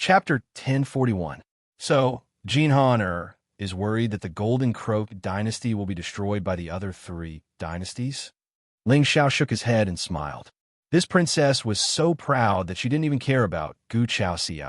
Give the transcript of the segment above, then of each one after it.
Chapter 1041. So, Jinhan is worried that the Golden Crow dynasty will be destroyed by the other three dynasties? Ling Xiao shook his head and smiled. This princess was so proud that she didn't even care about Gu Chao Ci.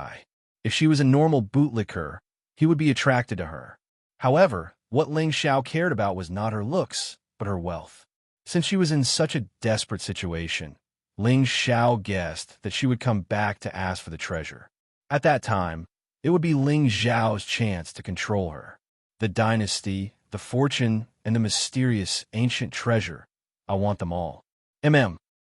If she was a normal bootlicker, he would be attracted to her. However, what Ling Xiao cared about was not her looks, but her wealth. Since she was in such a desperate situation, Ling Xiao guessed that she would come back to ask for the treasure. At that time, it would be Ling Xiao's chance to control her. The dynasty, the fortune, and the mysterious ancient treasure. I want them all.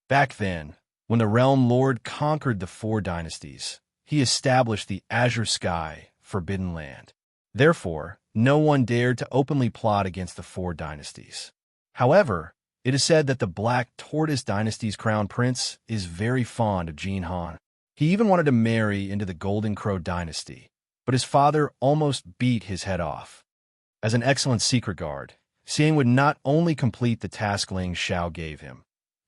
Back then, when the Realm Lord conquered the four dynasties, he established the Azure Sky, Forbidden Land. Therefore, no one dared to openly plot against the four dynasties. However, it is said that the Black Tortoise dynasty's crown prince is very fond of Jinhan. He even wanted to marry into the Golden Crow dynasty, but his father almost beat his head off. As an excellent secret guard, Xiang would not only complete the task Ling Xiao gave him,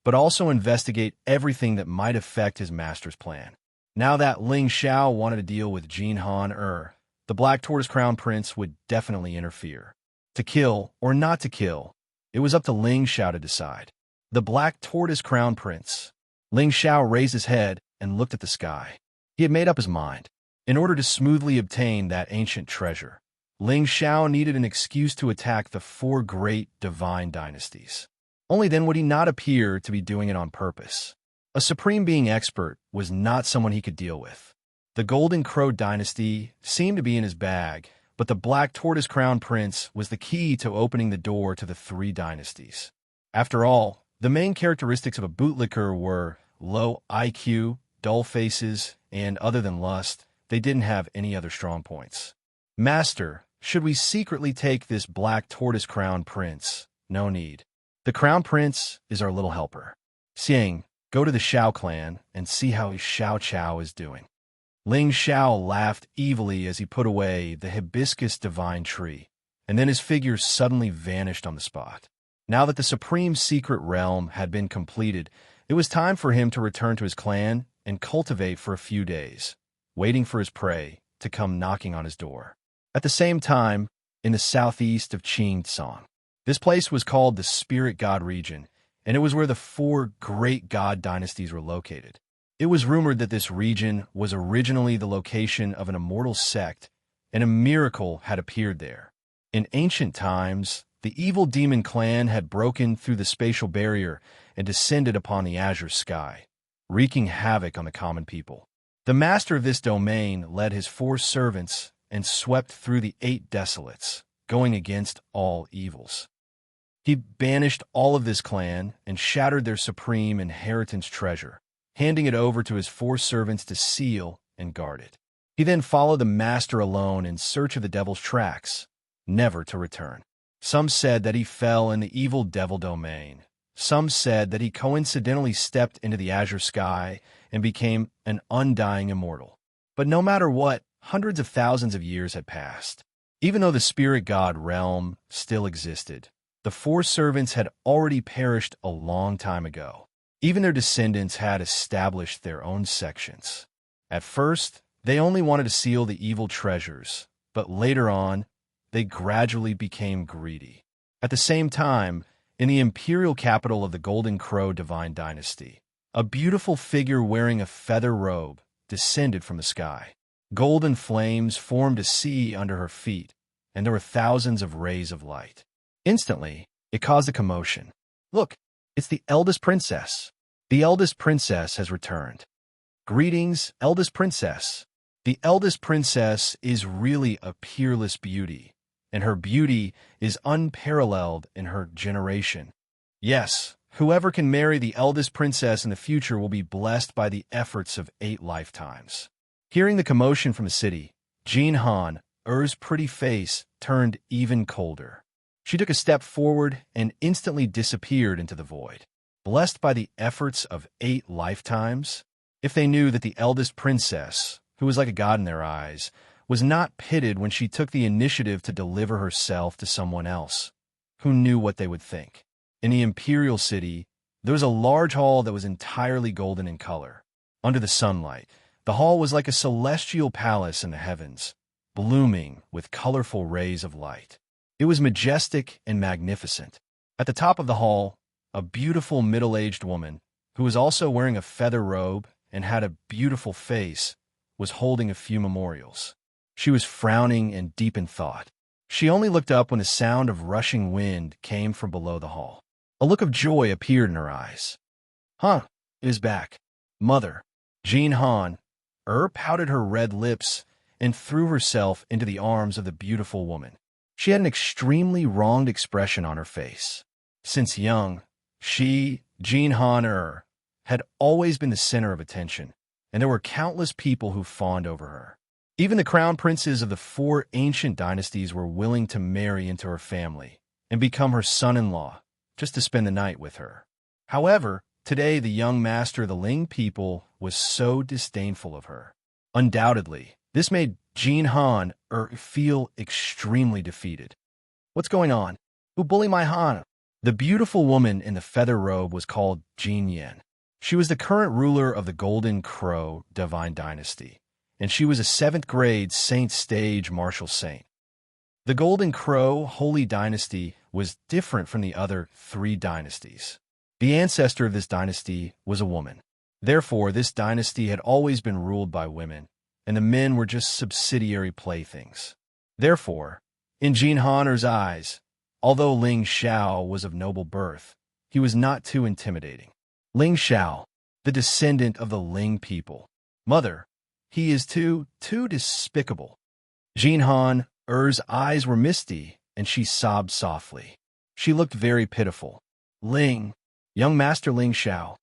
but also investigate everything that might affect his master's plan. Now that Ling Xiao wanted to deal with Jinhan the Black Tortoise Crown Prince would definitely interfere. To kill or not to kill, it was up to Ling Xiao to decide. The Black Tortoise Crown Prince. Ling Xiao raised his head and looked at the sky. He had made up his mind. In order to smoothly obtain that ancient treasure, Ling Xiao needed an excuse to attack the four great divine dynasties. Only then would he not appear to be doing it on purpose. A supreme being expert was not someone he could deal with. The Golden Crow dynasty seemed to be in his bag, but the Black Tortoise Crown Prince was the key to opening the door to the three dynasties. After all, the main characteristics of a bootlicker were low IQ, dull faces, and other than lust, they didn't have any other strong points. Master, should we secretly take this Black Tortoise Crown Prince? No need. The Crown Prince is our little helper. Xiang, go to the Xiao clan and see how Xiao Chao is doing. Ling Xiao laughed evilly as he put away the hibiscus divine tree, and then his figure suddenly vanished on the spot. Now that the supreme secret realm had been completed, it was time for him to return to his clan and cultivate for a few days, waiting for his prey to come knocking on his door. At the same time, in the southeast of Qingdong, this place was called the Spirit God region, and it was where the four great god dynasties were located. It was rumored that this region was originally the location of an immortal sect, and a miracle had appeared there. In ancient times, the evil demon clan had broken through the spatial barrier and descended upon the azure sky, wreaking havoc on the common people. The master of this domain led his four servants and swept through the eight desolates, going against all evils. He banished all of this clan and shattered their supreme inheritance treasure, handing it over to his four servants to seal and guard it. He then followed the master alone in search of the devil's tracks, never to return. Some said that he fell in the evil devil domain. Some said that he coincidentally stepped into the azure sky and became an undying immortal. But no matter what, hundreds of thousands of years had passed. Even though the spirit god realm still existed, the four servants had already perished a long time ago. Even their descendants had established their own sections. At first, they only wanted to seal the evil treasures, but later on, they gradually became greedy. At the same time, in the imperial capital of the Golden Crow divine dynasty, a beautiful figure wearing a feather robe descended from the sky. Golden flames formed a sea under her feet, and there were thousands of rays of light. Instantly, it caused a commotion. Look, it's the eldest princess. The eldest princess has returned. Greetings, eldest princess. The eldest princess is really a peerless beauty, and her beauty is unparalleled in her generation. Yes, whoever can marry the eldest princess in the future will be blessed by the efforts of 8 lifetimes. Hearing the commotion from the city, Jinhan, Er's pretty face turned even colder. She took a step forward and instantly disappeared into the void. Blessed by the efforts of 8 lifetimes? If they knew that the eldest princess, who was like a god in their eyes, was not pitted when she took the initiative to deliver herself to someone else, who knew what they would think. In the imperial city, there was a large hall that was entirely golden in color. Under the sunlight, The hall was like a celestial palace in the heavens, blooming with colorful rays of light. It was majestic and magnificent. At the top of the hall, a beautiful middle-aged woman, who was also wearing a feather robe and had a beautiful face, was holding a few memorials. She was frowning and deep in thought. She only looked up when a sound of rushing wind came from below the hall. A look of joy appeared in her eyes. Huh, it is back. Mother. Jean Han pouted her red lips and threw herself into the arms of the beautiful woman. She had an extremely wronged expression on her face. Since young, she, Jean Han had always been the center of attention, and there were countless people who fawned over her. Even the crown princes of the 4 ancient dynasties were willing to marry into her family and become her son-in-law just to spend the night with her. However, today the young master of the Ling people was so disdainful of her. Undoubtedly, this made Jean Han feel extremely defeated. What's going on? Who bullied my Han? The beautiful woman in the feather robe was called Jean Yen. She was the current ruler of the Golden Crow Divine Dynasty, and she was a 7th grade Saint Stage Martial Saint. The Golden Crow Holy Dynasty was different from the other 3 dynasties. The ancestor of this dynasty was a woman. Therefore, this dynasty had always been ruled by women, and the men were just subsidiary playthings. Therefore, in Jean Han's eyes, although Ling Xiao was of noble birth, he was not too intimidating. Ling Xiao, the descendant of the Ling people. Mother, he is too despicable. Jean Han's eyes were misty, and she sobbed softly. She looked very pitiful. Ling, young Master Ling Xiao.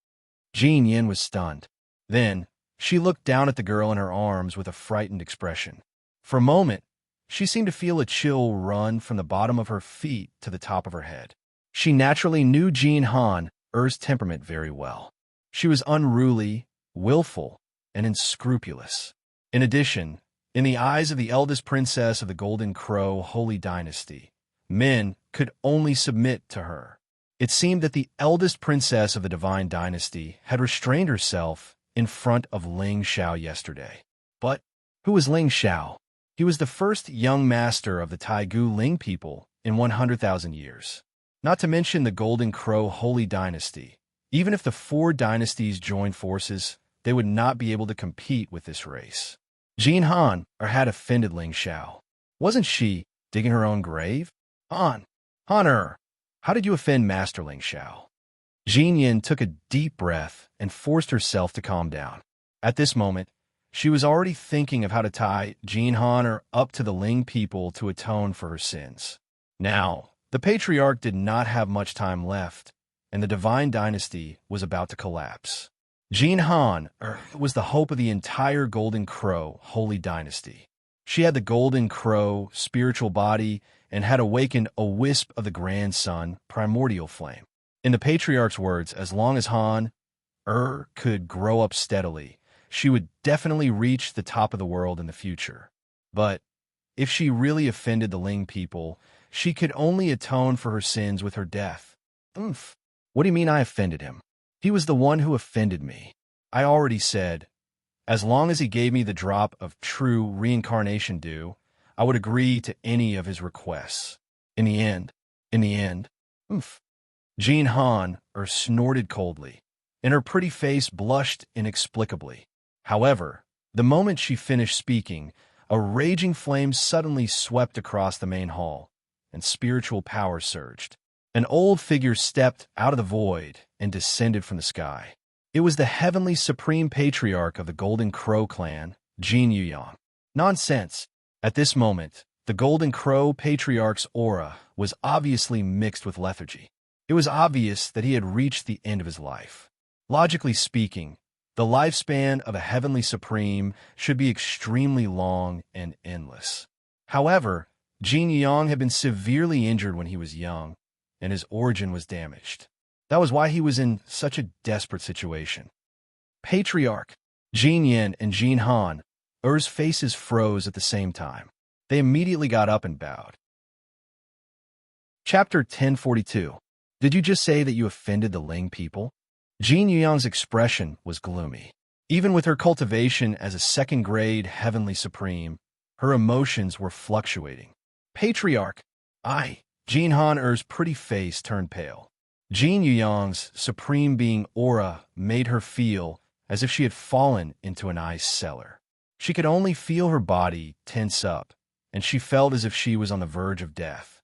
Jean Yin was stunned. Then, she looked down at the girl in her arms with a frightened expression. For a moment, she seemed to feel a chill run from the bottom of her feet to the top of her head. She naturally knew Jean Han's temperament very well. She was unruly, willful, and unscrupulous. In addition, in the eyes of the eldest princess of the Golden Crow Holy Dynasty, men could only submit to her. It seemed that the eldest princess of the Divine Dynasty had restrained herself in front of Ling Xiao yesterday. But who was Ling Xiao? He was the first young master of the Taigu Ling people in 100,000 years. Not to mention the Golden Crow Holy Dynasty. Even if the 4 dynasties joined forces, they would not be able to compete with this race. Jean Han had offended Ling Xiao. Wasn't she digging her own grave? Han, how did you offend Master Ling Xiao? Jean Yin took a deep breath and forced herself to calm down. At this moment, she was already thinking of how to tie Jean Han up to the Ling people to atone for her sins. Now, the patriarch did not have much time left, and the Divine Dynasty was about to collapse. Jean Han was the hope of the entire Golden Crow Holy Dynasty. She had the Golden Crow spiritual body and had awakened a wisp of the Grand Sun primordial flame. In the patriarch's words, as long as Han could grow up steadily, she would definitely reach the top of the world in the future. But if she really offended the Ling people, she could only atone for her sins with her death. What do you mean I offended him? He was the one who offended me. I already said, as long as he gave me the drop of true reincarnation dew, I would agree to any of his requests. In the end, Jean Han snorted coldly, and her pretty face blushed inexplicably. However, the moment she finished speaking, a raging flame suddenly swept across the main hall, and spiritual power surged. An old figure stepped out of the void and descended from the sky. It was the heavenly supreme patriarch of the Golden Crow clan, Jin Yuyang. Nonsense! At this moment, the Golden Crow patriarch's aura was obviously mixed with lethargy. It was obvious that he had reached the end of his life. Logically speaking, the lifespan of a heavenly supreme should be extremely long and endless. However, Jin Yuyang had been severely injured when he was young, and his origin was damaged. That was why he was in such a desperate situation. Patriarch, Jin Yin and Jin Han's faces froze at the same time. They immediately got up and bowed. Chapter 1042. Did you just say that you offended the Ling people? Jin Yuyang's expression was gloomy. Even with her cultivation as a second-grade heavenly supreme, her emotions were fluctuating. Patriarch, Jin Han Er's pretty face turned pale. Jin Yuyang's supreme being aura made her feel as if she had fallen into an ice cellar. She could only feel her body tense up, and she felt as if she was on the verge of death.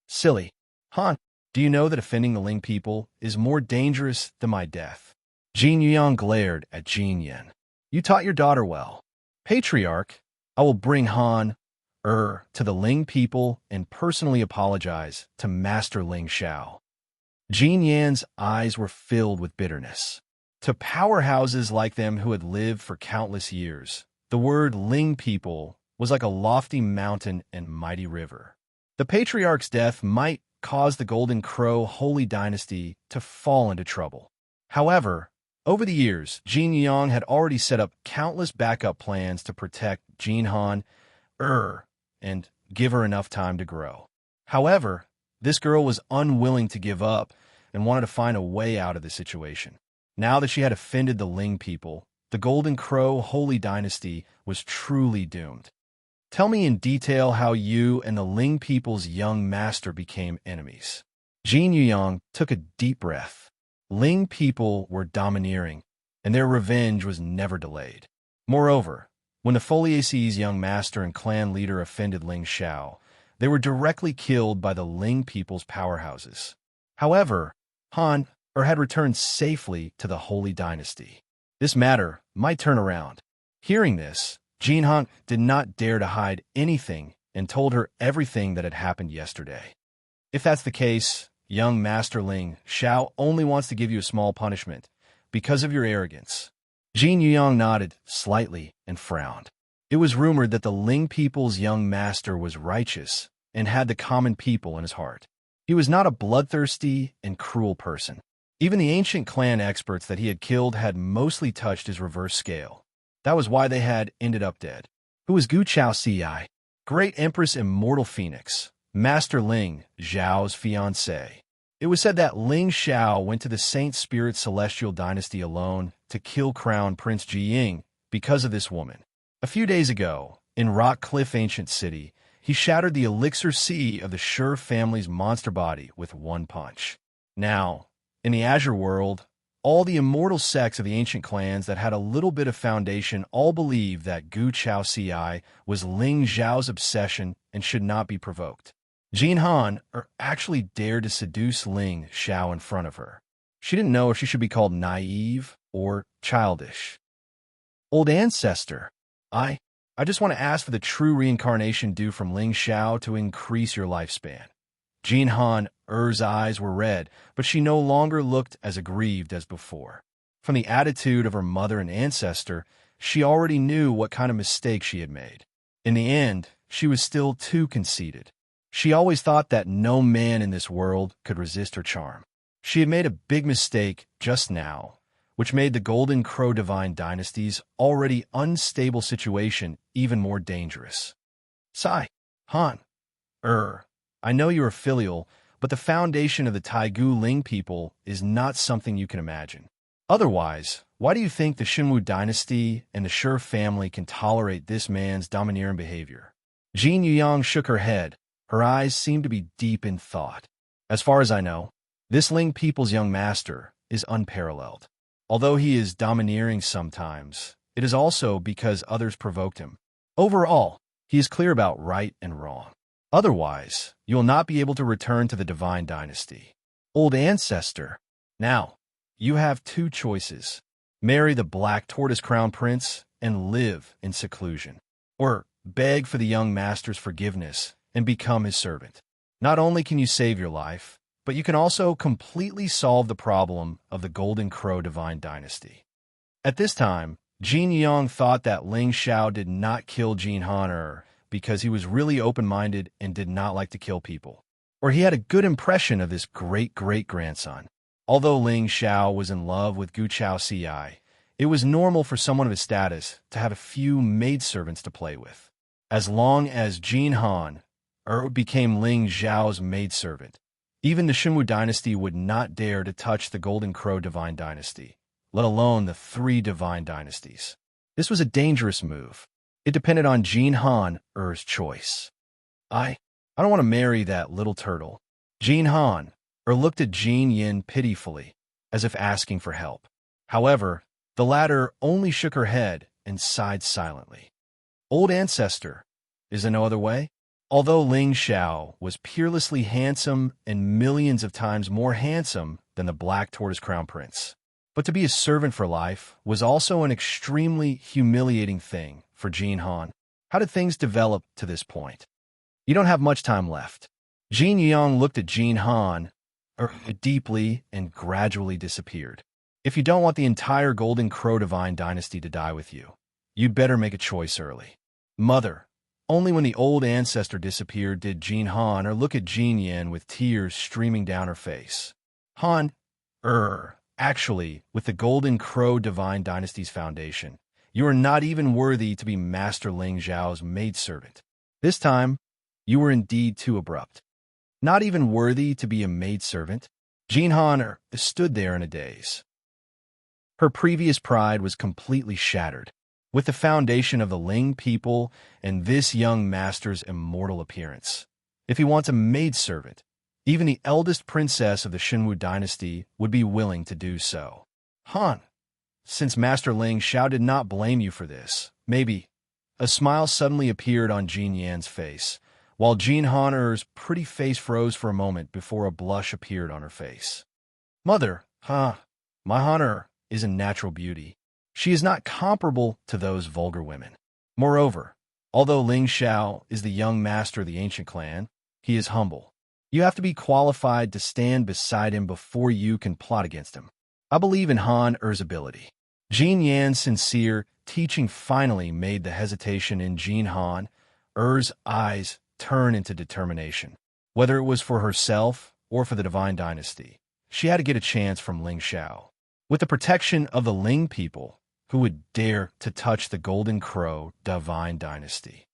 Silly. Han, do you know that offending the Ling people is more dangerous than my death? Jin Yuyang glared at Jin Yen. You taught your daughter well. Patriarch, I will bring Han to the Ling people and personally apologize to Master Ling Xiao. Jin Yan's eyes were filled with bitterness. To powerhouses like them who had lived for countless years, the word Ling people was like a lofty mountain and mighty river. The Patriarch's death might cause the Golden Crow Holy Dynasty to fall into trouble. However, over the years, Jin Yang had already set up countless backup plans to protect Jin Han and give her enough time to grow. However, this girl was unwilling to give up and wanted to find a way out of the situation. Now that she had offended the Ling people, the Golden Crow Holy Dynasty was truly doomed. Tell me in detail how you and the Ling people's young master became enemies. Jin Yuyang took a deep breath. Ling people were domineering, and their revenge was never delayed. Moreover, when the Foliace's young master and clan leader offended Ling Xiao, they were directly killed by the Ling people's powerhouses. However, Han had returned safely to the Holy Dynasty. This matter might turn around. Hearing this, Jin Han did not dare to hide anything and told her everything that had happened yesterday. If that's the case, young Master Ling Xiao only wants to give you a small punishment because of your arrogance. Jin Yuyang nodded slightly and frowned. It was rumored that the Ling people's young master was righteous and had the common people in his heart. He was not a bloodthirsty and cruel person. Even the ancient clan experts that he had killed had mostly touched his reverse scale. That was why they had ended up dead. Who was Gu Chao Ci, Great Empress Immortal Phoenix, Master Ling Zhao's fiancé. It was said that Ling Xiao went to the Saint Spirit Celestial Dynasty alone to kill Crown Prince Jiying because of this woman. A few days ago, in Rock Cliff Ancient City, he shattered the elixir sea of the Sure family's monster body with one punch. Now, in the Azure world, all the immortal sects of the ancient clans that had a little bit of foundation all believed that Gu Chao Ci was Ling Zhao's obsession and should not be provoked. Jin Han actually dared to seduce Ling Xiao in front of her. She didn't know if she should be called naive or childish. Old ancestor, I just want to ask for the true reincarnation due from Ling Xiao to increase your lifespan. Jin Han Er's eyes were red, but she no longer looked as aggrieved as before. From the attitude of her mother and ancestor, she already knew what kind of mistake she had made. In the end, she was still too conceited. She always thought that no man in this world could resist her charm. She had made a big mistake just now, which made the Golden Crow Divine Dynasty's already unstable situation even more dangerous. Sigh, Han, I know you are filial, but the foundation of the Taigu Ling people is not something you can imagine. Otherwise, why do you think the Xinwu dynasty and the Sure family can tolerate this man's domineering behavior? Jin Yuyang shook her head. Her eyes seemed to be deep in thought. As far as I know, this Ling people's young master is unparalleled. Although he is domineering sometimes, it is also because others provoked him. Overall, he is clear about right and wrong. Otherwise, you will not be able to return to the Divine Dynasty. Old ancestor, now, you have two choices. Marry the Black Tortoise Crown Prince and live in seclusion. Or beg for the young master's forgiveness and become his servant. Not only can you save your life, but you can also completely solve the problem of the Golden Crow Divine Dynasty. At this time, Jin Yang thought that Ling Xiao did not kill Jin Han because he was really open-minded and did not like to kill people, or he had a good impression of this great-great-grandson. Although Ling Xiao was in love with Gu Chao Ci, it was normal for someone of his status to have a few maidservants to play with. As long as Jin Han became Ling Zhao's maidservant, even the Xinwu dynasty would not dare to touch the Golden Crow Divine Dynasty, let alone the 3 divine dynasties. This was a dangerous move. It depended on Jin Han Er's choice. I don't want to marry that little turtle. Jin Han looked at Jin Yin pitifully, as if asking for help. However, the latter only shook her head and sighed silently. Old ancestor, is there no other way? Although Ling Xiao was peerlessly handsome and millions of times more handsome than the Black Tortoise Crown Prince, but to be a servant for life was also an extremely humiliating thing for Jin Han. How did things develop to this point? You don't have much time left. Jin Yang looked at Jin Han deeply and gradually disappeared. If you don't want the entire Golden Crow Divine Dynasty to die with you, you'd better make a choice early. Mother, only when the old ancestor disappeared did Jin Han look at Jin Yin with tears streaming down her face. Han, actually, with the Golden Crow Divine Dynasty's foundation, you are not even worthy to be Master Ling Zhao's maidservant. This time, you were indeed too abrupt. Not even worthy to be a maidservant? Jin Han stood there in a daze. Her previous pride was completely shattered. With the foundation of the Ling people and this young master's immortal appearance. If he wants a maidservant, even the eldest princess of the Shenwu dynasty would be willing to do so. Han, since Master Ling Xiao did not blame you for this, maybe. A smile suddenly appeared on Jin Yan's face, while Jin Han's pretty face froze for a moment before a blush appeared on her face. Mother, my Han'er is a natural beauty. She is not comparable to those vulgar women. Moreover, although Ling Xiao is the young master of the ancient clan, he is humble. You have to be qualified to stand beside him before you can plot against him. I believe in Han'er's ability. Jin Yan's sincere teaching finally made the hesitation in Jin Han'er's eyes turn into determination. Whether it was for herself or for the Divine Dynasty, she had to get a chance from Ling Xiao. With the protection of the Ling people, who would dare to touch the Golden Crow Divine Dynasty?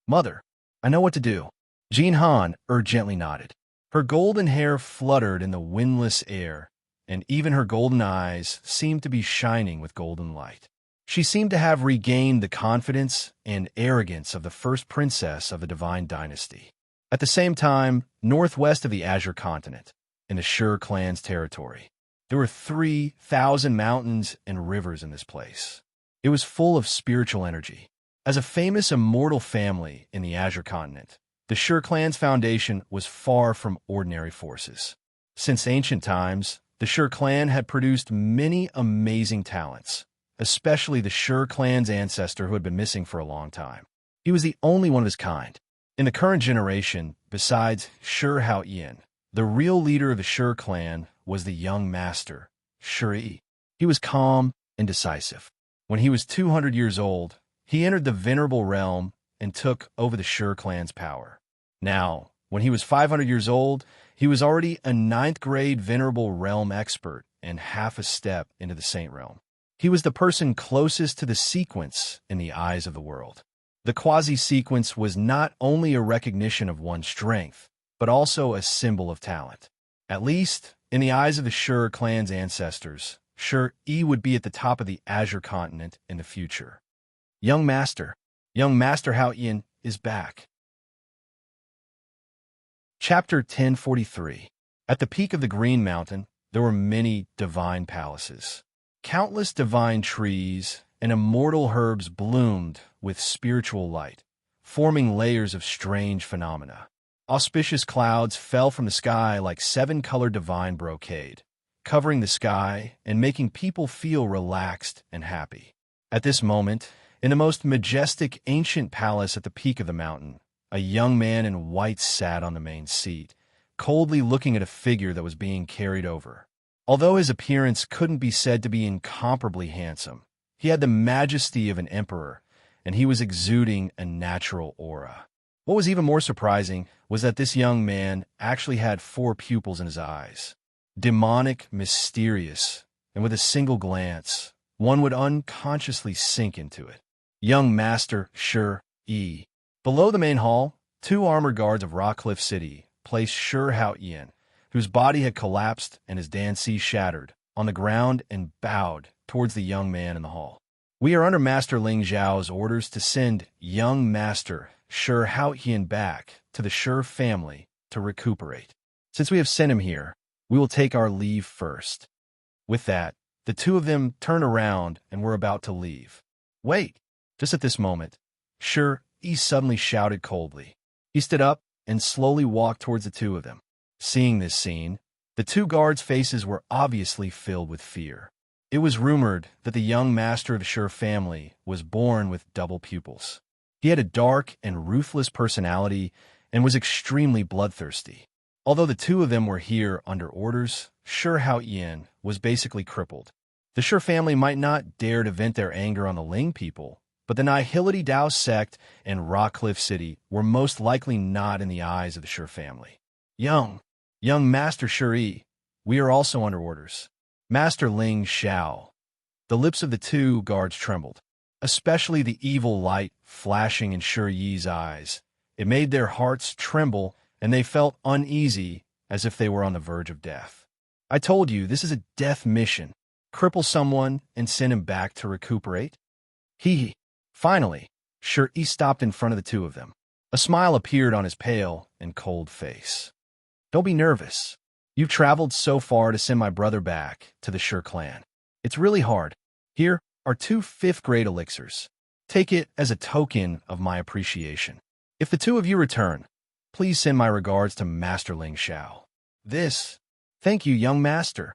Mother, I know what to do. Jin Han gently nodded. Her golden hair fluttered in the windless air, and even her golden eyes seemed to be shining with golden light. She seemed to have regained the confidence and arrogance of the first princess of the Divine Dynasty. At the same time, northwest of the Azure Continent, in the Shur clan's territory, there were 3,000 mountains and rivers in this place. It was full of spiritual energy. As a famous immortal family in the Azure Continent, the Shur clan's foundation was far from ordinary forces. Since ancient times, the Shur clan had produced many amazing talents, especially the Shur clan's ancestor who had been missing for a long time. He was the only one of his kind. In the current generation, besides Shur Haoyan, the real leader of the Shur clan was the young master, Shuri. He was calm and decisive. When he was 200 years old, he entered the venerable realm and took over the Shur clan's power. Now, when he was 500 years old, he was already a 9th-grade venerable realm expert and half a step into the saint realm. He was the person closest to the sequence in the eyes of the world. The quasi-sequence was not only a recognition of one's strength, but also a symbol of talent. At least, in the eyes of the Shur clan's ancestors, Shur-E would be at the top of the Azure Continent in the future. Young Master Haoyan is back. Chapter 1043. At the peak of the Green Mountain, there were many divine palaces. Countless divine trees and immortal herbs bloomed with spiritual light, forming layers of strange phenomena. Auspicious clouds fell from the sky like 7-colored divine brocade, covering the sky and making people feel relaxed and happy. At this moment, in the most majestic ancient palace at the peak of the mountain, a young man in white sat on the main seat, coldly looking at a figure that was being carried over. Although his appearance couldn't be said to be incomparably handsome, he had the majesty of an emperor, and he was exuding a natural aura. What was even more surprising was that this young man actually had 4 pupils in his eyes. Demonic, mysterious, and with a single glance, one would unconsciously sink into it. Young Master Shur-E. Below the main hall, 2 armored guards of Rockcliffe City placed Shur Haoyan, whose body had collapsed and his danci shattered, on the ground and bowed towards the young man in the hall. "We are under Master Ling Zhao's orders to send young Master Shi Haotian back to the Shi family to recuperate. Since we have sent him here, we will take our leave first." With that, the two of them turned around and were about to leave. "Wait!" Just at this moment, Shi Yi suddenly shouted coldly. He stood up and slowly walked towards the two of them. Seeing this scene, the two guards' faces were obviously filled with fear. It was rumored that the young master of the Shi family was born with double pupils. He had a dark and ruthless personality and was extremely bloodthirsty. Although the two of them were here under orders, Shi Haotian was basically crippled. The Shi family might not dare to vent their anger on the Ling people, but the Nihility Dao sect and Rockcliffe City were most likely not in the eyes of the Shi family. Young Master Shi, we are also under orders. Master Ling Xiao." The lips of the two guards trembled, especially the evil light flashing in Shi Yi's eyes. It made their hearts tremble, and they felt uneasy as if they were on the verge of death. "I told you, this is a death mission. Cripple someone and send him back to recuperate?" Finally, Shi Yi stopped in front of the two of them. A smile appeared on his pale and cold face. "Don't be nervous. You've traveled so far to send my brother back to the Shi clan. It's really hard. Here are 2 5th-grade elixirs. Take it as a token of my appreciation. If the two of you return, please send my regards to Master Ling Xiao." "Thank you, young master."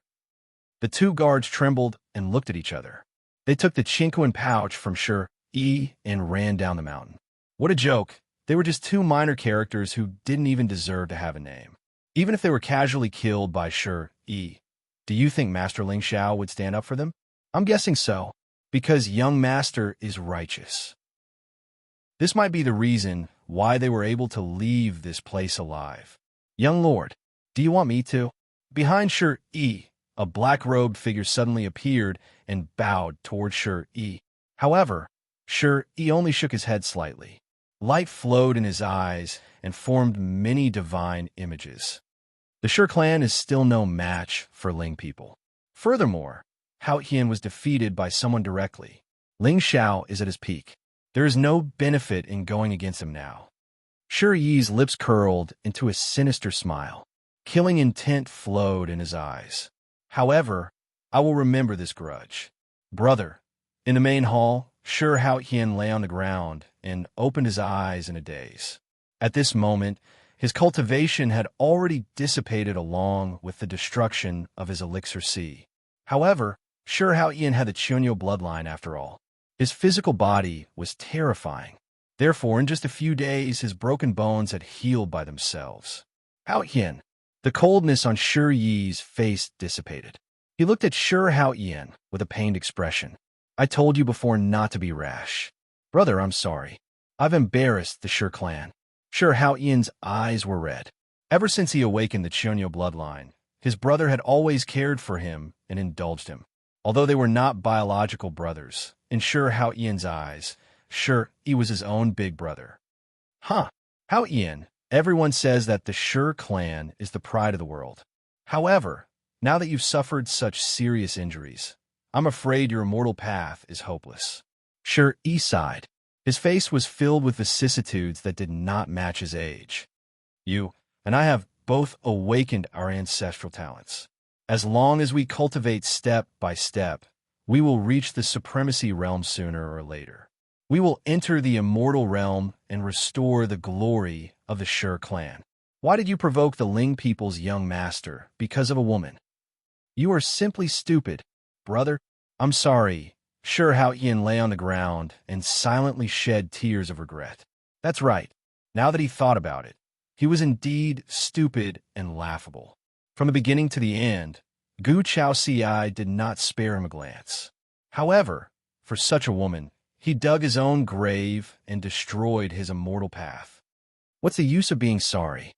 The two guards trembled and looked at each other. They took the Chinquin pouch from Shi Yi and ran down the mountain. What a joke. They were just 2 minor characters who didn't even deserve to have a name. Even if they were casually killed by Shi Yi, do you think Master Ling Xiao would stand up for them? I'm guessing so, because young master is righteous. This might be the reason why they were able to leave this place alive. "Young lord, do you want me to?" Behind Shi Yi, a black-robed figure suddenly appeared and bowed towards Shi Yi. However, Shi Yi only shook his head slightly. Light flowed in his eyes and formed many divine images. The Shi clan is still no match for Ling people. Furthermore, Haotian was defeated by someone directly. Ling Xiao is at his peak. There is no benefit in going against him now. Shi Yi's lips curled into a sinister smile. Killing intent flowed in his eyes. "However, I will remember this grudge." "Brother." In the main hall, Shi Haotian lay on the ground and opened his eyes in a daze. At this moment, his cultivation had already dissipated along with the destruction of his elixir sea. However, Shi Haotian had the Chunyo bloodline after all. His physical body was terrifying. Therefore, in just a few days, his broken bones had healed by themselves. "Haotian." The coldness on Shi Yi's face dissipated. He looked at Shi Haotian with a pained expression. "I told you before not to be rash. Brother, I'm sorry. I've embarrassed the Shi clan." Shi Haotian's eyes were red. Ever since he awakened the Chunyo bloodline, his brother had always cared for him and indulged him. Although they were not biological brothers, in Shi Haotian's eyes, Shi Yi was his own big brother. Haotian, everyone says that the Shi clan is the pride of the world. However, now that you've suffered such serious injuries, I'm afraid your immortal path is hopeless. Shi Yi sighed. His face was filled with vicissitudes that did not match his age. "You and I have both awakened our ancestral talents. As long as we cultivate step by step, we will reach the supremacy realm sooner or later. We will enter the immortal realm and restore the glory of the Shi clan. Why did you provoke the Ling people's young master because of a woman? You are simply stupid, brother." "I'm sorry." Shi Haotian lay on the ground and silently shed tears of regret. That's right. Now that he thought about it, he was indeed stupid and laughable. From the beginning to the end, Gu Chaoxiai did not spare him a glance. However, for such a woman, he dug his own grave and destroyed his immortal path. What's the use of being sorry?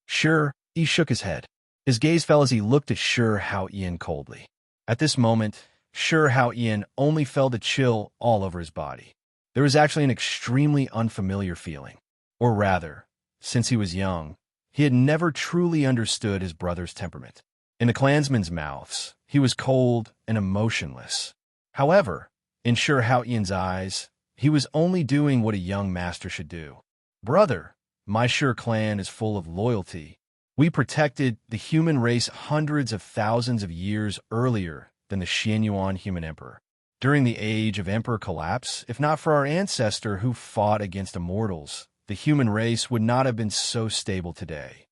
Shi Yi shook his head. His gaze fell as he looked at Shi Haotian coldly. At this moment, Shi Haotian only felt a chill all over his body. There was actually an extremely unfamiliar feeling. Or rather, since he was young, he had never truly understood his brother's temperament. In the clansmen's mouths, he was cold and emotionless. However, in Sher Haotian's eyes, he was only doing what a young master should do. Brother, my Sher clan is full of loyalty. We protected the human race hundreds of thousands of years earlier than the Xianyuan human emperor. During the age of emperor collapse, if not for our ancestor who fought against immortals, the human race would not have been so stable today.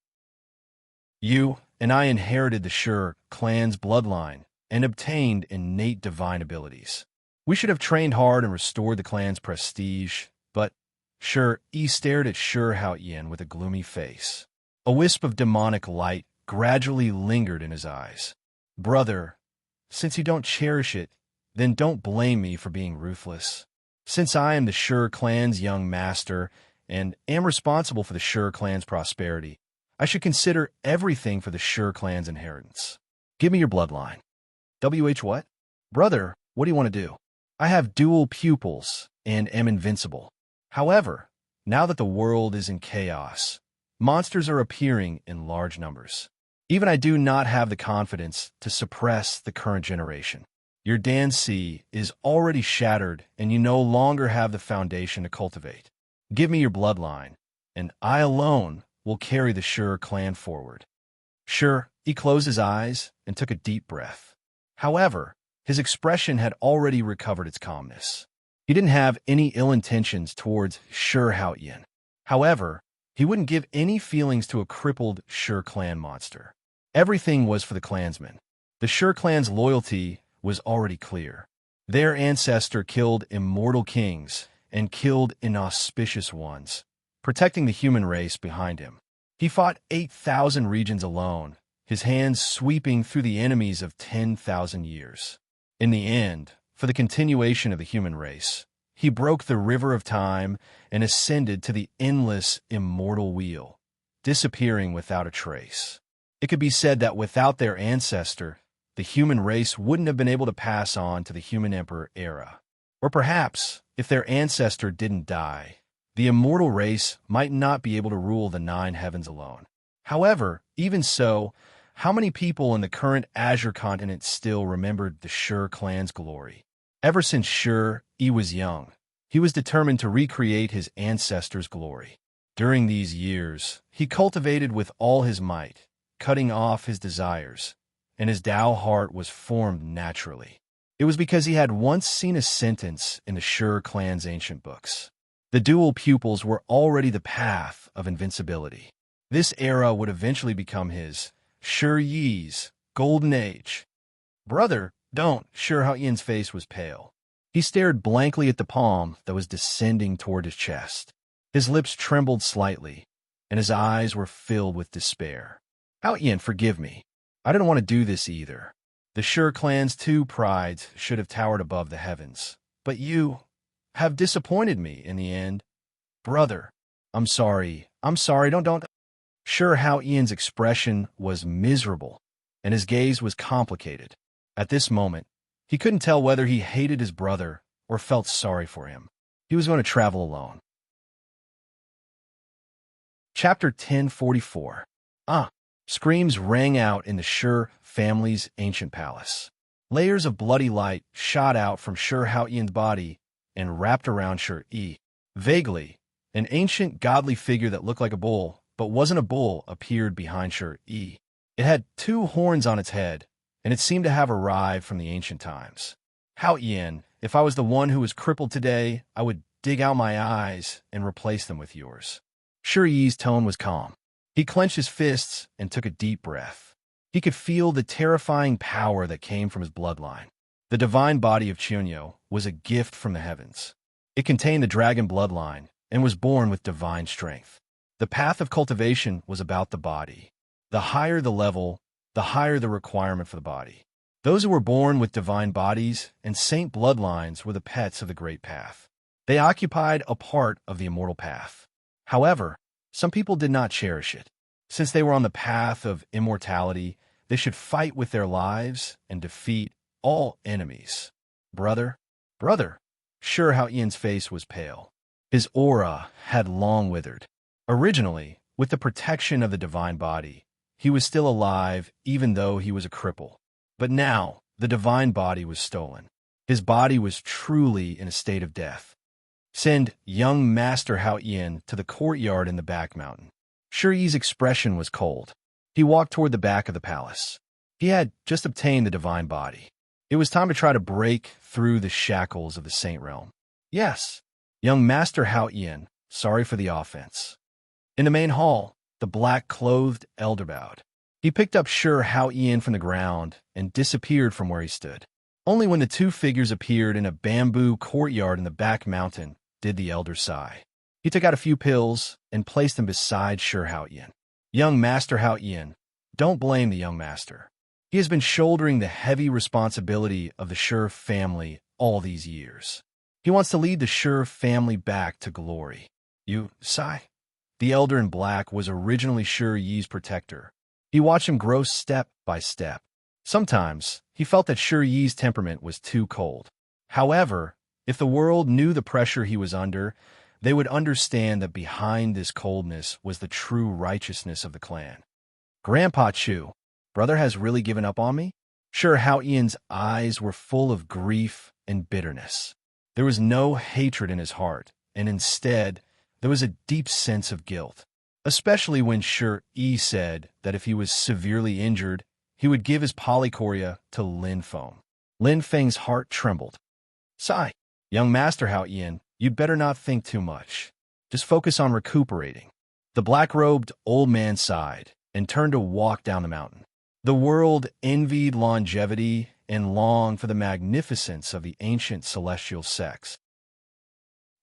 You and I inherited the Sher clan's bloodline and obtained innate divine abilities. We should have trained hard and restored the clan's prestige, but Sher Yi stared at Sher Haotian with a gloomy face. A wisp of demonic light gradually lingered in his eyes. Brother, since you don't cherish it, then don't blame me for being ruthless. Since I am the Sher clan's young master and am responsible for the Sher clan's prosperity, I should consider everything for the Sher clan's inheritance. Give me your bloodline. What? Brother, what do you want to do? I have dual pupils and am invincible. However, now that the world is in chaos, monsters are appearing in large numbers. Even I do not have the confidence to suppress the current generation. Your Dansi is already shattered, and you no longer have the foundation to cultivate. Give me your bloodline, and I alone will carry the Sher clan forward. Sure, he closed his eyes and took a deep breath. However, his expression had already recovered its calmness. He didn't have any ill intentions towards Sher Haotian. However, he wouldn't give any feelings to a crippled Sher clan monster. Everything was for the clansmen. The Sher clan's loyalty was already clear. Their ancestor killed immortal kings and killed inauspicious ones, protecting the human race behind him. He fought 8,000 regions alone, his hands sweeping through the enemies of 10,000 years. In the end, for the continuation of the human race, he broke the river of time and ascended to the endless immortal wheel, disappearing without a trace. It could be said that without their ancestor, the human race wouldn't have been able to pass on to the human emperor era. Or perhaps, if their ancestor didn't die, the immortal race might not be able to rule the 9 heavens alone. However, even so, how many people in the current Azure continent still remembered the Sher clan's glory? Ever since Sher Yi was young, he was determined to recreate his ancestors' glory. During these years, he cultivated with all his might, cutting off his desires, and his Tao heart was formed naturally. It was because he had once seen a sentence in the Sher clan's ancient books. The dual pupils were already the path of invincibility. This era would eventually become his, Sher Yi's, golden age. Brother, don't. Sher Haotian's face was pale. He stared blankly at the palm that was descending toward his chest. His lips trembled slightly, and his eyes were filled with despair. Haotian, forgive me. I didn't want to do this either. The Sher clan's 2 prides should have towered above the heavens. But you have disappointed me in the end. Brother, I'm sorry. Don't. Sher Haotian's expression was miserable, and his gaze was complicated. At this moment, he couldn't tell whether he hated his brother or felt sorry for him. He was going to travel alone. Chapter 1044. Screams rang out in the Sher family's ancient palace. Layers of bloody light shot out from Sher Haotian's body and wrapped around Sher Yi. Vaguely, an ancient godly figure that looked like a bull, but wasn't a bull, appeared behind Sher Yi. It had 2 horns on its head, and it seemed to have arrived from the ancient times. Haotian, if I was the one who was crippled today, I would dig out my eyes and replace them with yours. Sher Yi's tone was calm. He clenched his fists and took a deep breath. He could feel the terrifying power that came from his bloodline. The divine body of Chunyo was a gift from the heavens. It contained the dragon bloodline and was born with divine strength. The path of cultivation was about the body. The higher the level, the higher the requirement for the body. Those who were born with divine bodies and saint bloodlines were the pets of the great path. They occupied a part of the immortal path. However, some people did not cherish it. Since they were on the path of immortality, they should fight with their lives and defeat all enemies. Brother. Sher Haotian's face was pale. His aura had long withered. Originally, with the protection of the divine body, he was still alive even though he was a cripple. But now, the divine body was stolen. His body was truly in a state of death. Send young Master Hao Yin to the courtyard in the back mountain. Shi Yi's expression was cold. He walked toward the back of the palace. He had just obtained the divine body. It was time to try to break through the shackles of the Saint Realm. Yes, young Master Hao Yin, sorry for the offense. In the main hall, the black-clothed elder bowed. He picked up Shi Hao Yin from the ground and disappeared from where he stood. Only when the two figures appeared in a bamboo courtyard in the back mountain did the elder sigh. He took out a few pills and placed them beside Shi Hao Yin. Young Master Hao Yin, don't blame the young master. He has been shouldering the heavy responsibility of the Shi family all these years. He wants to lead the Shi family back to glory. You sigh. The elder in black was originally Shi Yi's protector. He watched him grow step by step. Sometimes, he felt that Shi Yi's temperament was too cold. However, if the world knew the pressure he was under, they would understand that behind this coldness was the true righteousness of the clan. Grandpa Chu, brother has really given up on me? Shi Hao Yin's eyes were full of grief and bitterness. There was no hatred in his heart, and instead, there was a deep sense of guilt, especially when Shi Yi said that if he was severely injured, he would give his polychoria to Lin Feng. Lin Feng's heart trembled. Sigh, young Master Hao Yin, you'd better not think too much. Just focus on recuperating. The black-robed old man sighed and turned to walk down the mountain. The world envied longevity and longed for the magnificence of the ancient celestial sex.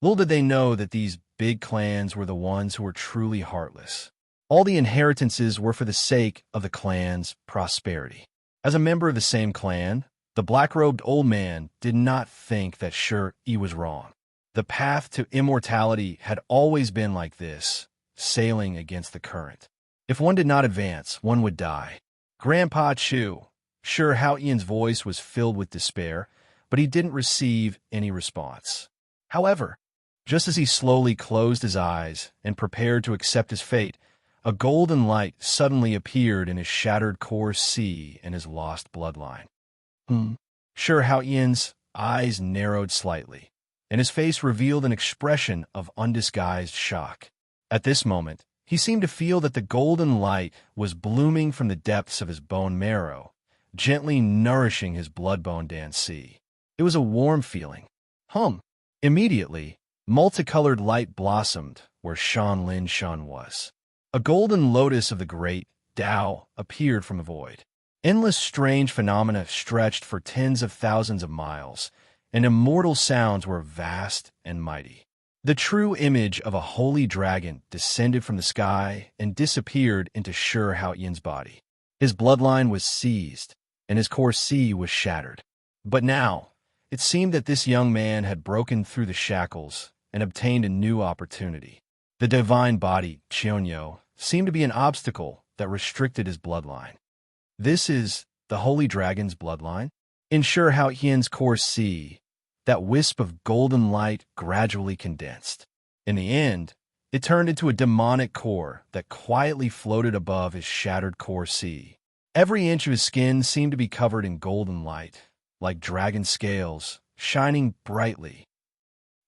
Little did they know that these big clans were the ones who were truly heartless. All the inheritances were for the sake of the clan's prosperity. As a member of the same clan, the black-robed old man did not think that Shi Yi was wrong. The path to immortality had always been like this, sailing against the current. If one did not advance, one would die. Grandpa Chu. Shi Hao Yin's voice was filled with despair, but he didn't receive any response. However, just as he slowly closed his eyes and prepared to accept his fate, a golden light suddenly appeared in his shattered core C and his lost bloodline. Shi Hao Yin's eyes narrowed slightly, and his face revealed an expression of undisguised shock. At this moment, he seemed to feel that the golden light was blooming from the depths of his bone marrow, gently nourishing his blood-bone Danci. It was a warm feeling. Immediately, multicolored light blossomed where Shan Lin Shun was. A golden lotus of the great Tao appeared from the void. Endless strange phenomena stretched for tens of thousands of miles, and immortal sounds were vast and mighty. The true image of a holy dragon descended from the sky and disappeared into Shi Hao Yin's body. His bloodline was seized, and his core C was shattered. But now, it seemed that this young man had broken through the shackles and obtained a new opportunity. The divine body, Qianyo, seemed to be an obstacle that restricted his bloodline. This is the holy dragon's bloodline? In Shi Hao Yin's core C, that wisp of golden light gradually condensed. In the end, it turned into a demonic core that quietly floated above his shattered core C. Every inch of his skin seemed to be covered in golden light, like dragon scales, shining brightly.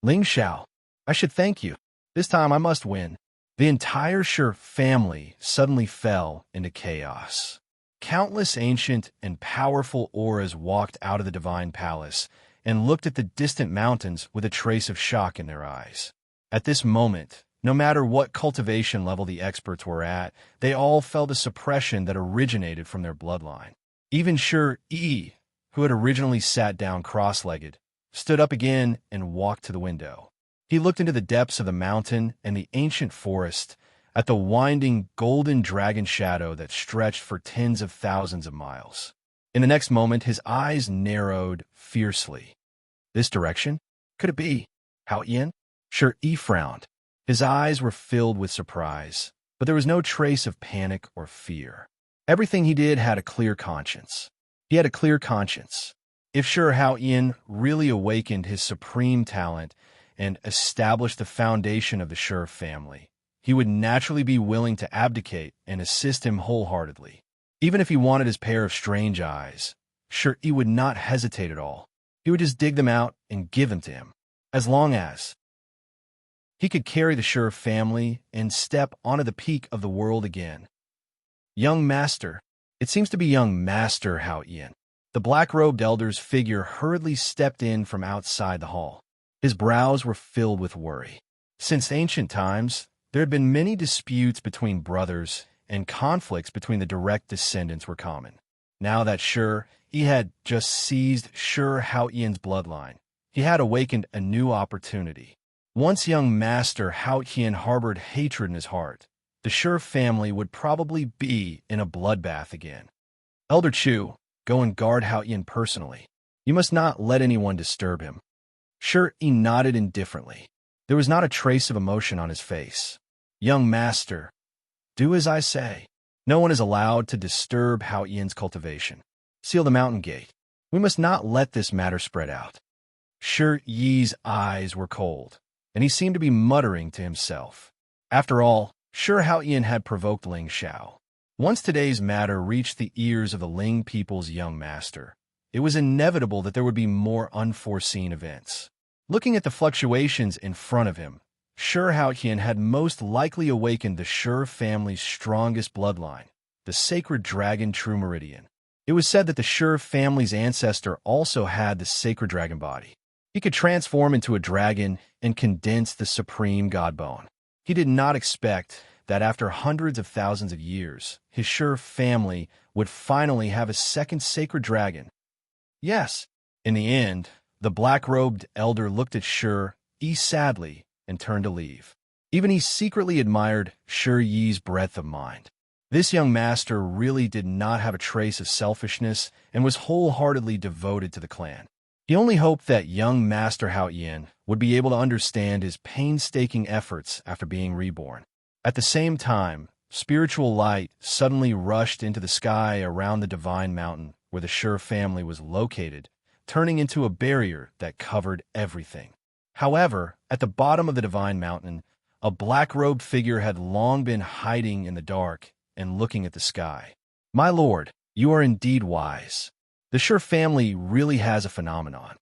Ling Xiao, I should thank you. This time I must win. The entire Shi family suddenly fell into chaos. Countless ancient and powerful auras walked out of the divine palace and looked at the distant mountains with a trace of shock in their eyes. At this moment, no matter what cultivation level the experts were at, they all felt a suppression that originated from their bloodline. Even Shi Yi, who had originally sat down cross-legged, stood up again and walked to the window. He looked into the depths of the mountain and the ancient forest, at the winding golden dragon shadow that stretched for tens of thousands of miles. In the next moment, his eyes narrowed fiercely. This direction? Could it be Hao Yin? Shi Yi frowned. His eyes were filled with surprise, but there was no trace of panic or fear. Everything he did had a clear conscience. He had a clear conscience. If Shi Hao Yin really awakened his supreme talent and established the foundation of the Shi family, he would naturally be willing to abdicate and assist him wholeheartedly. Even if he wanted his pair of strange eyes, Sure, he would not hesitate at all. He would just dig them out and give them to him. As long as he could carry the Sure family and step onto the peak of the world again. Young Master. It seems to be young Master Hao Ian. The black-robed elder's figure hurriedly stepped in from outside the hall. His brows were filled with worry. Since ancient times, there had been many disputes between brothers, and conflicts between the direct descendants were common. Now that Sure, he had just seized Sure Hao Ian's bloodline, he had awakened a new opportunity. Once young Master Hao Ian harbored hatred in his heart, the Sure family would probably be in a bloodbath again. Elder Chu, go and guard Hao Ian personally. You must not let anyone disturb him. Sure, he nodded indifferently. There was not a trace of emotion on his face. Young Master, do as I say. No one is allowed to disturb Hao Ian's cultivation. Seal the mountain gate. We must not let this matter spread out. Sure Yi's eyes were cold, and he seemed to be muttering to himself. After all, Sure Hao Ian had provoked Ling Xiao. Once today's matter reached the ears of the Ling people's young master, it was inevitable that there would be more unforeseen events. Looking at the fluctuations in front of him, Sure Hao Ian had most likely awakened the Sure family's strongest bloodline, the sacred dragon True Meridian. It was said that the Sure family's ancestor also had the sacred dragon body. He could transform into a dragon and condense the supreme god bone. He did not expect that after hundreds of thousands of years, his Sure family would finally have a second sacred dragon. Yes, in the end, the black-robed elder looked at Sure Yi sadly and turned to leave. Even he secretly admired Sure Yi's breadth of mind. This young master really did not have a trace of selfishness and was wholeheartedly devoted to the clan. He only hoped that young Master Hao Ian would be able to understand his painstaking efforts after being reborn. At the same time, spiritual light suddenly rushed into the sky around the divine mountain where the Sure family was located, turning into a barrier that covered everything. However, at the bottom of the divine mountain, a black-robed figure had long been hiding in the dark and looking at the sky. My lord, you are indeed wise. The Sure family really has a phenomenon.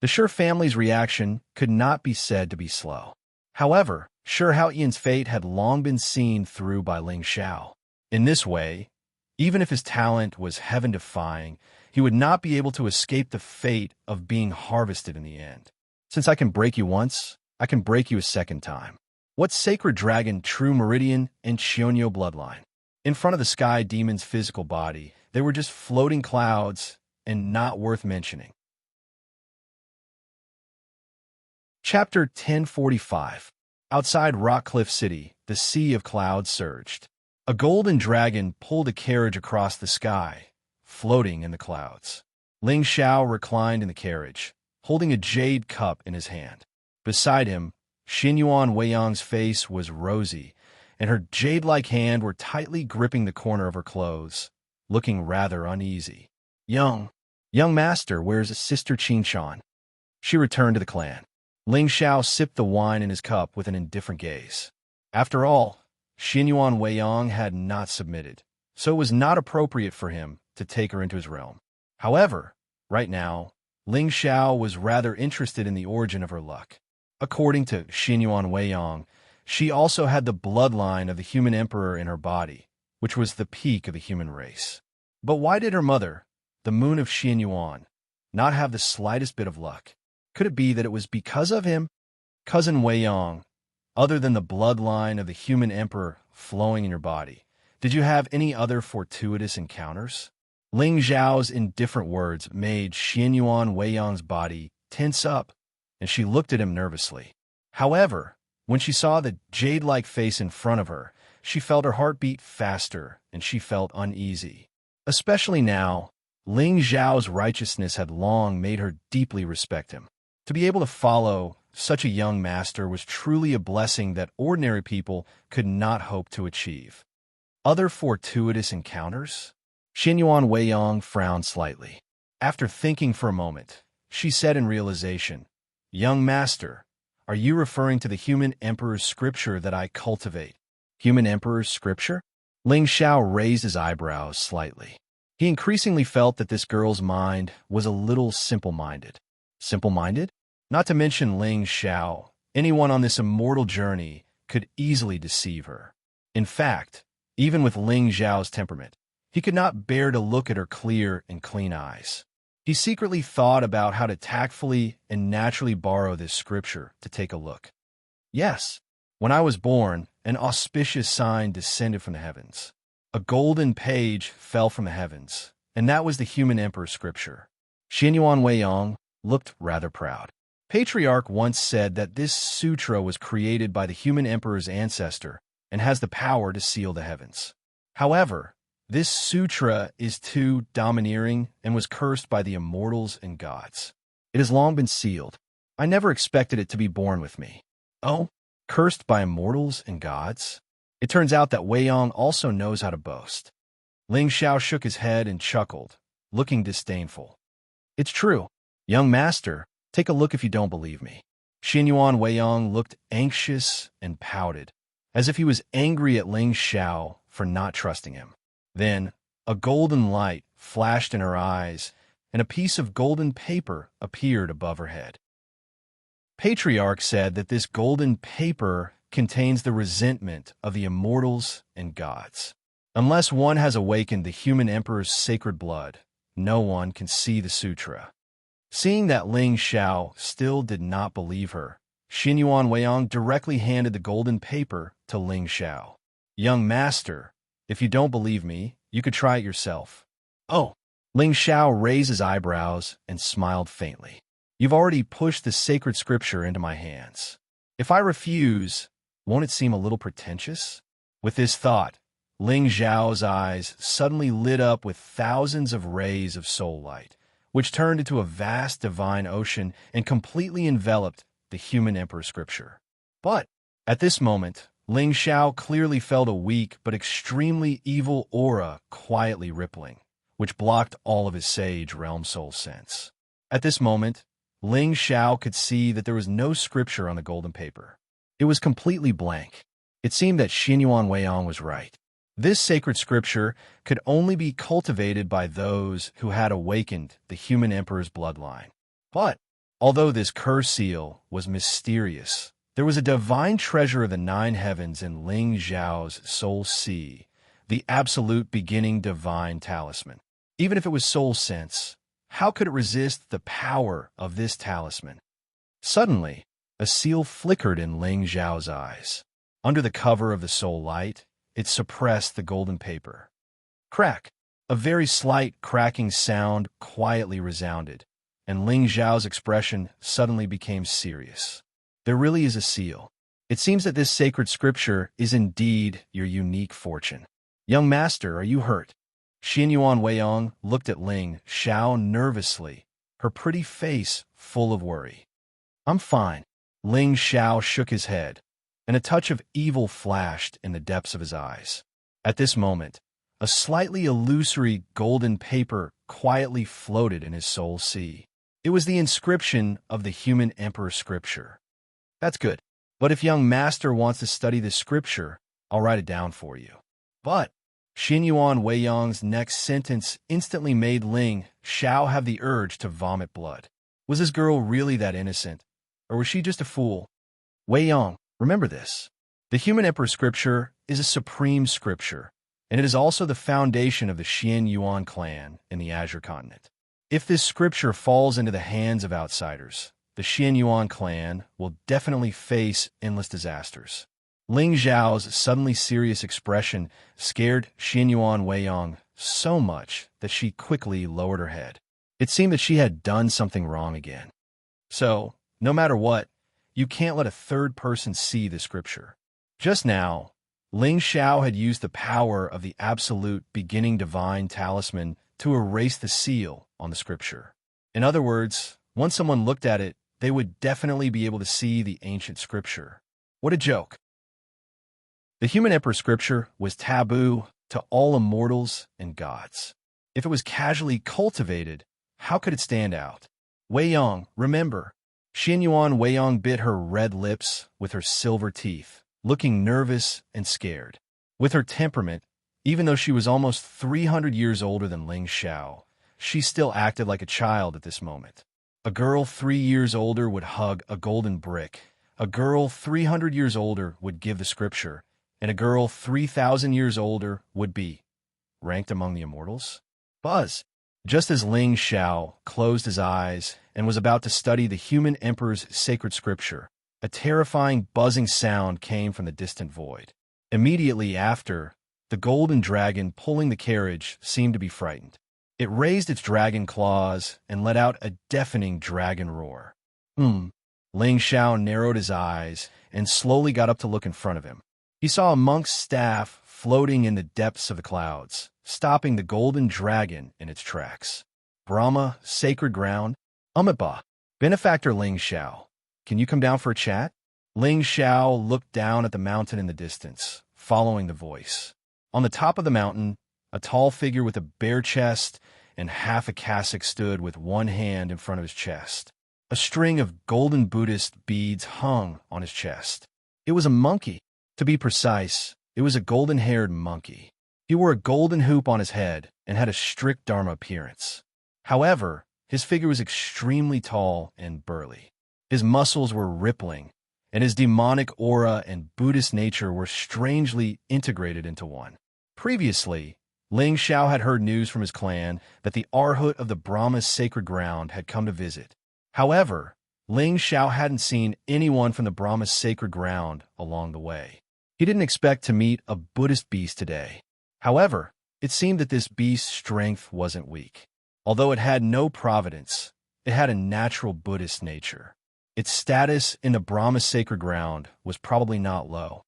The Sure family's reaction could not be said to be slow. However, Sure Hao Ian's fate had long been seen through by Ling Xiao. In this way, even if his talent was heaven-defying, he would not be able to escape the fate of being harvested in the end. Since I can break you once, I can break you a second time. What sacred dragon True Meridian and Xionyou bloodline? In front of the sky demon's physical body, they were just floating clouds and not worth mentioning. Chapter 1045. Outside Rockcliffe City, the sea of clouds surged. A golden dragon pulled a carriage across the sky, floating in the clouds. Ling Xiao reclined in the carriage, holding a jade cup in his hand. Beside him, Xinyuan Weiyang's face was rosy, and her jade-like hand were tightly gripping the corner of her clothes, looking rather uneasy. Young master, where's Sister Qinshan? She returned to the clan. Ling Xiao sipped the wine in his cup with an indifferent gaze. After all, Xinyuan Weiyang had not submitted, so it was not appropriate for him to take her into his realm. However, right now, Ling Xiao was rather interested in the origin of her luck. According to Xinyuan Weiyang, she also had the bloodline of the human emperor in her body, which was the peak of the human race. But why did her mother, the moon of Xinyuan, not have the slightest bit of luck? Could it be that it was because of him? Cousin Weiyang, other than the bloodline of the human emperor flowing in your body, did you have any other fortuitous encounters? Ling Xiao's indifferent words made Xinyuan Weiyang's body tense up, and she looked at him nervously. However, when she saw the jade-like face in front of her, she felt her heart beat faster, and she felt uneasy. Especially now, Ling Xiao's righteousness had long made her deeply respect him. To be able to follow such a young master was truly a blessing that ordinary people could not hope to achieve. Other fortuitous encounters? Xinyuan Weiyang frowned slightly. After thinking for a moment, she said in realization, Young master, are you referring to the human emperor's scripture that I cultivate? Human emperor's scripture? Ling Xiao raised his eyebrows slightly. He He increasingly felt that this girl's mind was a little simple-minded. Simple-minded? Not to mention Ling Xiao. Anyone on this immortal journey could easily deceive her. In fact, even with Ling Xiao's temperament, he could not bear to look at her clear and clean eyes. He secretly thought about how to tactfully and naturally borrow this scripture to take a look. Yes, when I was born, an auspicious sign descended from the heavens. A golden page fell from the heavens, and that was the human emperor scripture. Xianyuan Weiyang looked rather proud. Patriarch once said that this sutra was created by the human emperor's ancestor and has the power to seal the heavens. However, this sutra is too domineering and was cursed by the immortals and gods. It has long been sealed. I never expected it to be born with me. Oh, cursed by immortals and gods? It turns out that Weiyang also knows how to boast. Ling Xiao shook his head and chuckled, looking disdainful. It's true. Young master, take a look if you don't believe me. Xianyuan Weiyang looked anxious and pouted, as if he was angry at Ling Xiao for not trusting him. Then, a golden light flashed in her eyes, and a piece of golden paper appeared above her head. Patriarch said that this golden paper contains the resentment of the immortals and gods. Unless one has awakened the human emperor's sacred blood, no one can see the sutra. Seeing that Ling Xiao still did not believe her, Xianyuan Weiyang directly handed the golden paper to Ling Xiao. Young master, if you don't believe me, you could try it yourself. Oh, Ling Xiao raised his eyebrows and smiled faintly. You've already pushed the sacred scripture into my hands. If I refuse, won't it seem a little pretentious? With this thought, Ling Xiao's eyes suddenly lit up with thousands of rays of soul light, which turned into a vast divine ocean and completely enveloped the human emperor scripture. But at this moment, Ling Xiao clearly felt a weak but extremely evil aura quietly rippling, which blocked all of his sage realm soul sense. At this moment, Ling Xiao could see that there was no scripture on the golden paper. It was completely blank. It seemed that Xianyuan Weiyang was right. This sacred scripture could only be cultivated by those who had awakened the human emperor's bloodline. But, although this curse seal was mysterious, there was a divine treasure of the nine heavens in Ling Xiao's soul sea, the absolute beginning divine talisman. Even if it was soul sense, how could it resist the power of this talisman? Suddenly, a seal flickered in Ling Xiao's eyes. Under the cover of the soul light, it suppressed the golden paper. Crack! A very slight cracking sound quietly resounded, and Ling Xiao's expression suddenly became serious. There really is a seal. It seems that this sacred scripture is indeed your unique fortune. Young master, are you hurt? Xianyuan Weiyang looked at Ling Xiao nervously, her pretty face full of worry. I'm fine. Ling Xiao shook his head, and a touch of evil flashed in the depths of his eyes. At this moment, a slightly illusory golden paper quietly floated in his soul sea. It was the inscription of the human emperor scripture. That's good. But if young master wants to study this scripture, I'll write it down for you. But Xianyuan Weiyang's next sentence instantly made Ling Xiao have the urge to vomit blood. Was this girl really that innocent, or was she just a fool? Weiyang, remember this. The human emperor scripture is a supreme scripture, and it is also the foundation of the Xianyuan clan in the Azure continent. If this scripture falls into the hands of outsiders, the Xianyuan clan will definitely face endless disasters. Ling Xiao's suddenly serious expression scared Xianyuan Weiyang so much that she quickly lowered her head. It seemed that she had done something wrong again. So, no matter what, you can't let a third person see the scripture. Just now, Ling Xiao had used the power of the absolute beginning divine talisman to erase the seal on the scripture. In other words, once someone looked at it, they would definitely be able to see the ancient scripture. What a joke. The human emperor scripture was taboo to all immortals and gods. If it was casually cultivated, how could it stand out? Weiyang, remember. Xianyuan Weiyang bit her red lips with her silver teeth, looking nervous and scared. With her temperament, Even though she was almost 300 years older than Ling Xiao, she still acted like a child at this moment. A girl 3 years older would hug a golden brick. A girl 300 years older would give the scripture. And a girl 3,000 years older would be ranked among the immortals? Buzz! Just as Ling Xiao closed his eyes and was about to study the human emperor's sacred scripture, a terrifying buzzing sound came from the distant void. Immediately after, the golden dragon pulling the carriage seemed to be frightened. It raised its dragon claws and let out a deafening dragon roar. Ling Xiao narrowed his eyes and slowly got up to look in front of him. He saw a monk's staff floating in the depths of the clouds, stopping the golden dragon in its tracks. Brahma, sacred ground. Amitabha, benefactor Ling Xiao, can you come down for a chat? Ling Xiao looked down at the mountain in the distance, following the voice. On the top of the mountain, a tall figure with a bare chest and half a cassock stood with one hand in front of his chest. A string of golden Buddhist beads hung on his chest. It was a monkey. To be precise, it was a golden-haired monkey. He wore a golden hoop on his head and had a strict Dharma appearance. However, his figure was extremely tall and burly. His muscles were rippling, and his demonic aura and Buddhist nature were strangely integrated into one. Previously, Ling Xiao had heard news from his clan that the Arhat of the Brahma's sacred ground had come to visit. However, Ling Xiao hadn't seen anyone from the Brahma's sacred ground along the way. He didn't expect to meet a Buddhist beast today. However, it seemed that this beast's strength wasn't weak. Although it had no providence, it had a natural Buddhist nature. Its status in the Brahma's sacred ground was probably not low.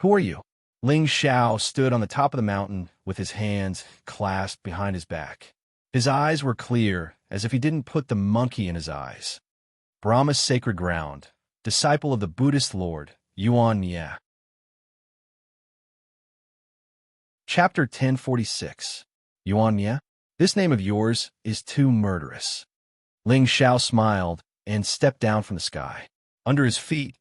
Who are you? Ling Xiao stood on the top of the mountain with his hands clasped behind his back. His eyes were clear, as if he didn't put the monkey in his eyes. Brahma's sacred ground, disciple of the Buddhist Lord, Yuan Mie. Chapter 1046. Yuan Mie, this name of yours is too murderous. Ling Xiao smiled and stepped down from the sky. Under his feet,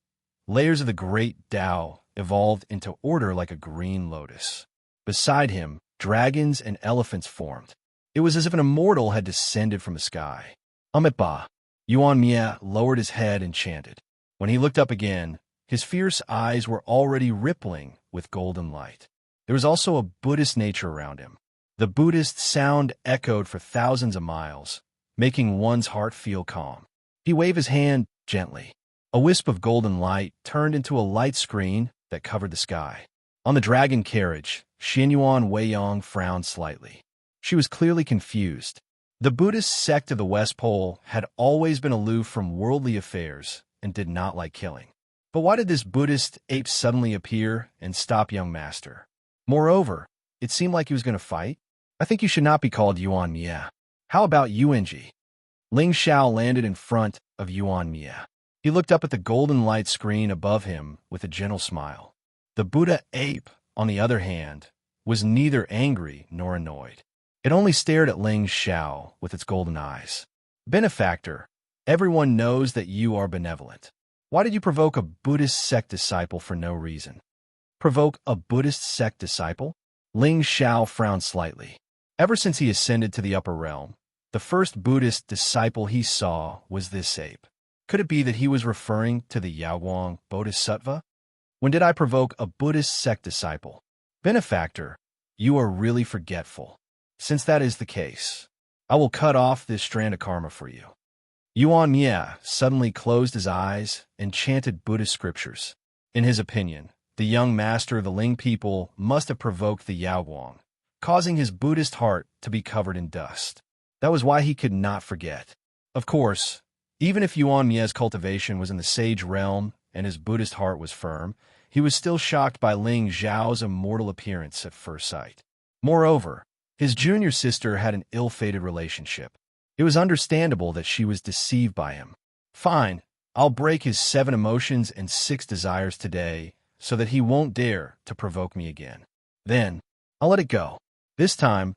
layers of the great Tao evolved into order like a green lotus. Beside him, dragons and elephants formed. It was as if an immortal had descended from the sky. Amitabha, Yuan Mie lowered his head and chanted. When he looked up again, his fierce eyes were already rippling with golden light. There was also a Buddhist nature around him. The Buddhist sound echoed for thousands of miles, making one's heart feel calm. He waved his hand gently. A wisp of golden light turned into a light screen that covered the sky. On the dragon carriage, Xianyuan Weiyang frowned slightly. She was clearly confused. The Buddhist sect of the West Pole had always been aloof from worldly affairs and did not like killing. But why did this Buddhist ape suddenly appear and stop young master? Moreover, it seemed like he was going to fight. I think you should not be called Yuan Mie. How about Yuanji? Ling Xiao landed in front of Yuan Mie. He looked up at the golden light screen above him with a gentle smile. The Buddha ape, on the other hand, was neither angry nor annoyed. It only stared at Ling Xiao with its golden eyes. Benefactor, everyone knows that you are benevolent. Why did you provoke a Buddhist sect disciple for no reason? Provoke a Buddhist sect disciple? Ling Xiao frowned slightly. Ever since he ascended to the upper realm, the first Buddhist disciple he saw was this ape. Could it be that he was referring to the Yaoguang Bodhisattva? When did I provoke a Buddhist sect disciple? Benefactor, you are really forgetful. Since that is the case, I will cut off this strand of karma for you. Yuan Mie suddenly closed his eyes and chanted Buddhist scriptures. In his opinion, the young master of the Ling people must have provoked the Yaoguang, causing his Buddhist heart to be covered in dust. That was why he could not forget. Of course, even if Yuan Mie's cultivation was in the sage realm and his Buddhist heart was firm, he was still shocked by Ling Zhao's immortal appearance at first sight. Moreover, his junior sister had an ill-fated relationship. It was understandable that she was deceived by him. Fine, I'll break his 7 emotions and 6 desires today so that he won't dare to provoke me again. Then, I'll let it go. This time,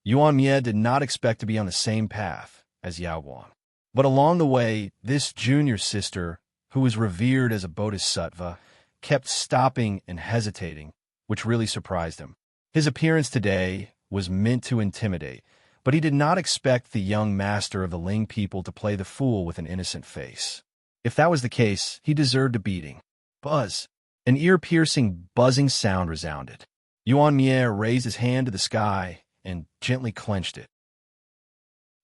Yuan Mie did not expect to be on the same path as Yaoguang. But along the way, this junior sister, who was revered as a bodhisattva, kept stopping and hesitating, which really surprised him. His appearance today was meant to intimidate, but he did not expect the young master of the Ling people to play the fool with an innocent face. If that was the case, he deserved a beating. Buzz! An ear-piercing, buzzing sound resounded. Yuan Mie raised his hand to the sky and gently clenched it.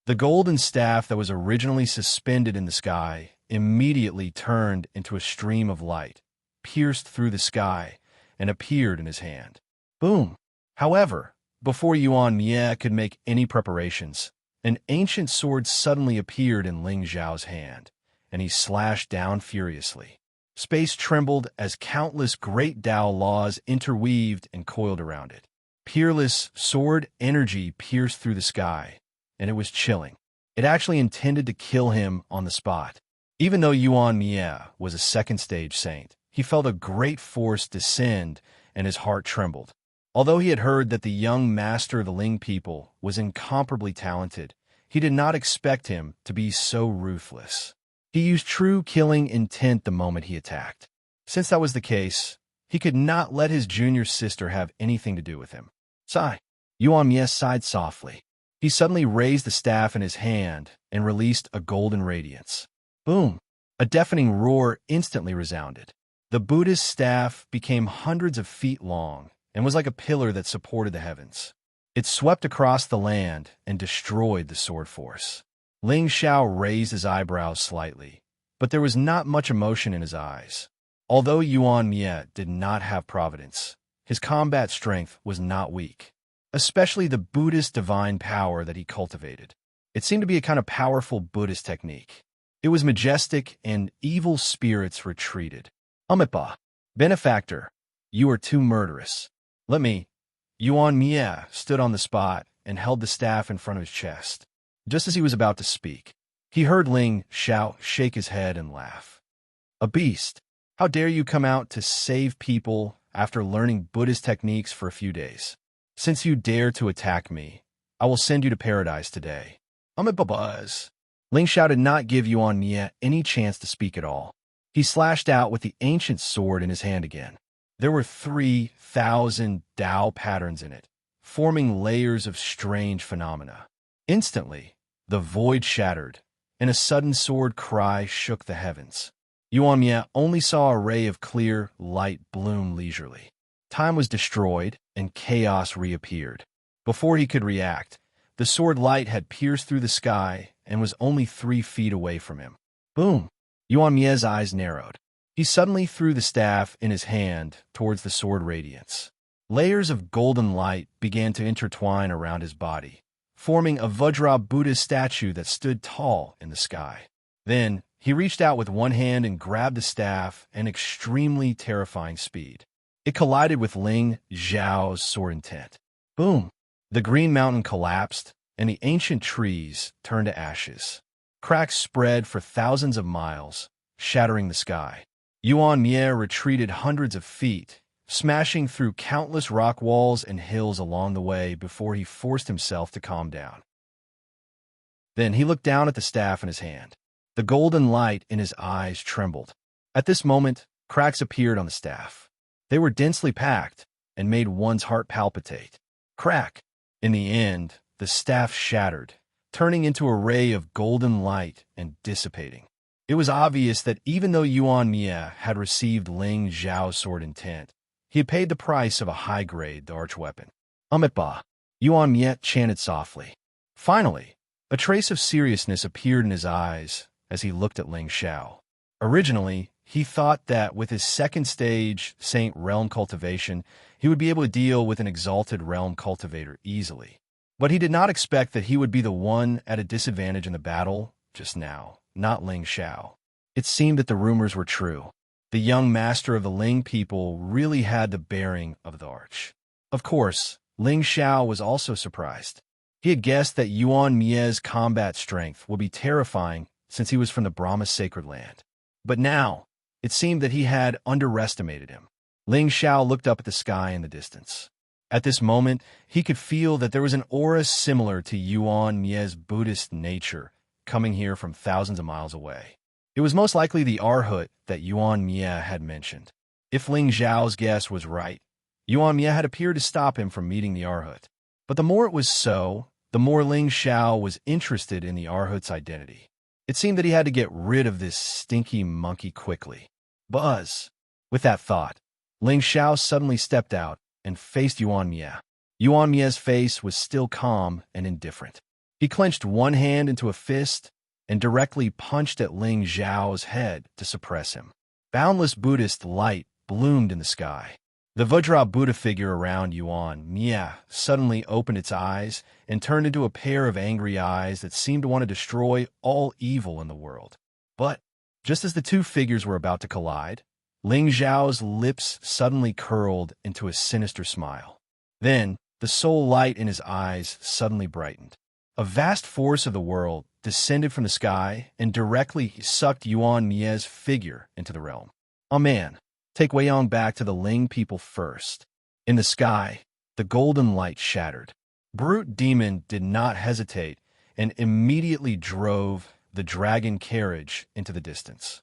The golden staff that was originally suspended in the sky immediately turned into a stream of light, pierced through the sky, and appeared in his hand. Boom! However, before Yuan Mie could make any preparations, an ancient sword suddenly appeared in Ling Zhao's hand, and he slashed down furiously. Space trembled as countless great Tao laws interweaved and coiled around it. Peerless sword energy pierced through the sky, and it was chilling. It actually intended to kill him on the spot. Even though Yuan Mie was a second-stage saint, he felt a great force descend, and his heart trembled. Although he had heard that the young master of the Ling people was incomparably talented, he did not expect him to be so ruthless. He used true killing intent the moment he attacked. Since that was the case, he could not let his junior sister have anything to do with him. Sigh. Yuan Mie sighed softly. He suddenly raised the staff in his hand and released a golden radiance. Boom! A deafening roar instantly resounded. The Buddhist staff became hundreds of feet long and was like a pillar that supported the heavens. It swept across the land and destroyed the sword force. Ling Xiao raised his eyebrows slightly, but there was not much emotion in his eyes. Although Yuan Mie did not have providence, his combat strength was not weak, especially the Buddhist divine power that he cultivated. It seemed to be a kind of powerful Buddhist technique. It was majestic, and evil spirits retreated. Amipa, benefactor, you are too murderous. Let me. Yuan Mie stood on the spot and held the staff in front of his chest. Just as he was about to speak, he heard Ling Xiao shake his head and laugh. A beast! How dare you come out to save people after learning Buddhist techniques for a few days? Since you dare to attack me, I will send you to paradise today. Buzz. Ling Xiao did not give Yuan Mie any chance to speak at all. He slashed out with the ancient sword in his hand again. There were 3,000 Tao patterns in it, forming layers of strange phenomena. Instantly, the void shattered, and a sudden sword cry shook the heavens. Yuan Mie only saw a ray of clear light bloom leisurely. Time was destroyed, and chaos reappeared. Before he could react, the sword light had pierced through the sky and was only 3 feet away from him. Boom! Yuan Mie's eyes narrowed. He suddenly threw the staff in his hand towards the sword radiance. Layers of golden light began to intertwine around his body, forming a Vajra Buddhist statue that stood tall in the sky. Then, he reached out with one hand and grabbed the staff at an extremely terrifying speed. It collided with Ling Zhao's sword intent. Boom! The green mountain collapsed, and the ancient trees turned to ashes. Cracks spread for thousands of miles, shattering the sky. Yuan Mie retreated hundreds of feet, smashing through countless rock walls and hills along the way before he forced himself to calm down. Then he looked down at the staff in his hand. The golden light in his eyes trembled. At this moment, cracks appeared on the staff. They were densely packed and made one's heart palpitate. Crack! In the end, the staff shattered, turning into a ray of golden light and dissipating. It was obvious that even though Yuan Mie had received Ling Zhao's sword intent, he had paid the price of a high-grade archweapon. Amipa, Yuan Mie chanted softly. Finally, a trace of seriousness appeared in his eyes as he looked at Ling Xiao. Originally, he thought that with his second-stage Saint Realm cultivation, he would be able to deal with an exalted realm cultivator easily. But he did not expect that he would be the one at a disadvantage in the battle just now, not Ling Xiao. It seemed that the rumors were true. The young master of the Ling people really had the bearing of the arch. Of course, Ling Xiao was also surprised. He had guessed that Yuan Mie's combat strength would be terrifying since he was from the Brahma sacred land. But now, it seemed that he had underestimated him. Ling Xiao looked up at the sky in the distance. At this moment, he could feel that there was an aura similar to Yuan Mie's Buddhist nature coming here from thousands of miles away. It was most likely the Arhut that Yuan Mie had mentioned. If Ling Zhao's guess was right, Yuan Mie had appeared to stop him from meeting the Arhut. But the more it was so, the more Ling Xiao was interested in the Arhut's identity. It seemed that he had to get rid of this stinky monkey quickly. Buzz! With that thought, Ling Xiao suddenly stepped out and faced Yuan Mie. Yuan Mie's face was still calm and indifferent. He clenched one hand into a fist and directly punched at Ling Xiao's head to suppress him. Boundless Buddhist light bloomed in the sky. The Vajra Buddha figure around Yuan Mie suddenly opened its eyes and turned into a pair of angry eyes that seemed to want to destroy all evil in the world. But just as the two figures were about to collide, Ling Xiao's lips suddenly curled into a sinister smile. Then, the soul light in his eyes suddenly brightened. A vast force of the world descended from the sky and directly sucked Yuan Mie's figure into the realm. Oh man, take Wei Yong back to the Ling people first. In the sky, the golden light shattered. Brute Demon did not hesitate and immediately drove the dragon carriage into the distance.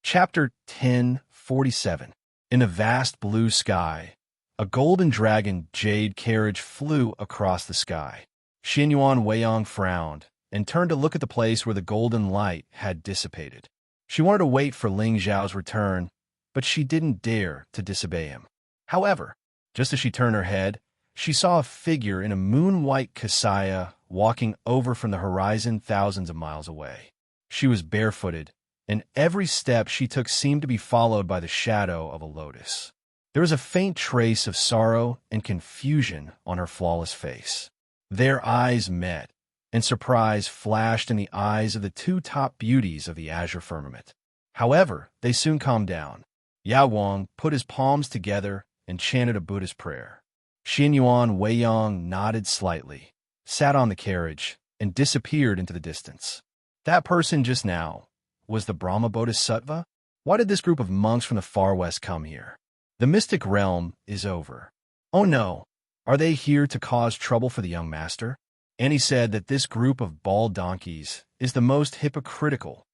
Chapter 1047. In a vast blue sky, a golden dragon jade carriage flew across the sky. Xinyuan Weiyang frowned and turned to look at the place where the golden light had dissipated. She wanted to wait for Ling Xiao's return, but she didn't dare to disobey him. However, just as she turned her head, she saw a figure in a moon-white kasaya walking over from the horizon thousands of miles away. She was barefooted, and every step she took seemed to be followed by the shadow of a lotus. There was a faint trace of sorrow and confusion on her flawless face. Their eyes met, and surprise flashed in the eyes of the two top beauties of the azure firmament. However, they soon calmed down. Yao Wang put his palms together and chanted a Buddhist prayer. Xinyuan Weiyang nodded slightly, sat on the carriage, and disappeared into the distance. That person just now was the Brahma Bodhisattva? Why did this group of monks from the far west come here? The mystic realm is over. Oh no, are they here to cause trouble for the young master? Annie said that this group of bald donkeys is the most hypocritical.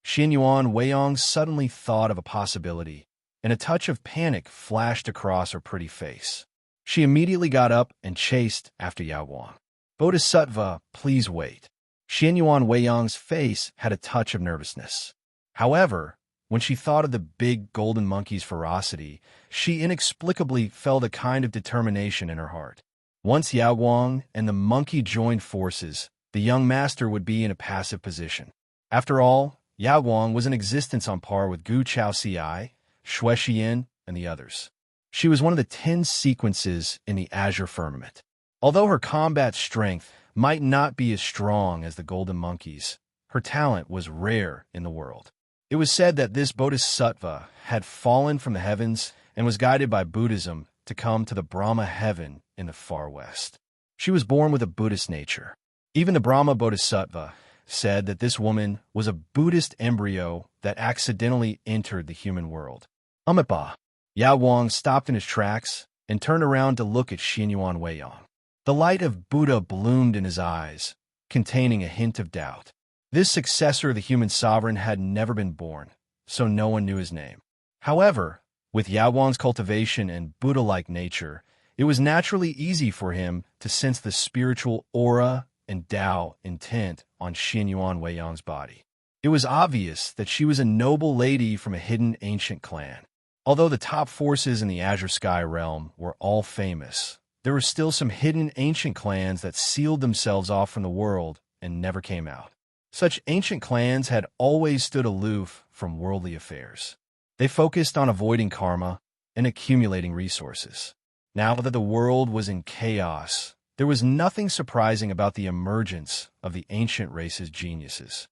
Xinyuan Weiyang suddenly thought of a possibility, and a touch of panic flashed across her pretty face. She immediately got up and chased after Yao Wang. Bodhisattva, please wait. Xinyuan Weiyang's face had a touch of nervousness. However, when she thought of the big golden monkey's ferocity, she inexplicably felt a kind of determination in her heart. Once Yao Wang and the monkey joined forces, the young master would be in a passive position. After all, Yao Wang was in existence on par with Gu Chao Ci, Xue Xian, and the others. She was one of the 10 sequences in the azure firmament. Although her combat strength might not be as strong as the golden monkey's, her talent was rare in the world. It was said that this bodhisattva had fallen from the heavens and was guided by Buddhism to come to the Brahma heaven in the far west. She was born with a Buddhist nature. Even the Brahma Bodhisattva said that this woman was a Buddhist embryo that accidentally entered the human world. Amipa. Yao Wang stopped in his tracks and turned around to look at Xinyuan Weiyang. The light of Buddha bloomed in his eyes, containing a hint of doubt. This successor of the human sovereign had never been born, so no one knew his name. However, with Yao Wang's cultivation and Buddha-like nature, it was naturally easy for him to sense the spiritual aura and Tao intent on Xinyuan Weiyang's body. It was obvious that she was a noble lady from a hidden ancient clan. Although the top forces in the Azure Sky realm were all famous, there were still some hidden ancient clans that sealed themselves off from the world and never came out. Such ancient clans had always stood aloof from worldly affairs. They focused on avoiding karma and accumulating resources. Now that the world was in chaos, there was nothing surprising about the emergence of the ancient race's geniuses.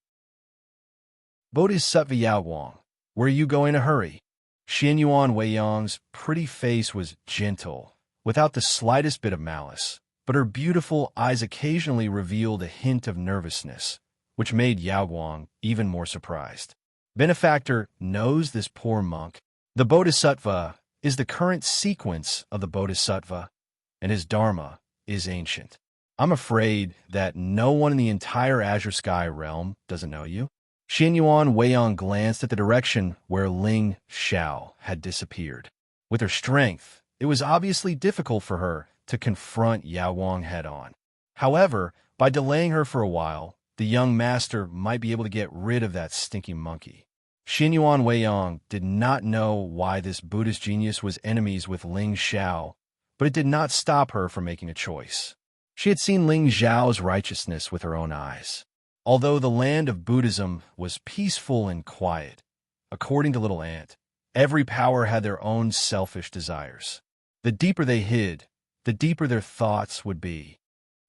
Bodhisattva Yao Wang, where are you going in a hurry? Xinyuan Weiyang's pretty face was gentle, without the slightest bit of malice, but her beautiful eyes occasionally revealed a hint of nervousness, which made Yao Wang even more surprised. Benefactor knows this poor monk. The Bodhisattva is the current sequence of the Bodhisattva, and his Dharma is ancient. I'm afraid that no one in the entire Azure Sky realm doesn't know you. Xin Yuan Weiyang glanced at the direction where Ling Xiao had disappeared. With her strength, it was obviously difficult for her to confront Yao Wang head-on. However, by delaying her for a while, the young master might be able to get rid of that stinky monkey. Xin Yuan Weiyang did not know why this Buddhist genius was enemies with Ling Xiao, but it did not stop her from making a choice. She had seen Ling Xiao's righteousness with her own eyes. Although the land of Buddhism was peaceful and quiet, according to Little Ant, every power had their own selfish desires. The deeper they hid, the deeper their thoughts would be.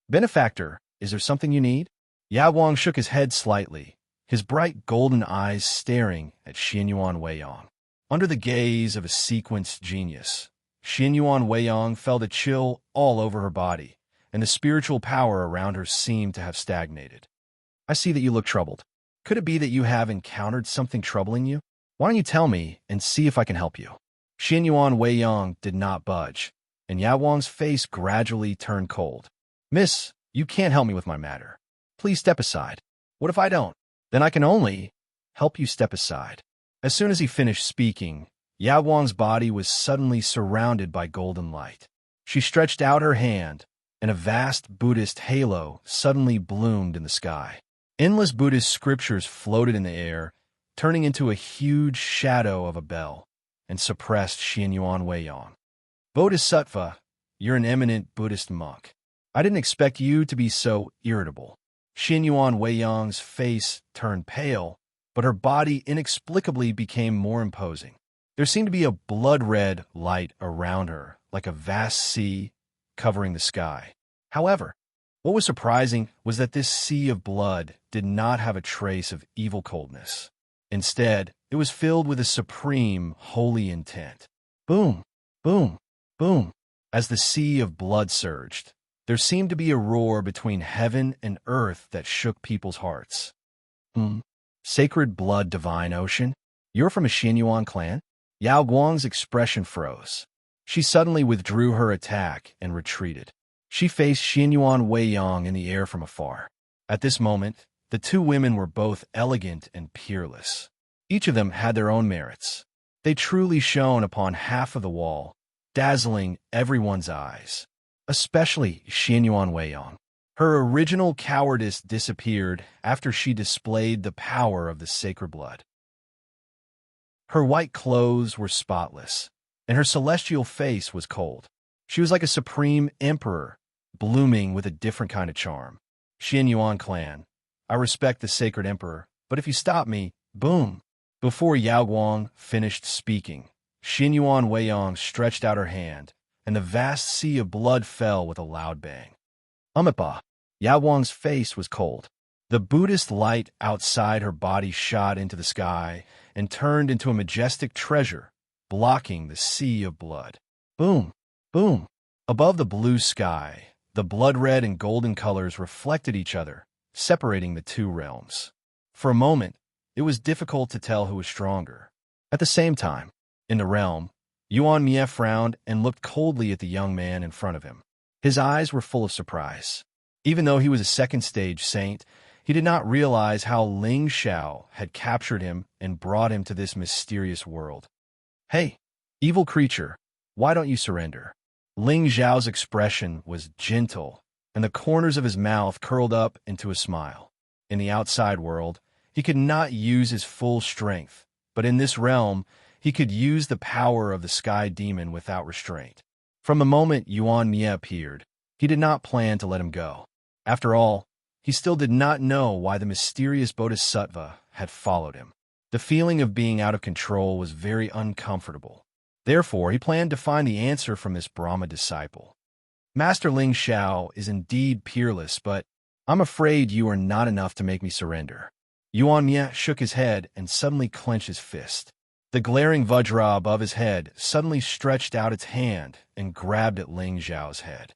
Benefactor, is there something you need? Yao Wang shook his head slightly, his bright golden eyes staring at Xin Yuan Weiyang. Under the gaze of a sequenced genius, Xin Yuan Weiyang felt a chill all over her body, and the spiritual power around her seemed to have stagnated. I see that you look troubled. Could it be that you have encountered something troubling you? Why don't you tell me and see if I can help you? Xin Yuan Weiyang did not budge, and Yao Wang's face gradually turned cold. Miss, you can't help me with my matter. Please step aside. What if I don't? Then I can only help you step aside. As soon as he finished speaking, Yao Wang's body was suddenly surrounded by golden light. She stretched out her hand, and a vast Buddhist halo suddenly bloomed in the sky. Endless Buddhist scriptures floated in the air, turning into a huge shadow of a bell, and suppressed Xin Yuan Weiyang. Bodhisattva, you're an eminent Buddhist monk. I didn't expect you to be so irritable. Xin Yuan Weiyang's face turned pale, but her body inexplicably became more imposing. There seemed to be a blood-red light around her, like a vast sea covering the sky. However, what was surprising was that this sea of blood did not have a trace of evil coldness. Instead, it was filled with a supreme, holy intent. Boom, boom, boom. As the sea of blood surged, there seemed to be a roar between heaven and earth that shook people's hearts. Sacred blood divine ocean? You're from a Xin Yuan clan? Yao Guang's expression froze. She suddenly withdrew her attack and retreated. She faced Xin Yuan Weiyang in the air from afar. At this moment, the two women were both elegant and peerless. Each of them had their own merits. They truly shone upon half of the wall, dazzling everyone's eyes, especially Xin Yuan Weiyang. Her original cowardice disappeared after she displayed the power of the sacred blood. Her white clothes were spotless, and her celestial face was cold. She was like a supreme emperor, blooming with a different kind of charm. Xin Yuan clan, I respect the sacred emperor, but if you stop me, boom. Before Yao Guang finished speaking, Xin Yuan Weiyang stretched out her hand, and the vast sea of blood fell with a loud bang. Amipa, Yao Guang's face was cold. The Buddhist light outside her body shot into the sky and turned into a majestic treasure, blocking the sea of blood. Boom, boom. Above the blue sky, the blood-red and golden colors reflected each other, separating the two realms. For a moment, it was difficult to tell who was stronger. At the same time, in the realm, Yuan Mie frowned and looked coldly at the young man in front of him. His eyes were full of surprise. Even though he was a second-stage saint, he did not realize how Ling Xiao had captured him and brought him to this mysterious world. Hey, evil creature, why don't you surrender? Ling Xiao's expression was gentle, and the corners of his mouth curled up into a smile. In the outside world, he could not use his full strength, but in this realm, he could use the power of the sky demon without restraint. From the moment Yuan Mie appeared, he did not plan to let him go. After all, he still did not know why the mysterious Bodhisattva had followed him. The feeling of being out of control was very uncomfortable. Therefore, he planned to find the answer from this Brahma disciple. Master Ling Xiao is indeed peerless, but I'm afraid you are not enough to make me surrender. Yuan Mie shook his head and suddenly clenched his fist. The glaring Vajra above his head suddenly stretched out its hand and grabbed at Ling Xiao's head.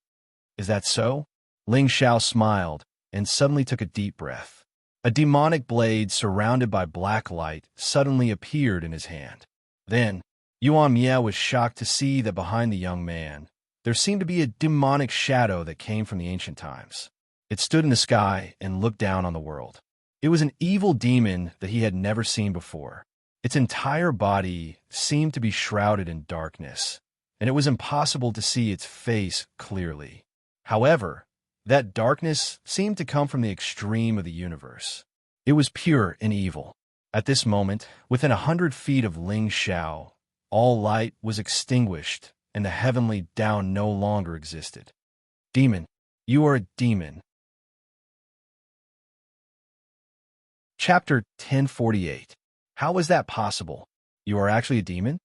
Is that so? Ling Xiao smiled and suddenly took a deep breath. A demonic blade surrounded by black light suddenly appeared in his hand. Then, Yuan Mie was shocked to see that behind the young man, there seemed to be a demonic shadow that came from the ancient times. It stood in the sky and looked down on the world. It was an evil demon that he had never seen before. Its entire body seemed to be shrouded in darkness, and it was impossible to see its face clearly. However, that darkness seemed to come from the extreme of the universe. It was pure and evil. At this moment, within 100 feet of Ling Xiao, all light was extinguished, and the heavenly Tao no longer existed. Demon, you are a demon. Chapter 1048. How is that possible? You are actually a demon?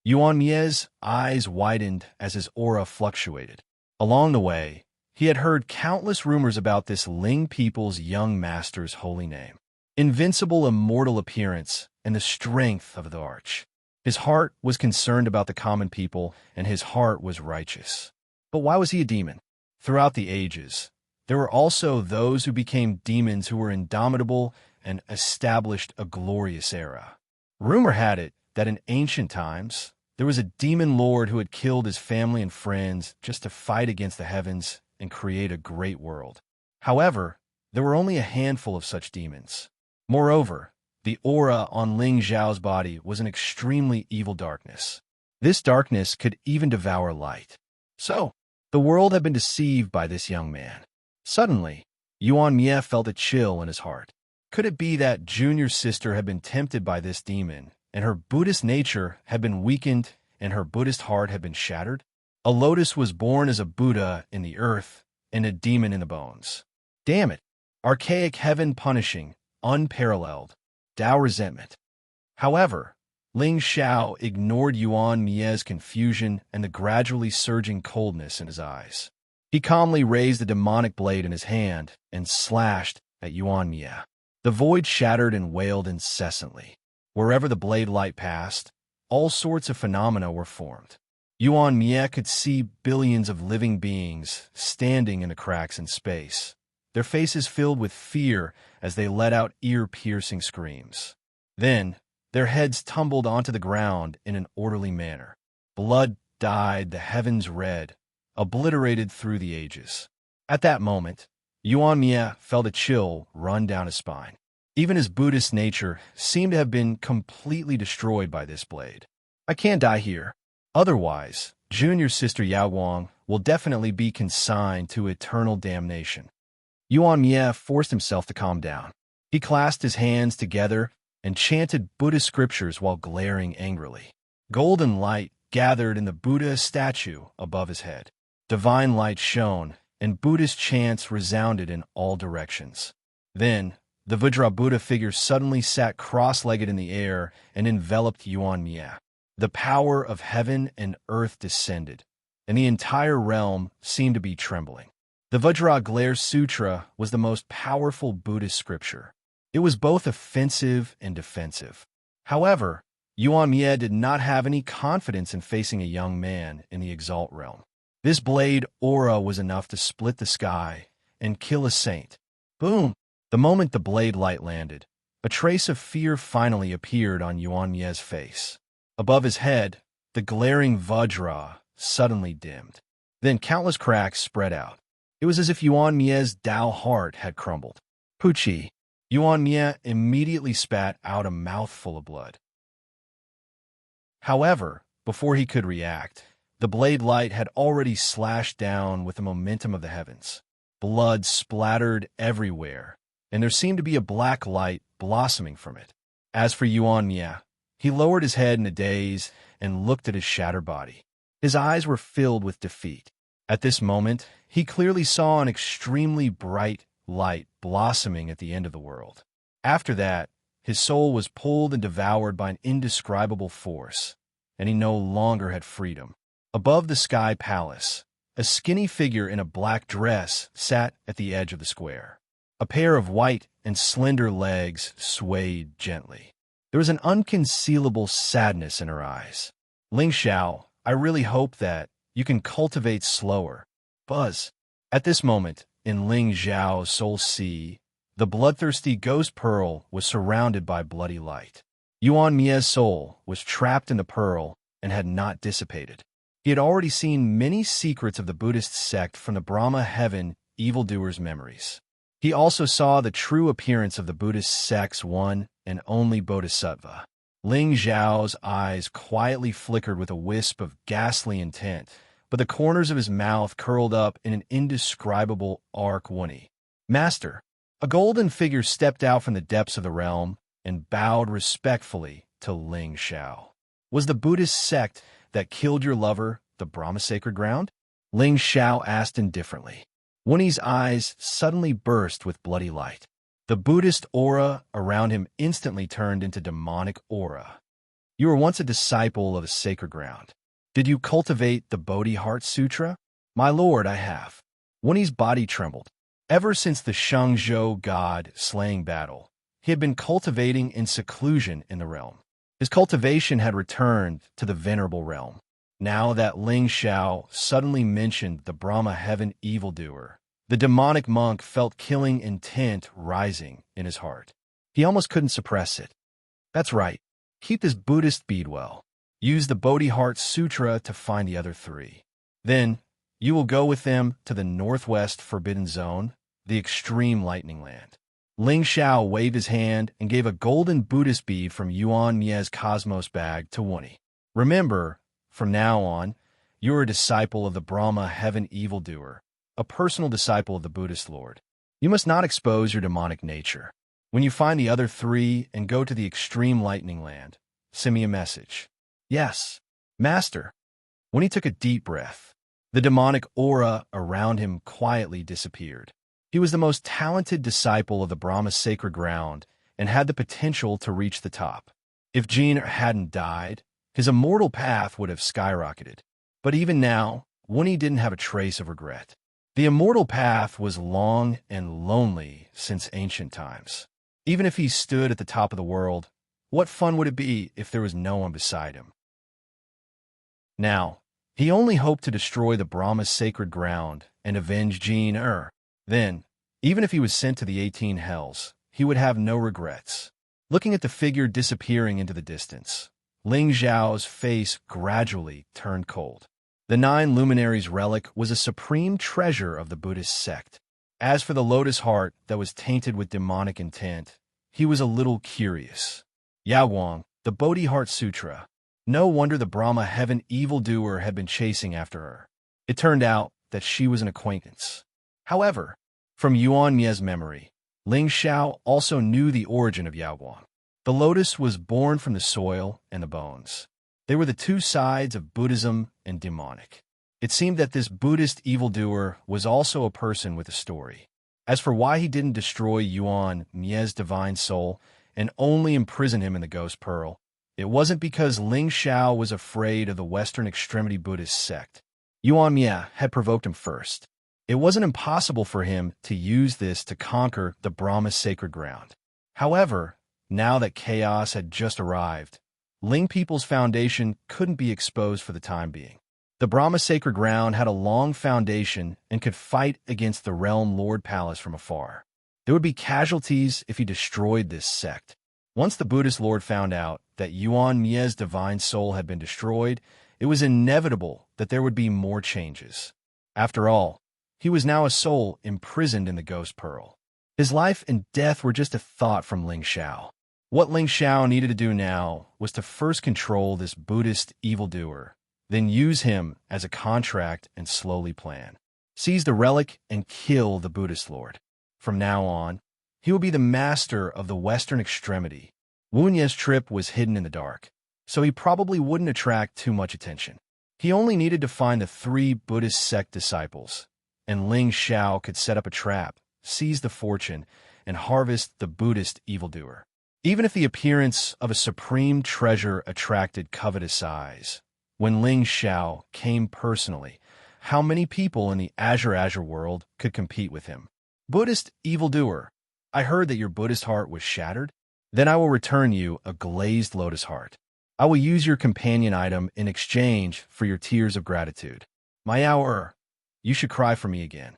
Yuan Mie's eyes widened as his aura fluctuated. Along the way, he had heard countless rumors about this Ling people's young master's holy name, invincible immortal appearance, and the strength of the arch. His heart was concerned about the common people, and his heart was righteous. But why was he a demon? Throughout the ages, there were also those who became demons who were indomitable and established a glorious era. Rumor had it that in ancient times, there was a demon lord who had killed his family and friends just to fight against the heavens and create a great world. However, there were only a handful of such demons. Moreover, the aura on Ling Xiao's body was an extremely evil darkness. This darkness could even devour light. So, the world had been deceived by this young man. Suddenly, Yuan Mie felt a chill in his heart. Could it be that Junior's sister had been tempted by this demon, and her Buddhist nature had been weakened, and her Buddhist heart had been shattered? A lotus was born as a Buddha in the earth, and a demon in the bones. Damn it! Archaic heaven punishing, unparalleled, Tao resentment. However, Ling Xiao ignored Yuan Mie's confusion and the gradually surging coldness in his eyes. He calmly raised the demonic blade in his hand and slashed at Yuan Mie. The void shattered and wailed incessantly. Wherever the blade light passed, all sorts of phenomena were formed. Yuan Mie could see billions of living beings standing in the cracks in space, their faces filled with fear as they let out ear-piercing screams. Then, their heads tumbled onto the ground in an orderly manner. Blood dyed the heavens red, obliterated through the ages. At that moment, Yuan Mie felt a chill run down his spine. Even his Buddhist nature seemed to have been completely destroyed by this blade. I can't die here. Otherwise, Junior's sister Yaoguang will definitely be consigned to eternal damnation. Yuan Mie forced himself to calm down. He clasped his hands together and chanted Buddhist scriptures while glaring angrily. Golden light gathered in the Buddha statue above his head. Divine light shone, and Buddhist chants resounded in all directions. Then, the Vajra Buddha figure suddenly sat cross-legged in the air and enveloped Yuan Mie. The power of heaven and earth descended, and the entire realm seemed to be trembling. The Vajra Sutra was the most powerful Buddhist scripture. It was both offensive and defensive. However, Yuan Mie did not have any confidence in facing a young man in the Exalt realm. This blade aura was enough to split the sky and kill a saint. Boom! The moment the blade light landed, a trace of fear finally appeared on Yuan Mie's face. Above his head, the glaring Vajra suddenly dimmed. Then countless cracks spread out. It was as if Yuan Mie's Tao heart had crumbled. Puchi! Yuan Mie immediately spat out a mouthful of blood. However, before he could react, the blade light had already slashed down with the momentum of the heavens. Blood splattered everywhere, and there seemed to be a black light blossoming from it. As for Yuan Mie, he lowered his head in a daze and looked at his shattered body. His eyes were filled with defeat. At this moment, he clearly saw an extremely bright light blossoming at the end of the world. After that, his soul was pulled and devoured by an indescribable force, and he no longer had freedom. Above the sky palace, a skinny figure in a black dress sat at the edge of the square. A pair of white and slender legs swayed gently. There was an unconcealable sadness in her eyes. Ling Xiao, I really hope that you can cultivate slower. Buzz. At this moment, in Ling Xiao's soul sea, the bloodthirsty ghost pearl was surrounded by bloody light. Yuan Mie's soul was trapped in the pearl and had not dissipated. He had already seen many secrets of the Buddhist sect from the Brahma heaven evildoers' memories. He also saw the true appearance of the Buddhist sect's one and only bodhisattva. Ling Zhao's eyes quietly flickered with a wisp of ghastly intent, but the corners of his mouth curled up in an indescribable arc. Wunny. Master. A golden figure stepped out from the depths of the realm and bowed respectfully to Ling Xiao. Was the Buddhist sect that killed your lover the Brahma sacred ground? Ling Xiao asked indifferently. Wunny's eyes suddenly burst with bloody light. The Buddhist aura around him instantly turned into demonic aura. You were once a disciple of the sacred ground. Did you cultivate the Bodhi Heart Sutra? My lord, I have. Wunny's body trembled. Ever since the Shangzhou god-slaying battle, he had been cultivating in seclusion in the realm. His cultivation had returned to the venerable realm. Now that Ling Xiao suddenly mentioned the Brahma heaven evildoer, the demonic monk felt killing intent rising in his heart. He almost couldn't suppress it. That's right. Keep this Buddhist bead well. Use the Bodhi Heart Sutra to find the other three. Then, you will go with them to the northwest forbidden zone, the extreme lightning land. Ling Xiao waved his hand and gave a golden Buddhist bead from Yuan Mie's cosmos bag to Wunny. Remember, from now on, you are a disciple of the Brahma heaven evildoer, a personal disciple of the Buddhist Lord. You must not expose your demonic nature. When you find the other three and go to the extreme lightning land, send me a message. Yes, Master. Wunny took a deep breath. The demonic aura around him quietly disappeared. He was the most talented disciple of the Brahma sacred ground and had the potential to reach the top. If Jin hadn't died, his immortal path would have skyrocketed. But even now, Wunny didn't have a trace of regret. The immortal path was long and lonely since ancient times. Even if he stood at the top of the world, what fun would it be if there was no one beside him? Now, he only hoped to destroy the Brahma's sacred ground and avenge Jin. Then, even if he was sent to the 18 hells, he would have no regrets. Looking at the figure disappearing into the distance, Ling Zhao's face gradually turned cold. The 9 luminaries relic was a supreme treasure of the Buddhist sect. As for the lotus heart that was tainted with demonic intent, he was a little curious. Yaoguang, the Bodhi Heart Sutra. No wonder the Brahma heaven evildoer had been chasing after her. It turned out that she was an acquaintance. However, from Yuan Mie's memory, Ling Xiao also knew the origin of Yaoguang. The lotus was born from the soil and the bones. They were the two sides of Buddhism and demonic. It seemed that this Buddhist evildoer was also a person with a story. As for why he didn't destroy Yuan Mie's divine soul and only imprison him in the Ghost Pearl, it wasn't because Ling Xiao was afraid of the Western Extremity Buddhist sect. Yuan Mie had provoked him first. It wasn't impossible for him to use this to conquer the Brahma sacred ground. However, now that chaos had just arrived, Ling People's foundation couldn't be exposed for the time being. The Brahma sacred ground had a long foundation and could fight against the Realm Lord Palace from afar. There would be casualties if he destroyed this sect. Once the Buddhist Lord found out that Yuan Mie's divine soul had been destroyed, it was inevitable that there would be more changes. After all, he was now a soul imprisoned in the Ghost Pearl. His life and death were just a thought from Ling Xiao. What Ling Xiao needed to do now was to first control this Buddhist evildoer, then use him as a contract and slowly plan. Seize the relic and kill the Buddhist Lord. From now on, he will be the master of the Western Extremity. Wunye's trip was hidden in the dark, so he probably wouldn't attract too much attention. He only needed to find the 3 Buddhist sect disciples, and Ling Xiao could set up a trap, seize the fortune, and harvest the Buddhist evildoer. Even if the appearance of a supreme treasure attracted covetous eyes, when Ling Xiao came personally, how many people in the Azure world could compete with him? Buddhist evildoer, I heard that your Buddhist heart was shattered. Then I will return you a glazed lotus heart. I will use your companion item in exchange for your tears of gratitude. My hour, you should cry for me again.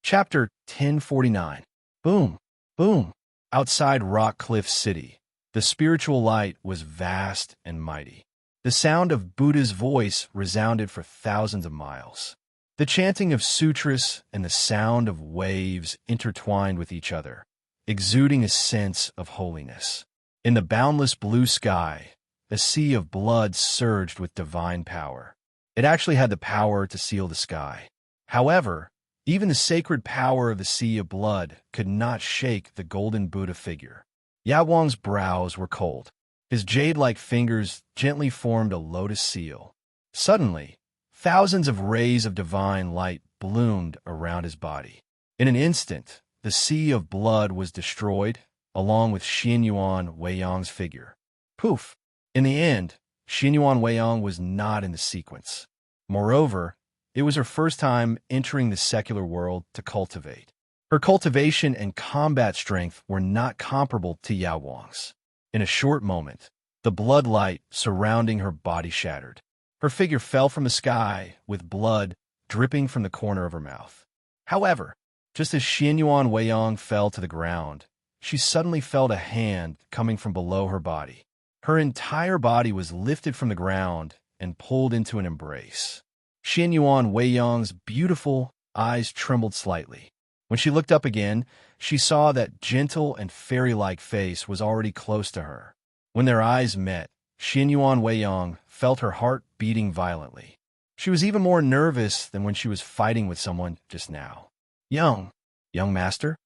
Chapter 1049. Boom, boom. Outside Rock Cliff City, the spiritual light was vast and mighty. The sound of Buddha's voice resounded for thousands of miles. The chanting of sutras and the sound of waves intertwined with each other, exuding a sense of holiness. In the boundless blue sky, a sea of blood surged with divine power. It actually had the power to seal the sky. However, even the sacred power of the sea of blood could not shake the golden Buddha figure. Yawang's brows were cold. His jade-like fingers gently formed a lotus seal. Suddenly, thousands of rays of divine light bloomed around his body. In an instant, the sea of blood was destroyed, along with Xianyuan Weiyang's figure. Poof! In the end, Xianyuan Weiyang was not in the sequence. Moreover, it was her first time entering the secular world to cultivate. Her cultivation and combat strength were not comparable to Yawang's. In a short moment, the blood light surrounding her body shattered. Her figure fell from the sky, with blood dripping from the corner of her mouth. However, just as Xianyuan Weiyang fell to the ground, she suddenly felt a hand coming from below her body. Her entire body was lifted from the ground and pulled into an embrace. Xianyuan Weiyang's beautiful eyes trembled slightly. When she looked up again, she saw that gentle and fairy-like face was already close to her. When their eyes met, Xianyuan Weiyang felt her heart beating violently. She was even more nervous than when she was fighting with someone just now. Young master,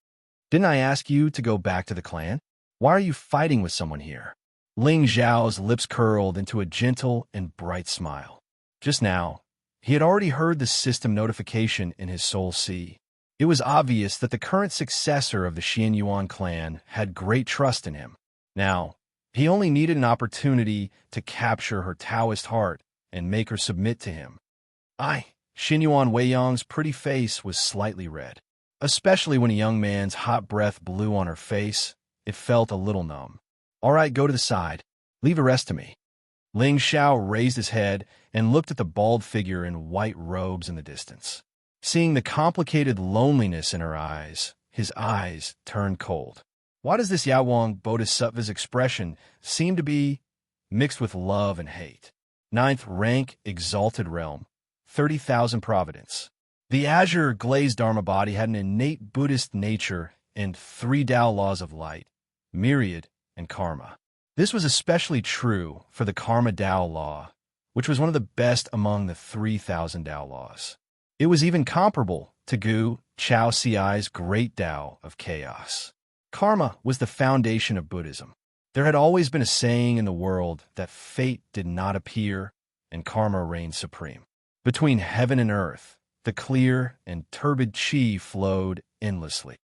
didn't I ask you to go back to the clan? Why are you fighting with someone here? Ling Zhao's lips curled into a gentle and bright smile. Just now, he had already heard the system notification in his soul sea. It was obvious that the current successor of the Xianyuan clan had great trust in him. Now, he only needed an opportunity to capture her Taoist heart and make her submit to him. Xianyuan Weiyang's pretty face was slightly red. Especially when a young man's hot breath blew on her face, it felt a little numb. All right, go to the side. Leave the rest to me. Ling Xiao raised his head and looked at the bald figure in white robes in the distance. Seeing the complicated loneliness in her eyes, his eyes turned cold. Why does this Yawang Bodhisattva's expression seem to be mixed with love and hate? 9th rank, exalted realm, 30,000 providence. The azure glazed Dharma body had an innate Buddhist nature and 3 Tao laws of light, myriad, and karma. This was especially true for the karma Tao law, which was one of the best among the 3,000 Tao laws. It was even comparable to Gu Chao Ci's great Tao of chaos. Karma was the foundation of Buddhism. There had always been a saying in the world that fate did not appear and karma reigned supreme. Between heaven and earth, the clear and turbid qi flowed endlessly.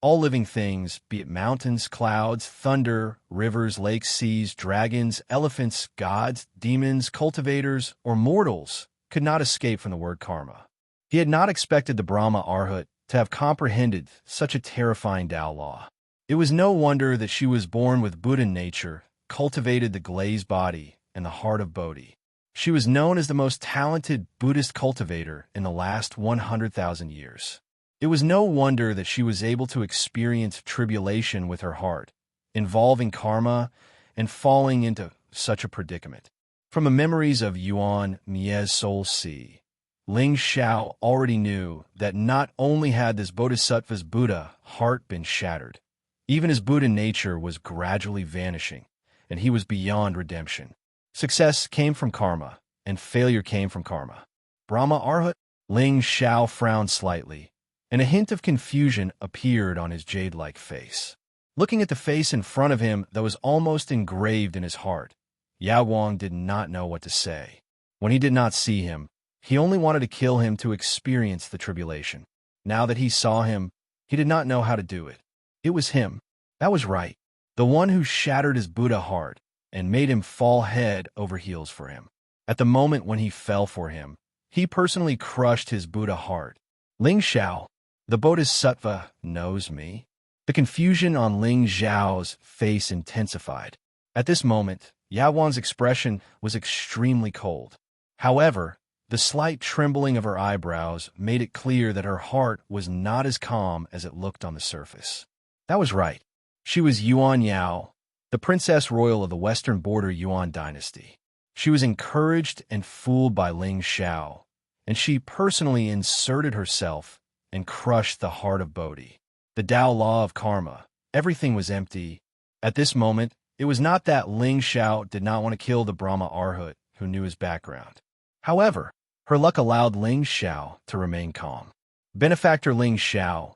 All living things, be it mountains, clouds, thunder, rivers, lakes, seas, dragons, elephants, gods, demons, cultivators, or mortals, could not escape from the word karma. He had not expected the Brahma Arhat to have comprehended such a terrifying Tao law. It was no wonder that she was born with Buddha nature, cultivated the glazed body, and the heart of Bodhi. She was known as the most talented Buddhist cultivator in the last 100,000 years. It was no wonder that she was able to experience tribulation with her heart, involving karma, and falling into such a predicament. From the memories of Yuan Mie's soul sea, Ling Xiao already knew that not only had this bodhisattva's Buddha heart been shattered, even his Buddha nature was gradually vanishing, and he was beyond redemption. Success came from karma, and failure came from karma. Brahma Arhat? Ling Xiao frowned slightly, and a hint of confusion appeared on his jade-like face. Looking at the face in front of him that was almost engraved in his heart, Yawang did not know what to say. When he did not see him, he only wanted to kill him to experience the tribulation. Now that he saw him, he did not know how to do it. It was him. That was right. The one who shattered his Buddha heart and made him fall head over heels for him. At the moment when he fell for him, he personally crushed his Buddha heart. Ling Xiao, the Bodhisattva, knows me. The confusion on Ling Zhao's face intensified. At this moment, Yawang's expression was extremely cold. However, the slight trembling of her eyebrows made it clear that her heart was not as calm as it looked on the surface. That was right. She was Yuan Yao, the princess royal of the western border Yuan dynasty. She was encouraged and fooled by Ling Xiao, and she personally inserted herself and crushed the heart of Bodhi. The Tao law of karma. Everything was empty. At this moment, it was not that Ling Xiao did not want to kill the Brahma Arhat who knew his background. However, her luck allowed Ling Xiao to remain calm. Benefactor Ling Xiao,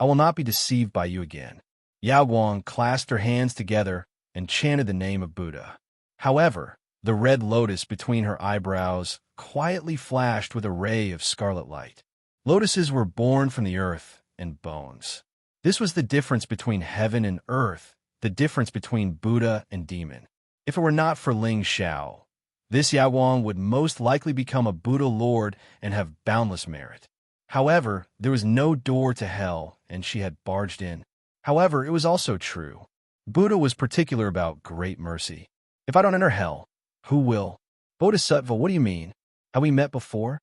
I will not be deceived by you again. Yao Guang clasped her hands together and chanted the name of Buddha. However, the red lotus between her eyebrows quietly flashed with a ray of scarlet light. Lotuses were born from the earth and bones. This was the difference between heaven and earth, the difference between Buddha and demon. If it were not for Ling Xiao, this Yao Guang would most likely become a Buddha lord and have boundless merit. However, there was no door to hell, and she had barged in. However, it was also true. Buddha was particular about great mercy. If I don't enter hell, who will? Bodhisattva, what do you mean? Have we met before?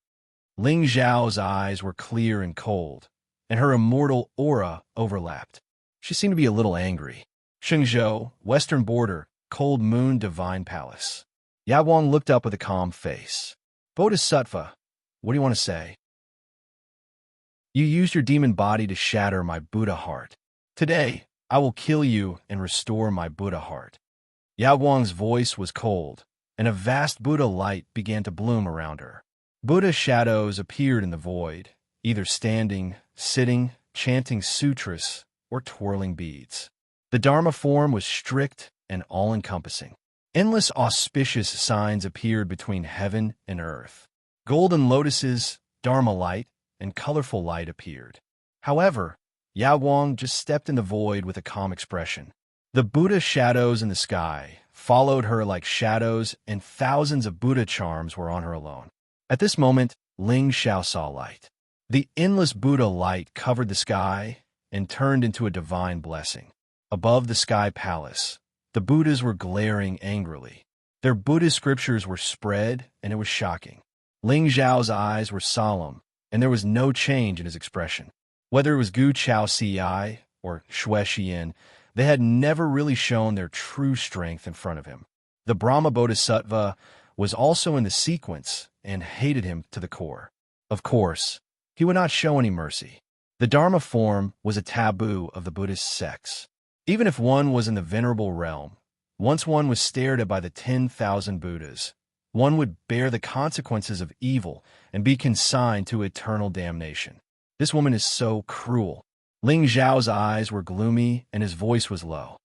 Ling Xiao's eyes were clear and cold, and her immortal aura overlapped. She seemed to be a little angry. Shenzhou, western border, cold moon, divine palace. Yao Guang looked up with a calm face. Bodhisattva, what do you want to say? You used your demon body to shatter my Buddha heart. Today, I will kill you and restore my Buddha heart. Yao Guang's voice was cold, and a vast Buddha light began to bloom around her. Buddha shadows appeared in the void, either standing, sitting, chanting sutras, or twirling beads. The Dharma form was strict and all-encompassing. Endless auspicious signs appeared between heaven and earth. Golden lotuses, Dharma light, and colorful light appeared. However, Yao Guang just stepped in the void with a calm expression. The Buddha shadows in the sky followed her like shadows, and thousands of Buddha charms were on her alone. At this moment, Ling Xiao saw light. The endless Buddha light covered the sky and turned into a divine blessing. Above the sky palace, the Buddhas were glaring angrily. Their Buddhist scriptures were spread, and it was shocking. Ling Xiao's eyes were solemn, and there was no change in his expression. Whether it was Gu Chao Ci or Xue Xian, they had never really shown their true strength in front of him. The Brahma Bodhisattva was also in the sequence and hated him to the core. Of course, he would not show any mercy. The Dharma form was a taboo of the Buddhist sects. Even if one was in the venerable realm, once one was stared at by the 10,000 Buddhas, one would bear the consequences of evil and be consigned to eternal damnation. This woman is so cruel. Ling Xiao's eyes were gloomy and his voice was low.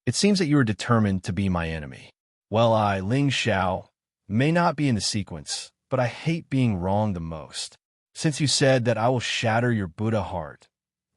It seems that you are determined to be my enemy. Well, I, Ling Xiao, may not be in the sequence, but I hate being wrong the most. Since you said that I will shatter your Buddha heart,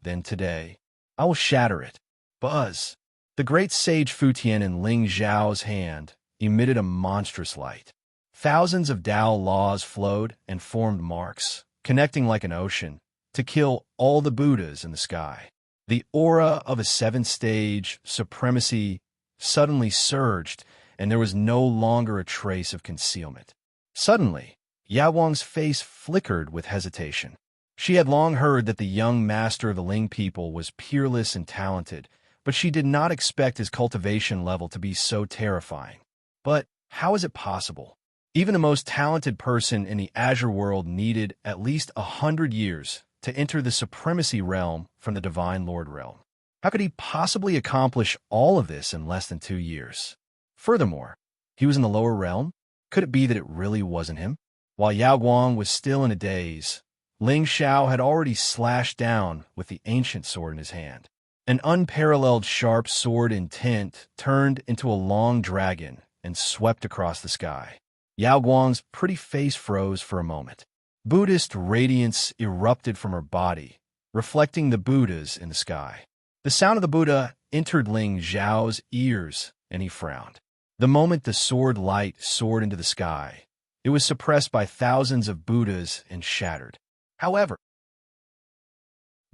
then today, I will shatter it. Buzz. The great sage Futian in Ling Xiao's hand emitted a monstrous light. Thousands of Tao laws flowed and formed marks, connecting like an ocean, to kill all the Buddhas in the sky. The aura of a seventh-stage supremacy suddenly surged, and there was no longer a trace of concealment. Suddenly, Yao Guang's face flickered with hesitation. She had long heard that the young master of the Ling people was peerless and talented, but she did not expect his cultivation level to be so terrifying. But how is it possible? Even the most talented person in the Azure world needed at least 100 years to enter the supremacy realm from the Divine Lord realm. How could he possibly accomplish all of this in less than 2 years? Furthermore, he was in the lower realm? Could it be that it really wasn't him? While Yao Guang was still in a daze, Ling Xiao had already slashed down with the ancient sword in his hand. An unparalleled sharp sword intent turned into a long dragon and swept across the sky. Yao Guang's pretty face froze for a moment. Buddhist radiance erupted from her body, reflecting the Buddhas in the sky. The sound of the Buddha entered Ling Xiao's ears, and he frowned. The moment the sword light soared into the sky, it was suppressed by thousands of Buddhas and shattered. However,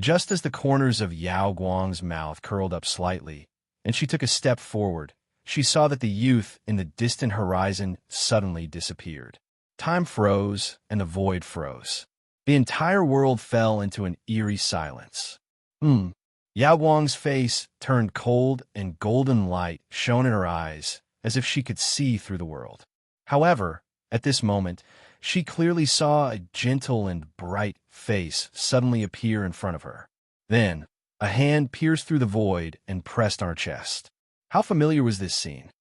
just as the corners of Yao Guang's mouth curled up slightly, and she took a step forward, she saw that the youth in the distant horizon suddenly disappeared. Time froze, and the void froze. The entire world fell into an eerie silence. Yao Guang's face turned cold, and golden light shone in her eyes, as if she could see through the world. However, at this moment, She clearly saw a gentle and bright face suddenly appear in front of her. Then, a hand pierced through the void and pressed on her chest. How familiar was this scene?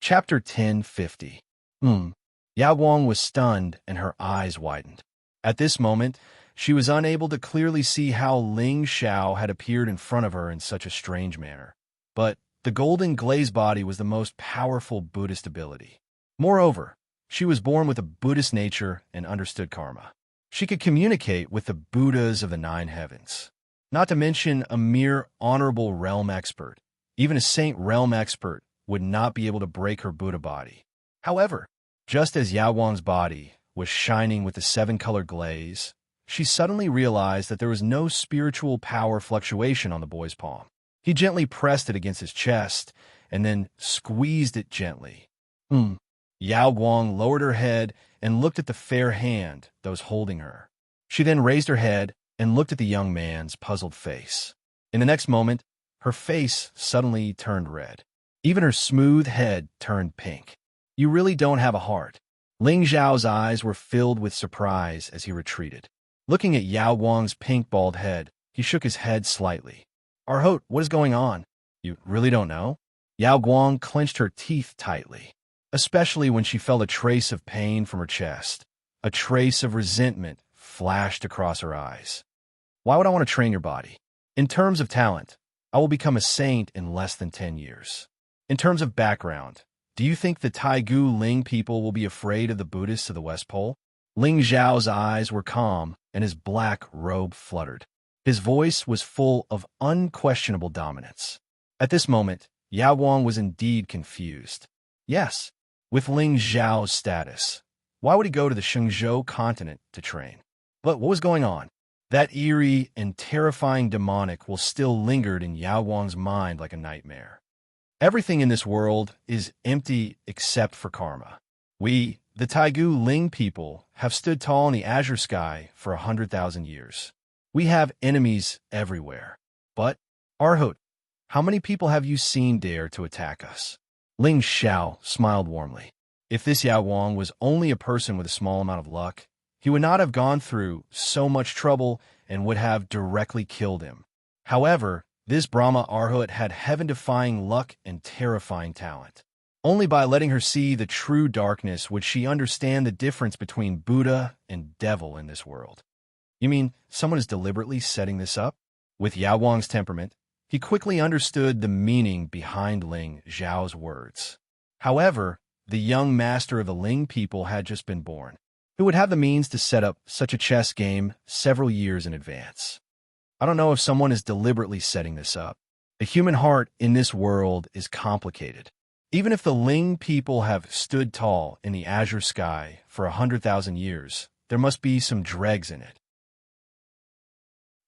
Chapter 1050. Yao Guang was stunned and her eyes widened. At this moment, she was unable to clearly see how Ling Xiao had appeared in front of her in such a strange manner. But the golden glaze body was the most powerful Buddhist ability. Moreover, she was born with a Buddhist nature and understood karma. She could communicate with the Buddhas of the nine heavens. Not to mention a mere honorable realm expert. Even a saint realm expert would not be able to break her Buddha body. However, just as Yao Guang's body was shining with the seven-color glaze, she suddenly realized that there was no spiritual power fluctuation on the boy's palm. He gently pressed it against his chest and then squeezed it gently. Yao Guang lowered her head and looked at the fair hand that was holding her. She then raised her head and looked at the young man's puzzled face. In the next moment, her face suddenly turned red. Even her smooth head turned pink. You really don't have a heart. Ling Zhao's eyes were filled with surprise as he retreated. Looking at Yao Guang's pink bald head, he shook his head slightly. Arhot, what is going on? You really don't know? Yao Guang clenched her teeth tightly, especially when she felt a trace of pain from her chest. A trace of resentment flashed across her eyes. Why would I want to train your body? In terms of talent, I will become a saint in less than 10 years. In terms of background, do you think the Taigu Ling people will be afraid of the Buddhists of the West Pole? Ling Zhao's eyes were calm and his black robe fluttered. His voice was full of unquestionable dominance. At this moment, Yao Guang was indeed confused. Yes, with Ling Zhao's status, why would he go to the Shenzhou continent to train? But what was going on? That eerie and terrifying demonic will still lingered in Yao Guang's mind like a nightmare. Everything in this world is empty except for karma. We, the Taigu Ling people, have stood tall in the azure sky for 100,000 years. We have enemies everywhere. But, Arhot, how many people have you seen dare to attack us? Ling Xiao smiled warmly. If this Yao Guang was only a person with a small amount of luck, he would not have gone through so much trouble and would have directly killed him. However, this Brahma Arhot had heaven-defying luck and terrifying talent. Only by letting her see the true darkness would she understand the difference between Buddha and devil in this world. You mean someone is deliberately setting this up? With Yao Guang's temperament, he quickly understood the meaning behind Ling Zhao's words. However, the young master of the Ling people had just been born, who would have the means to set up such a chess game several years in advance. I don't know if someone is deliberately setting this up. The human heart in this world is complicated. Even if the Ling people have stood tall in the azure sky for 100,000 years, there must be some dregs in it.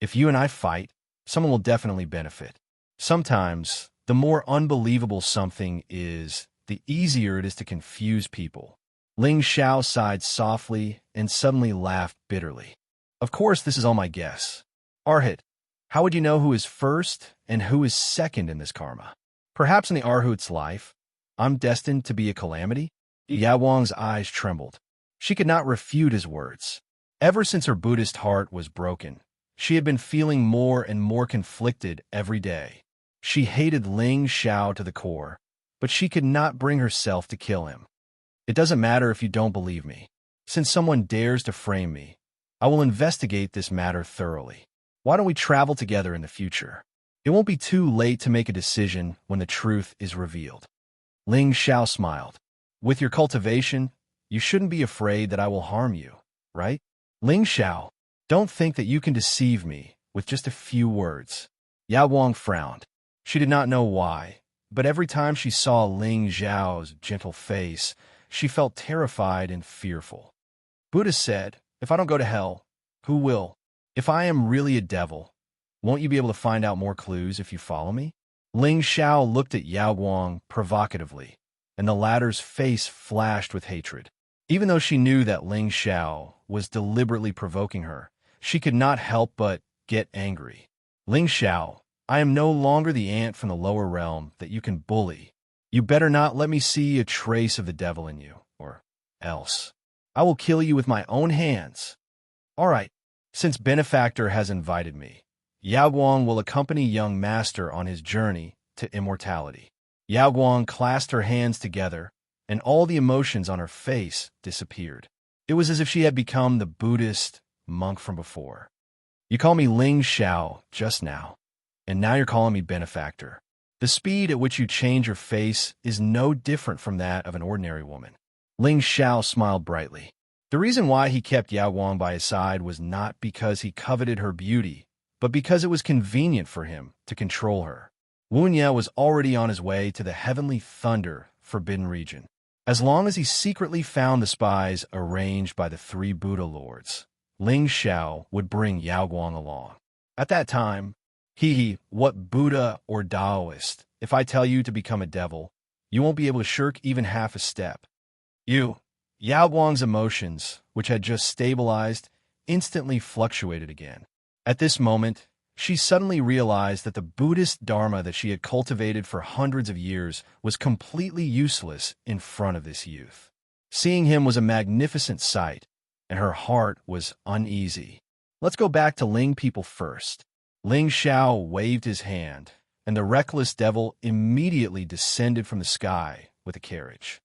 If you and I fight, someone will definitely benefit. Sometimes, the more unbelievable something is, the easier it is to confuse people. Ling Xiao sighed softly and suddenly laughed bitterly. Of course, this is all my guess. Arhot, how would you know who is first and who is second in this karma? Perhaps in the Arhot's life, I'm destined to be a calamity? Yao Guang's eyes trembled. She could not refute his words. Ever since her Buddhist heart was broken, she had been feeling more and more conflicted every day. She hated Ling Xiao to the core, but she could not bring herself to kill him. It doesn't matter if you don't believe me. Since someone dares to frame me, I will investigate this matter thoroughly. Why don't we travel together in the future? It won't be too late to make a decision when the truth is revealed. Ling Xiao smiled. With your cultivation, you shouldn't be afraid that I will harm you, right? Ling Xiao, don't think that you can deceive me with just a few words. Yao Guang frowned. She did not know why, but every time she saw Ling Xiao's gentle face, she felt terrified and fearful. Buddha said, if I don't go to hell, who will? If I am really a devil, won't you be able to find out more clues if you follow me? Ling Xiao looked at Yao Guang provocatively, and the latter's face flashed with hatred. Even though she knew that Ling Xiao was deliberately provoking her, she could not help but get angry. Ling Xiao, I am no longer the ant from the lower realm that you can bully. You better not let me see a trace of the devil in you, or else I will kill you with my own hands. All right, since Benefactor has invited me, Yao Guang will accompany young master on his journey to immortality. Yao Guang clasped her hands together, and all the emotions on her face disappeared. It was as if she had become the Buddhist monk from before. You call me Ling Xiao just now, and now you're calling me Benefactor. The speed at which you change your face is no different from that of an ordinary woman. Ling Xiao smiled brightly. The reason why he kept Yao Guang by his side was not because he coveted her beauty, but because it was convenient for him to control her. Wu Nye was already on his way to the heavenly thunder forbidden region. As long as he secretly found the spies arranged by the three Buddha lords, Ling Xiao would bring Yao Guang along. At that time, what Buddha or Taoist, if I tell you to become a devil, you won't be able to shirk even half a step. Yao Guang's emotions, which had just stabilized, instantly fluctuated again. At this moment, she suddenly realized that the Buddhist Dharma that she had cultivated for hundreds of years was completely useless in front of this youth. Seeing him was a magnificent sight, and her heart was uneasy. Let's go back to Ling people first. Ling Xiao waved his hand, and the reckless devil immediately descended from the sky with a carriage.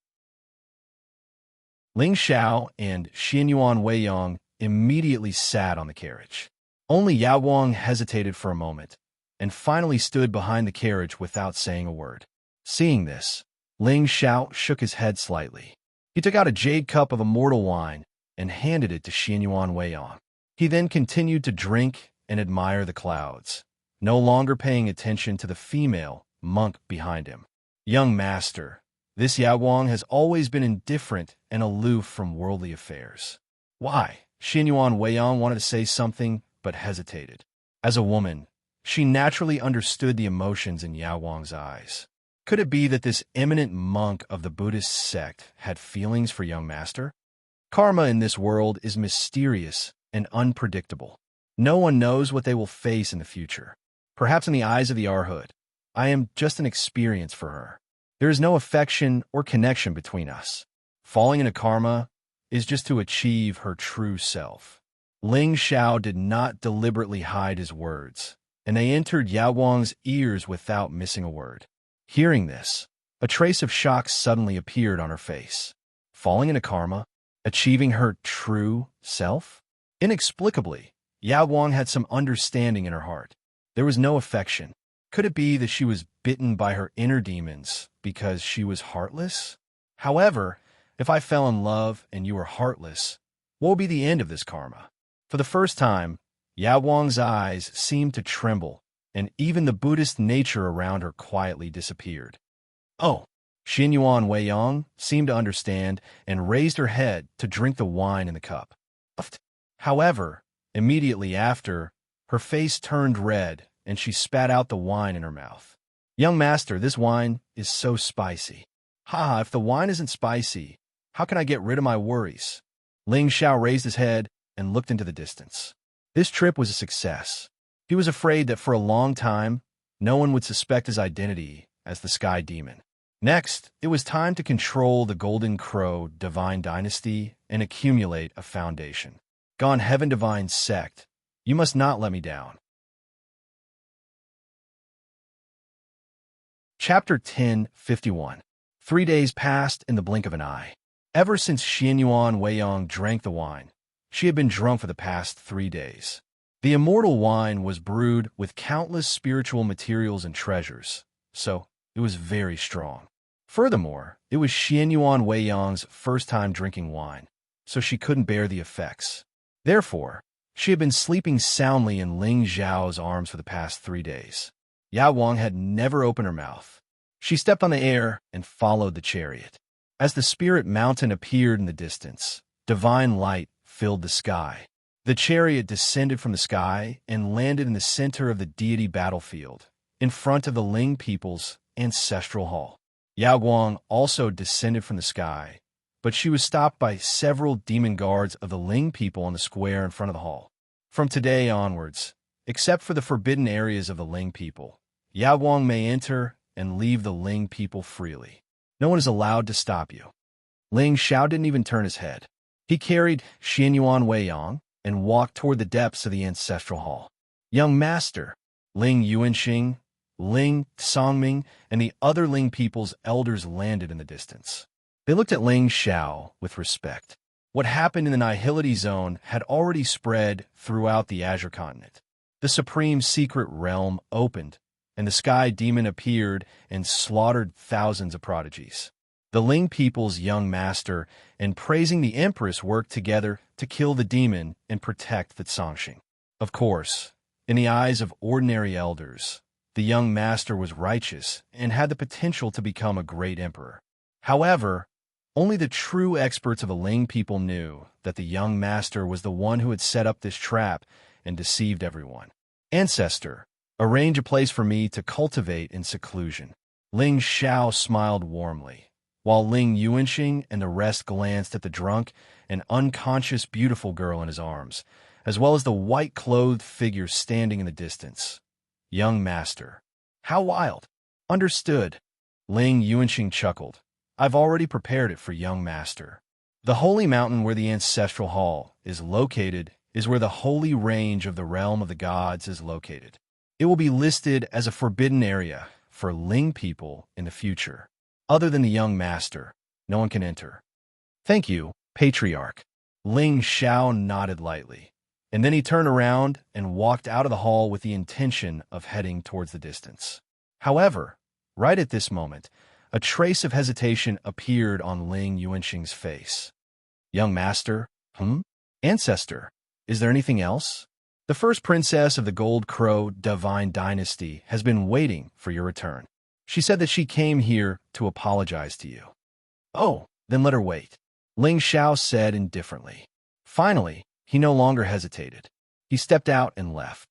Ling Xiao and Xianyuan Weiyang immediately sat on the carriage. Only Yao Guang hesitated for a moment, and finally stood behind the carriage without saying a word. Seeing this, Ling Xiao shook his head slightly. He took out a jade cup of immortal wine and handed it to Xianyuan Weiyang. He then continued to drink and admire the clouds, no longer paying attention to the female monk behind him. Young master, this Yao Guang has always been indifferent and aloof from worldly affairs. Why? Xianyuan Weiyang wanted to say something, but hesitated. As a woman, she naturally understood the emotions in Yao Guang's eyes. Could it be that this eminent monk of the Buddhist sect had feelings for young master? Karma in this world is mysterious and unpredictable. No one knows what they will face in the future. Perhaps in the eyes of the Arhat, I am just an experience for her. There is no affection or connection between us. Falling into karma is just to achieve her true self. Ling Xiao did not deliberately hide his words, and they entered Yao Guang's ears without missing a word. Hearing this, a trace of shock suddenly appeared on her face. Falling into karma? Achieving her true self? Inexplicably, Yao Guang had some understanding in her heart. There was no affection. Could it be that she was bitten by her inner demons because she was heartless? However, if I fell in love and you were heartless, what will be the end of this karma? For the first time, Yao Guang's eyes seemed to tremble, and even the Buddhist nature around her quietly disappeared. Oh! Xianyuan Weiyang seemed to understand and raised her head to drink the wine in the cup. However, immediately after, her face turned red, and she spat out the wine in her mouth. Young master, this wine is so spicy. Ha, if the wine isn't spicy, how can I get rid of my worries? Ling Xiao raised his head and looked into the distance. This trip was a success. He was afraid that for a long time, no one would suspect his identity as the Sky Demon. Next, it was time to control the Golden Crow Divine Dynasty and accumulate a foundation. Gone Heaven Divine Sect, you must not let me down. Chapter 10:51. 3 days passed in the blink of an eye. Ever since Xianyuan Weiyang drank the wine, she had been drunk for the past 3 days. The immortal wine was brewed with countless spiritual materials and treasures, so it was very strong. Furthermore, it was Xianyuan Weiyang's first time drinking wine, so she couldn't bear the effects. Therefore, she had been sleeping soundly in Ling Xiao's arms for the past 3 days. Yao Guang had never opened her mouth. She stepped on the air and followed the chariot. As the spirit mountain appeared in the distance, divine light filled the sky. The chariot descended from the sky and landed in the center of the deity battlefield, in front of the Ling people's ancestral hall. Yao Guang also descended from the sky, but she was stopped by several demon guards of the Ling people on the square in front of the hall. From today onwards, except for the forbidden areas of the Ling people, Yao Guang may enter and leave the Ling people freely. No one is allowed to stop you. Ling Xiao didn't even turn his head. He carried Xianyuan Weiyang and walked toward the depths of the ancestral hall. Young master, Ling Yuanxing, Ling Songming, and the other Ling people's elders landed in the distance. They looked at Ling Xiao with respect. What happened in the Nihility Zone had already spread throughout the Azure Continent. The supreme secret realm opened, and the Sky Demon appeared and slaughtered thousands of prodigies. The Ling people's young master and praising the Empress worked together to kill the demon and protect the Zongxing. Of course, in the eyes of ordinary elders, the young master was righteous and had the potential to become a great emperor. However, only the true experts of the Ling people knew that the young master was the one who had set up this trap and deceived everyone. Ancestor, arrange a place for me to cultivate in seclusion. Ling Xiao smiled warmly, while Ling Yuanxing and the rest glanced at the drunk and unconscious beautiful girl in his arms, as well as the white-clothed figure standing in the distance. Young master. How wild. Understood. Ling Yuanxing chuckled. I've already prepared it for young master. The holy mountain where the ancestral hall is located is where the holy range of the realm of the gods is located. It will be listed as a forbidden area for Ling people in the future. Other than the young master, no one can enter. Thank you, Patriarch. Ling Xiao nodded lightly, and then he turned around and walked out of the hall with the intention of heading towards the distance. However, right at this moment, a trace of hesitation appeared on Ling Yuanxing's face. Young master? Ancestor, is there anything else? The first princess of the Gold Crow Divine Dynasty has been waiting for your return. She said that she came here to apologize to you. Oh, then let her wait, Ling Xiao said indifferently. Finally, he no longer hesitated. He stepped out and left.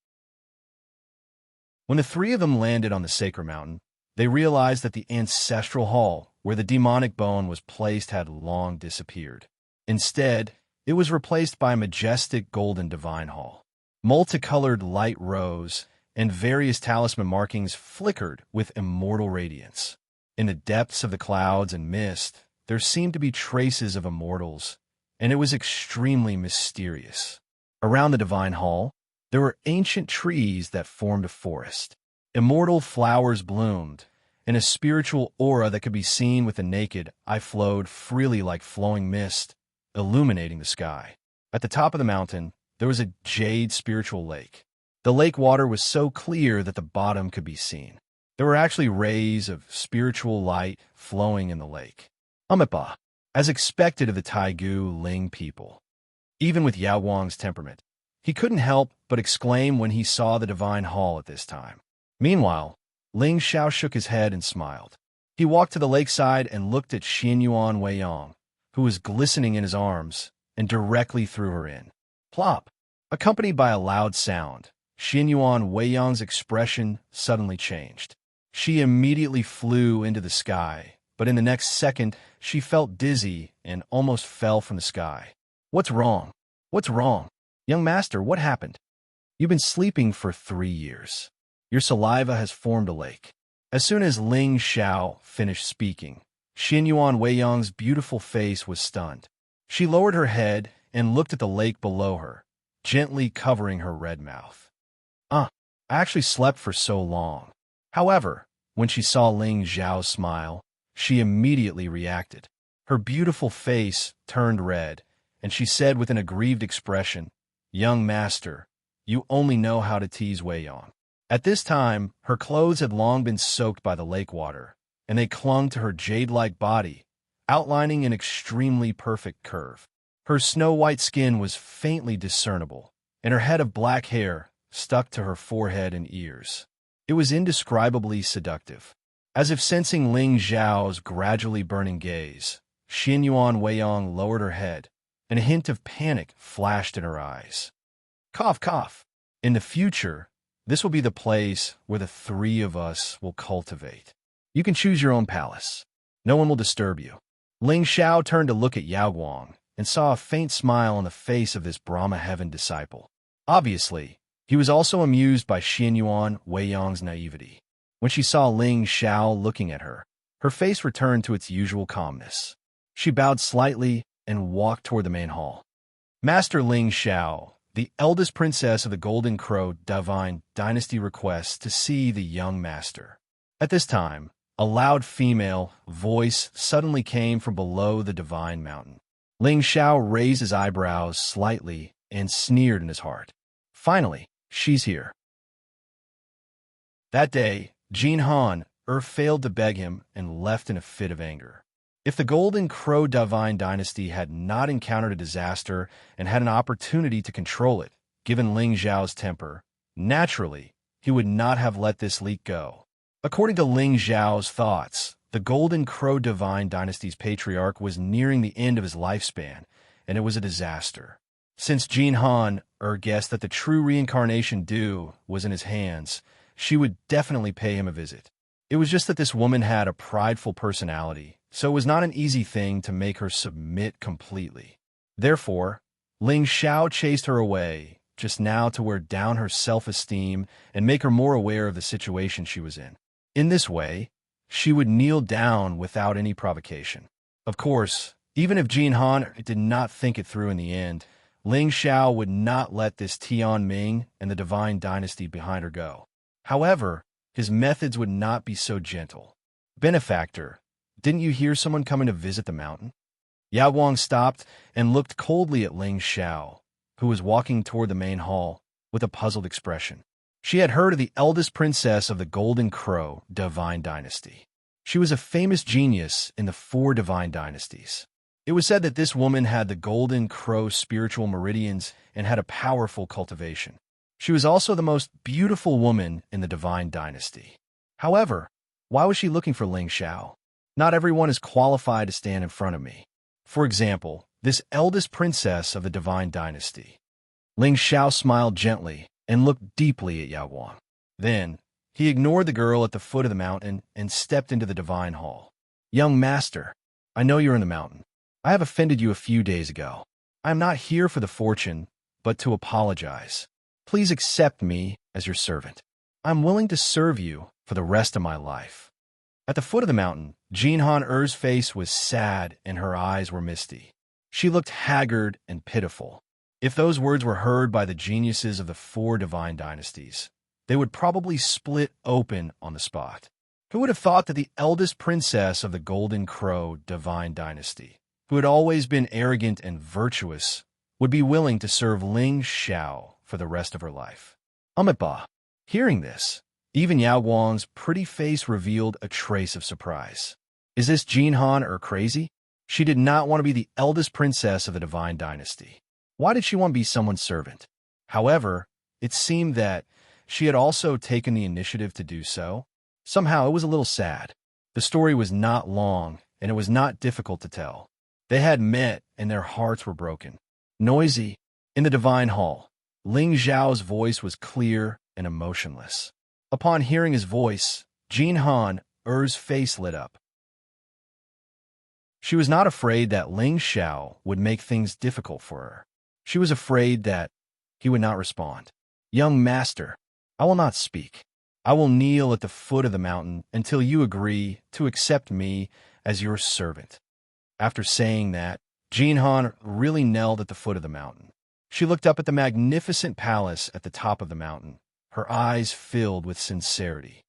When the three of them landed on the sacred mountain, they realized that the ancestral hall, where the demonic bone was placed, had long disappeared. Instead, it was replaced by a majestic golden divine hall. Multicolored light rose, and various talisman markings flickered with immortal radiance. In the depths of the clouds and mist, there seemed to be traces of immortals, and it was extremely mysterious. Around the divine hall, there were ancient trees that formed a forest. Immortal flowers bloomed, and a spiritual aura that could be seen with the naked eye flowed freely like flowing mist, illuminating the sky. At the top of the mountain, there was a jade spiritual lake. The lake water was so clear that the bottom could be seen. There were actually rays of spiritual light flowing in the lake. Umipa, as expected of the Taigu Ling people. Even with Yao Guang's temperament, he couldn't help but exclaim when he saw the divine hall at this time. Meanwhile, Ling Xiao shook his head and smiled. He walked to the lakeside and looked at Xianyuan Weiyang, who was glistening in his arms, and directly threw her in. Plop! Accompanied by a loud sound, Xianyuan Weiyang's expression suddenly changed. She immediately flew into the sky, but in the next second, she felt dizzy and almost fell from the sky. What's wrong? What's wrong? Young master, what happened? You've been sleeping for 3 years. Your saliva has formed a lake. As soon as Ling Xiao finished speaking, Xianyuan Weiyang's beautiful face was stunned. She lowered her head and looked at the lake below her, gently covering her red mouth. I actually slept for so long. However, when she saw Ling Xiao's smile, she immediately reacted. Her beautiful face turned red, and she said with an aggrieved expression, Young master, you only know how to tease Weiyang. At this time, her clothes had long been soaked by the lake water, and they clung to her jade-like body, outlining an extremely perfect curve. Her snow-white skin was faintly discernible, and her head of black hair stuck to her forehead and ears. It was indescribably seductive. As if sensing Ling Xiao's gradually burning gaze, Xianyuan Weiyang lowered her head, and a hint of panic flashed in her eyes. Cough, cough. In the future, this will be the place where the three of us will cultivate. You can choose your own palace. No one will disturb you. Ling Xiao turned to look at Yao Guang and saw a faint smile on the face of this Brahma Heaven disciple. Obviously, he was also amused by Xianyuan Weiyang's naivety. When she saw Ling Xiao looking at her, her face returned to its usual calmness. She bowed slightly and walked toward the main hall. Master Ling Xiao, the eldest princess of the Golden Crow Divine Dynasty, requests to see the young master. At this time, a loud female voice suddenly came from below the divine mountain. Ling Xiao raised his eyebrows slightly and sneered in his heart. Finally, she's here. That day, Jin Han failed to beg him and left in a fit of anger. If the Golden Crow Divine Dynasty had not encountered a disaster and had an opportunity to control it, given Ling Xiao's temper, naturally, he would not have let this leak go. According to Ling Xiao's thoughts, the Golden Crow Divine Dynasty's patriarch was nearing the end of his lifespan, and it was a disaster. Since Jin Han guessed that the true reincarnation due was in his hands, she would definitely pay him a visit. It was just that this woman had a prideful personality, so it was not an easy thing to make her submit completely. Therefore, Ling Xiao chased her away, just now to wear down her self-esteem and make her more aware of the situation she was in. In this way, she would kneel down without any provocation. Of course, even if Jin Han did not think it through in the end, Ling Xiao would not let this Tian Ming and the Divine Dynasty behind her go. However, his methods would not be so gentle. Benefactor, didn't you hear someone coming to visit the mountain? Yao Guang stopped and looked coldly at Ling Xiao, who was walking toward the main hall with a puzzled expression. She had heard of the eldest princess of the Golden Crow Divine Dynasty. She was a famous genius in the 4 divine dynasties. It was said that this woman had the Golden Crow spiritual meridians and had a powerful cultivation. She was also the most beautiful woman in the Divine Dynasty. However, why was she looking for Ling Xiao? Not everyone is qualified to stand in front of me. For example, this eldest princess of the Divine Dynasty. Ling Xiao smiled gently and looked deeply at Yao Guang. Then, he ignored the girl at the foot of the mountain and stepped into the Divine Hall. Young master, I know you're in the mountain. I have offended you a few days ago. I am not here for the fortune, but to apologize. Please accept me as your servant. I'm willing to serve you for the rest of my life. At the foot of the mountain, Jin Han-er's face was sad and her eyes were misty. She looked haggard and pitiful. If those words were heard by the geniuses of the 4 divine dynasties, they would probably split open on the spot. Who would have thought that the eldest princess of the Golden Crow Divine Dynasty, who had always been arrogant and virtuous, would be willing to serve Ling Xiao for the rest of her life? Amitabha. Hearing this, even Yao Guang's pretty face revealed a trace of surprise. Is this Jin Han crazy? She did not want to be the eldest princess of the Divine Dynasty. Why did she want to be someone's servant? However, it seemed that she had also taken the initiative to do so. Somehow, it was a little sad. The story was not long, and it was not difficult to tell. They had met, and their hearts were broken. Noisy. In the Divine Hall, Ling Xiao's voice was clear and emotionless. Upon hearing his voice, Jin Han-er's face lit up. She was not afraid that Ling Xiao would make things difficult for her. She was afraid that he would not respond. Young master, I will not speak. I will kneel at the foot of the mountain until you agree to accept me as your servant. After saying that, Jin Han really knelt at the foot of the mountain. She looked up at the magnificent palace at the top of the mountain, her eyes filled with sincerity.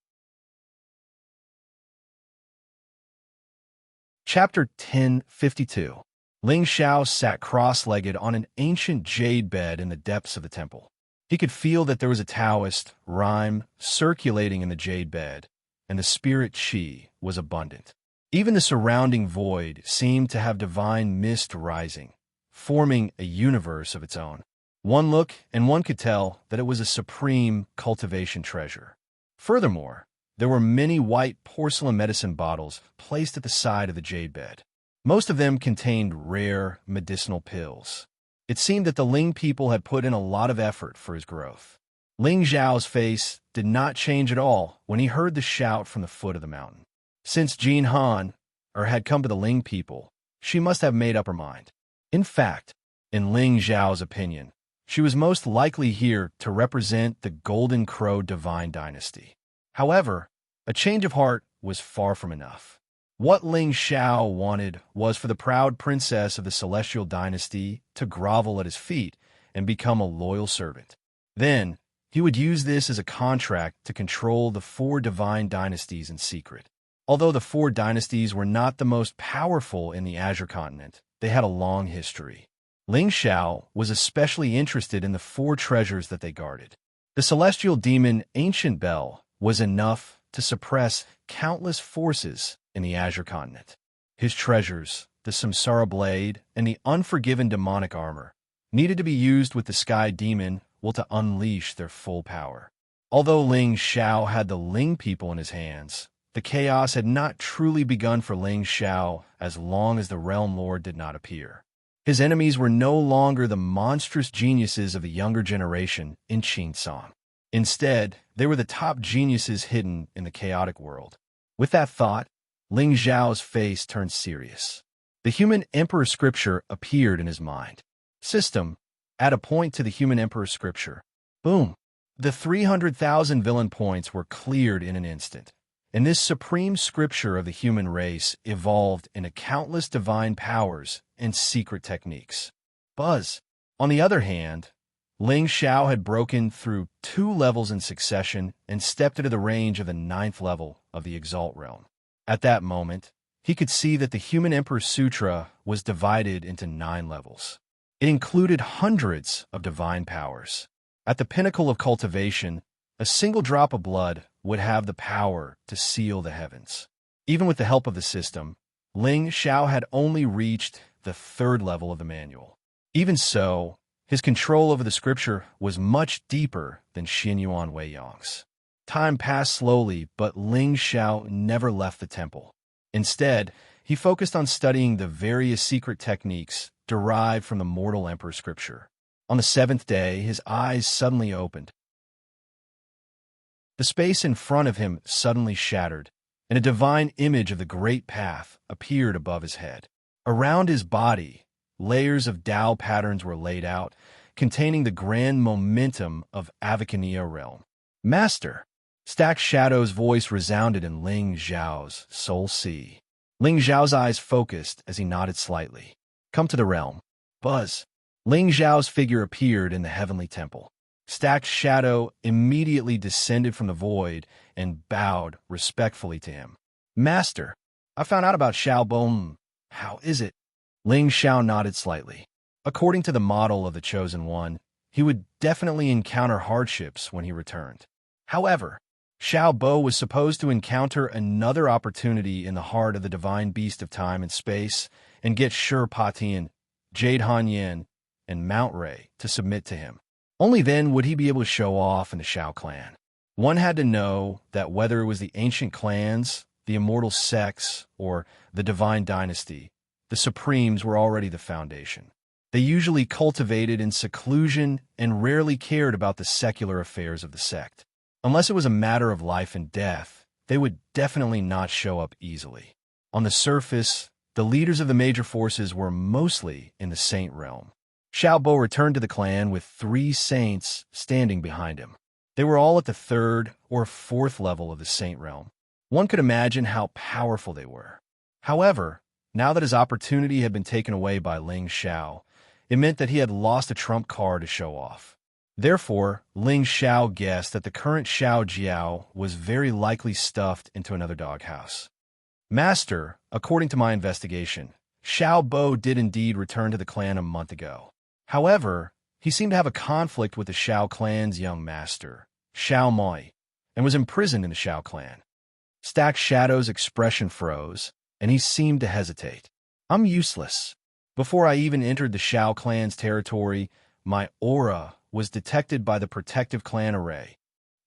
Chapter 1052. Ling Xiao sat cross-legged on an ancient jade bed in the depths of the temple. He could feel that there was a Taoist rhyme circulating in the jade bed, and the spirit qi was abundant. Even the surrounding void seemed to have divine mist rising, forming a universe of its own. One look, and one could tell that it was a supreme cultivation treasure. Furthermore, there were many white porcelain medicine bottles placed at the side of the jade bed. Most of them contained rare medicinal pills. It seemed that the Ling people had put in a lot of effort for his growth. Ling Zhao's face did not change at all when he heard the shout from the foot of the mountain. Since Jin Han had come to the Ling people, she must have made up her mind. In fact, in Ling Zhao's opinion, she was most likely here to represent the Golden Crow Divine Dynasty. However, A change of heart was far from enough. What Ling Xiao wanted was for the proud princess of the celestial dynasty to grovel at his feet and become a loyal servant. Then, he would use this as a contract to control the four divine dynasties in secret. Although the four dynasties were not the most powerful in the Azure continent, they had a long history. Ling Xiao was especially interested in the four treasures that they guarded. The celestial demon Ancient Bell was enough to suppress countless forces in the Azure continent. His treasures, the Samsara Blade and the Unforgiven demonic armor, needed to be used with the Sky Demon to unleash their full power. Although Ling Xiao had the Ling people in his hands, the chaos had not truly begun for Ling Xiao as long as the Realm Lord did not appear. His enemies were no longer the monstrous geniuses of the younger generation in Qinsong. Instead, they were the top geniuses hidden in the chaotic world. With that thought, Ling Xiao's face turned serious. The Human Emperor scripture appeared in his mind. System, add a point to the Human Emperor scripture. Boom! The 300,000 villain points were cleared in an instant, and this supreme scripture of the human race evolved into countless divine powers and secret techniques. Buzz. On the other hand, Ling Xiao had broken through 2 levels in succession and stepped into the range of the 9th level of the Exalt realm. At that moment, he could see that the Human Emperor Sutra was divided into 9 levels. It included hundreds of divine powers. At the pinnacle of cultivation, a single drop of blood would have the power to seal the heavens. Even with the help of the system, Ling Xiao had only reached the 3rd level of the manual. Even so, his control over the scripture was much deeper than Xinyuan Weiyang's. Time passed slowly, but Ling Xiao never left the temple. Instead, he focused on studying the various secret techniques derived from the Mortal Emperor scripture. On the 7th day, his eyes suddenly opened. The space in front of him suddenly shattered, and a divine image of the Great Path appeared above his head. Around his body, layers of Tao patterns were laid out, containing the grand momentum of Avakania realm. Master! Stacked Shadow's voice resounded in Ling Xiao's soul sea. Ling Xiao's eyes focused as he nodded slightly. Come to the realm. Buzz. Ling Xiao's figure appeared in the heavenly temple. Stacked Shadow immediately descended from the void and bowed respectfully to him. Master, I found out about Xiao Bong. How is it? Ling Xiao nodded slightly. According to the model of the Chosen One, he would definitely encounter hardships when he returned. However, Xiao Bo was supposed to encounter another opportunity in the heart of the divine beast of time and space and get Shi Patian, Jade Hanyan, and Mount Ray to submit to him. Only then would he be able to show off in the Xiao clan. One had to know that whether it was the ancient clans, the immortal sects, or the divine dynasty, the Supremes were already the foundation. They usually cultivated in seclusion and rarely cared about the secular affairs of the sect. Unless it was a matter of life and death, they would definitely not show up easily. On the surface, the leaders of the major forces were mostly in the Saint realm. Xiao Bo returned to the clan with 3 saints standing behind him. They were all at the 3rd or 4th level of the Saint realm. One could imagine how powerful they were. However, now that his opportunity had been taken away by Ling Xiao, it meant that he had lost a trump card to show off. Therefore, Ling Xiao guessed that the current Xiao Jiao was very likely stuffed into another doghouse. Master, according to my investigation, Xiao Bo did indeed return to the clan a month ago. However, he seemed to have a conflict with the Xiao clan's young master, Xiao Moi, and was imprisoned in the Xiao clan. Stacked Shadow's expression froze, and he seemed to hesitate. I'm useless. Before I even entered the Xiao clan's territory, my aura was detected by the protective clan array.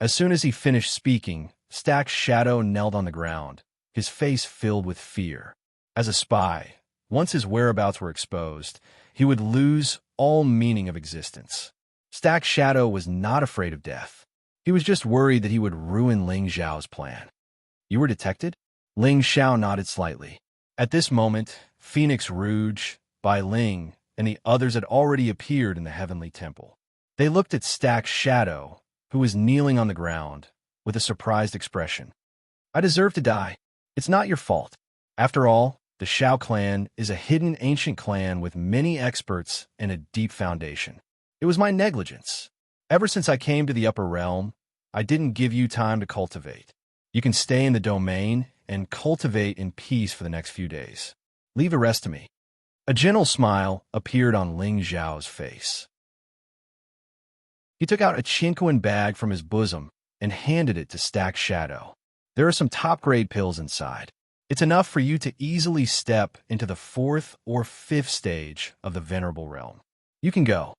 As soon as he finished speaking, Stacked Shadow knelt on the ground, his face filled with fear. As a spy, once his whereabouts were exposed, he would lose all meaning of existence. Stacked Shadow was not afraid of death. He was just worried that he would ruin Ling Xiao's plan. You were detected? Ling Xiao nodded slightly. At this moment, Phoenix Rouge, Bai Ling, and the others had already appeared in the heavenly temple. They looked at Stacked Shadow, who was kneeling on the ground, with a surprised expression. I deserve to die. It's not your fault. After all, the Shao clan is a hidden ancient clan with many experts and a deep foundation. It was my negligence. Ever since I came to the upper realm, I didn't give you time to cultivate. You can stay in the domain and cultivate in peace for the next few days. Leave the rest to me. A gentle smile appeared on Ling Zhao's face. He took out a Chinquan bag from his bosom and handed it to Stack Shadow. There are some top-grade pills inside. It's enough for you to easily step into the 4th or 5th stage of the Venerable Realm. You can go.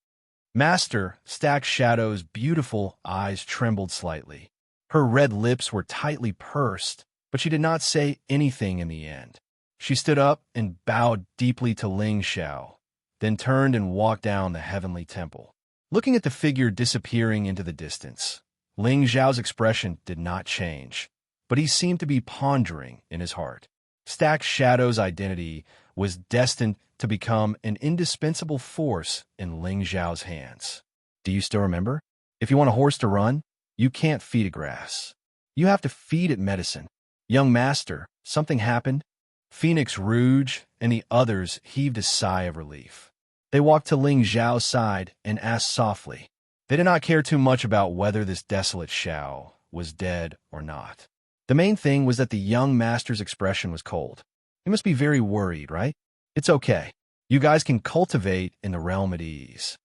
Master, Stack Shadow's beautiful eyes trembled slightly. Her red lips were tightly pursed, but she did not say anything in the end. She stood up and bowed deeply to Ling Xiao, then turned and walked down the heavenly temple. Looking at the figure disappearing into the distance, Ling Xiao's expression did not change, but he seemed to be pondering in his heart. Stack Shadow's identity was destined to become an indispensable force in Ling Xiao's hands. Do you still remember? If you want a horse to run, you can't feed it grass. You have to feed it medicine. Young master, something happened? Phoenix Rouge and the others heaved a sigh of relief. They walked to Ling Xiao's side and asked softly. They did not care too much about whether this desolate Xiao was dead or not. The main thing was that the young master's expression was cold. He must be very worried, right? It's okay. You guys can cultivate in the realm at ease.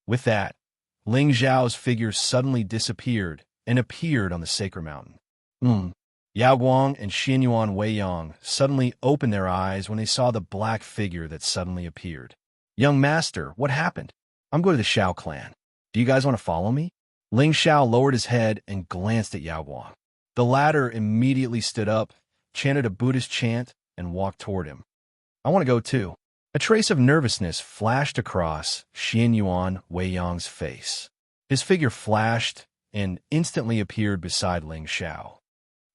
With that, Ling Xiao's figure suddenly disappeared and appeared on the sacred mountain. Yao Guang and Xianyuan Weiyang suddenly opened their eyes when they saw the black figure that suddenly appeared. Young master, what happened? I'm going to the Shao clan. Do you guys want to follow me? Ling Xiao lowered his head and glanced at Yao Guang. The latter immediately stood up, chanted a Buddhist chant, and walked toward him. I want to go too. A trace of nervousness flashed across Xianyuan Weiyang's face. His figure flashed and instantly appeared beside Ling Xiao.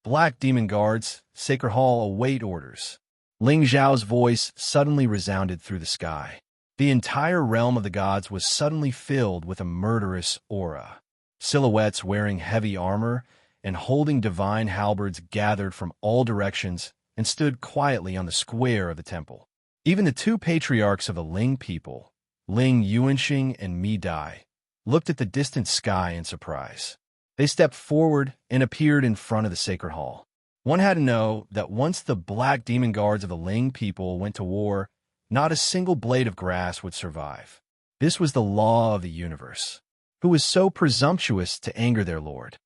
Black demon guards, Sacred Hall await orders. Ling Xiao's voice suddenly resounded through the sky. The entire realm of the gods was suddenly filled with a murderous aura. Silhouettes wearing heavy armor and holding divine halberds gathered from all directions and stood quietly on the square of the temple. Even the 2 patriarchs of the Ling people, Ling Yuanxing and Mi Dai, looked at the distant sky in surprise. They stepped forward and appeared in front of the sacred hall. One had to know that once the black demon guards of the Ling people went to war, not a single blade of grass would survive. This was the law of the universe. Who was so presumptuous to anger their lord?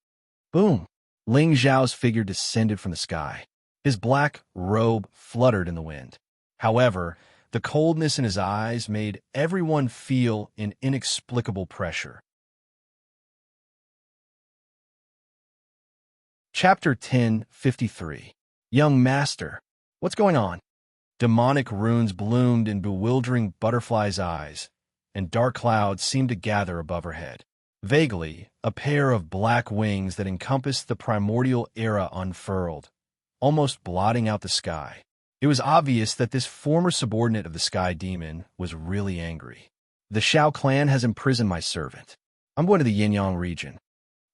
Boom! Ling Xiao's figure descended from the sky. His black robe fluttered in the wind. However, the coldness in his eyes made everyone feel an inexplicable pressure. Chapter 1053. Young Master, what's going on? Demonic runes bloomed in bewildering butterflies' eyes, and dark clouds seemed to gather above her head. Vaguely, a pair of black wings that encompassed the primordial era unfurled, almost blotting out the sky. It was obvious that this former subordinate of the Sky Demon was really angry. The Shao clan has imprisoned my servant. I'm going to the Yinyang region.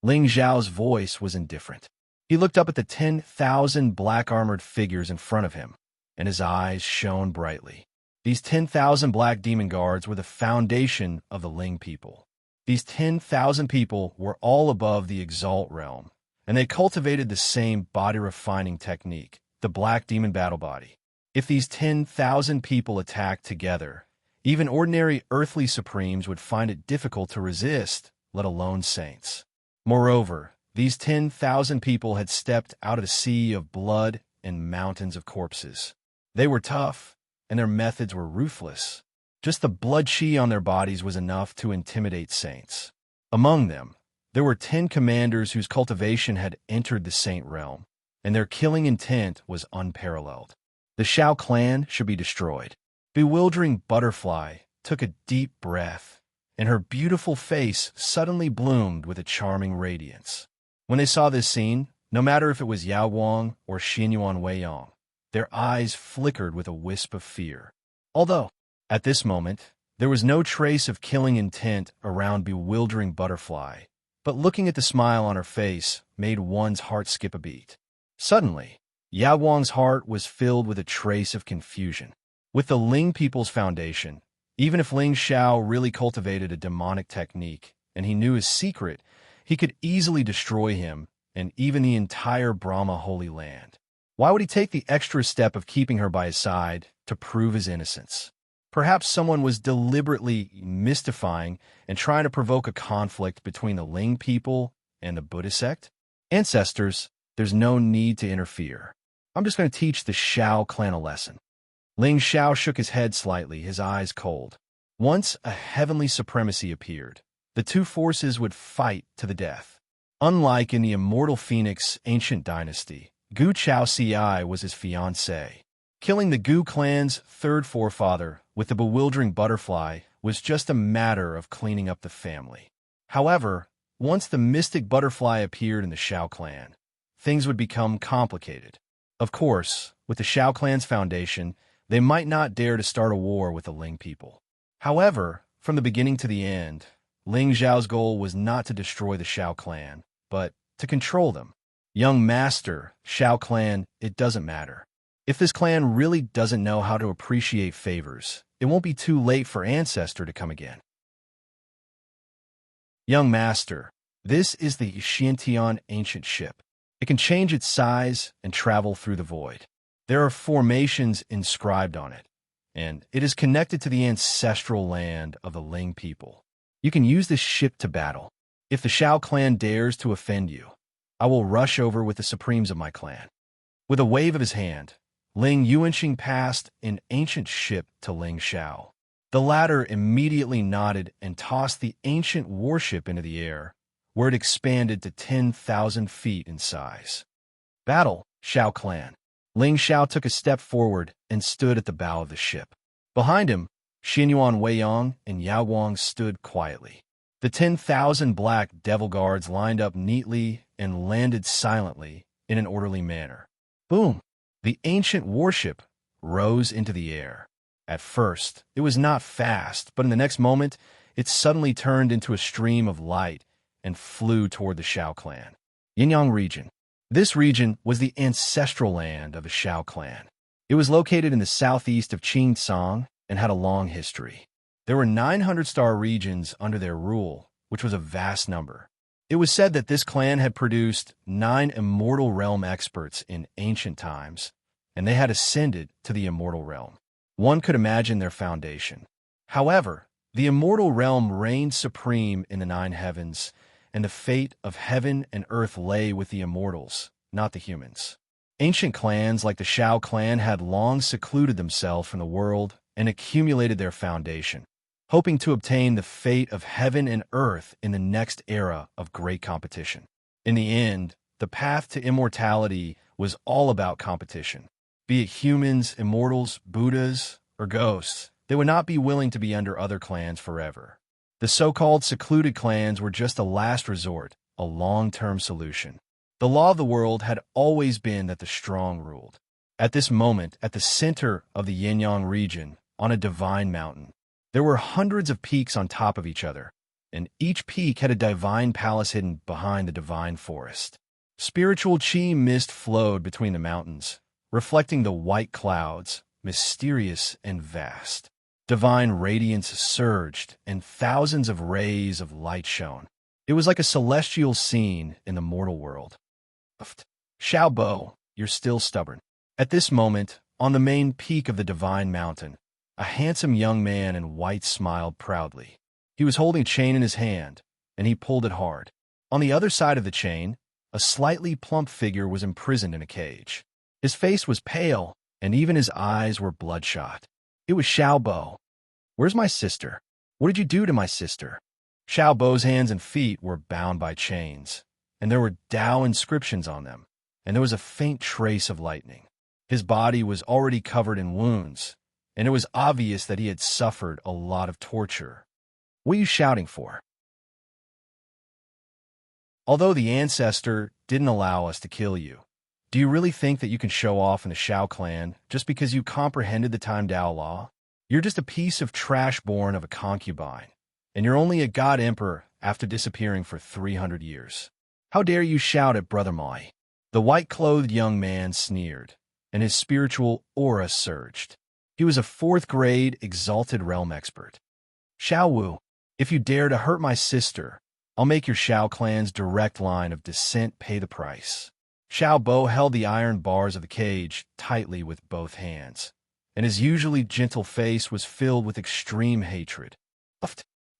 Ling Zhao's voice was indifferent. He looked up at the 10,000 black-armored figures in front of him, and his eyes shone brightly. These 10,000 black demon guards were the foundation of the Ling people. These 10,000 people were all above the Exalt realm, and they cultivated the same body-refining technique, the black demon battle body. If these 10,000 people attacked together, even ordinary earthly supremes would find it difficult to resist, let alone saints. Moreover, these 10,000 people had stepped out of the sea of blood and mountains of corpses. They were tough, and their methods were ruthless. Just the blood chi on their bodies was enough to intimidate saints. Among them, there were 10 commanders whose cultivation had entered the saint realm, and their killing intent was unparalleled. The Shao clan should be destroyed. Bewildering Butterfly took a deep breath, and her beautiful face suddenly bloomed with a charming radiance. When they saw this scene, no matter if it was Yao Guang or Xianyuan Weiyang, their eyes flickered with a wisp of fear. Although, at this moment, there was no trace of killing intent around Bewildering Butterfly, but looking at the smile on her face made one's heart skip a beat. Suddenly, Yao Wang's heart was filled with a trace of confusion. With the Ling people's foundation, even if Ling Xiao really cultivated a demonic technique, and he knew his secret, he could easily destroy him and even the entire Brahma Holy Land. Why would he take the extra step of keeping her by his side to prove his innocence? Perhaps someone was deliberately mystifying and trying to provoke a conflict between the Ling people and the Buddhist sect? Ancestors, there's no need to interfere. I'm just going to teach the Xiao clan a lesson. Ling Xiao shook his head slightly, his eyes cold. Once a heavenly supremacy appeared, the two forces would fight to the death. Unlike in the immortal Phoenix ancient dynasty, Gu Chao Ci was his fiancée. Killing the Gu clan's third forefather with the bewildering butterfly was just a matter of cleaning up the family. However, once the mystic butterfly appeared in the Xiao clan, things would become complicated. Of course, with the Xiao clan's foundation, they might not dare to start a war with the Ling people. However, from the beginning to the end, Ling Xiao's goal was not to destroy the Xiao clan, but to control them. Young master, Xiao clan, it doesn't matter. If this clan really doesn't know how to appreciate favors, it won't be too late for Ancestor to come again. Young master, this is the Xiantian ancient ship. It can change its size and travel through the void. There are formations inscribed on it, and it is connected to the ancestral land of the Ling people. You can use this ship to battle. If the Xiao clan dares to offend you, I will rush over with the supremes of my clan. With a wave of his hand, Ling Yuanxing passed an ancient ship to Ling Xiao. The latter immediately nodded and tossed the ancient warship into the air, where it expanded to 10,000 feet in size. Battle, Xiao clan. Ling Xiao took a step forward and stood at the bow of the ship. Behind him, Xinyuan Weiyang and Yao Wang stood quietly. The 10,000 black devil guards lined up neatly and landed silently in an orderly manner. Boom! The ancient warship rose into the air. At first, it was not fast, but in the next moment, it suddenly turned into a stream of light and flew toward the Xiao clan. Yinyang region. This region was the ancestral land of the Xiao clan. It was located in the southeast of Qingcang and had a long history. There were 900 star regions under their rule, which was a vast number. It was said that this clan had produced 9 immortal realm experts in ancient times, and they had ascended to the immortal realm. One could imagine their foundation. However, the immortal realm reigned supreme in the 9 heavens, and the fate of heaven and earth lay with the immortals, not the humans. Ancient clans like the Xiao clan had long secluded themselves from the world and accumulated their foundation, hoping to obtain the fate of heaven and earth in the next era of great competition. In the end, the path to immortality was all about competition. Be it humans, immortals, Buddhas, or ghosts, they would not be willing to be under other clans forever. The so-called secluded clans were just a last resort, a long-term solution. The law of the world had always been that the strong ruled. At this moment, at the center of the Yinyang region, on a divine mountain, there were hundreds of peaks on top of each other, and each peak had a divine palace hidden behind the divine forest. Spiritual chi mist flowed between the mountains, reflecting the white clouds, mysterious and vast. Divine radiance surged, and thousands of rays of light shone. It was like a celestial scene in the mortal world. Xiao Bo, you're still stubborn. At this moment, on the main peak of the divine mountain, a handsome young man in white smiled proudly. He was holding a chain in his hand, and he pulled it hard. On the other side of the chain, a slightly plump figure was imprisoned in a cage. His face was pale, and even his eyes were bloodshot. It was Xiao Bo. Where's my sister? What did you do to my sister? Xiao Bo's hands and feet were bound by chains, and there were Tao inscriptions on them, and there was a faint trace of lightning. His body was already covered in wounds, and it was obvious that he had suffered a lot of torture. What are you shouting for? Although the ancestor didn't allow us to kill you, do you really think that you can show off in the Xiao clan just because you comprehended the Time Tao law? You're just a piece of trash born of a concubine, and you're only a god emperor after disappearing for 300 years. How dare you shout at Brother Mai? The white-clothed young man sneered, and his spiritual aura surged. He was a fourth-grade exalted realm expert. Xiao Wu, if you dare to hurt my sister, I'll make your Xiao clan's direct line of descent pay the price. Xiao Bo held the iron bars of the cage tightly with both hands, and his usually gentle face was filled with extreme hatred.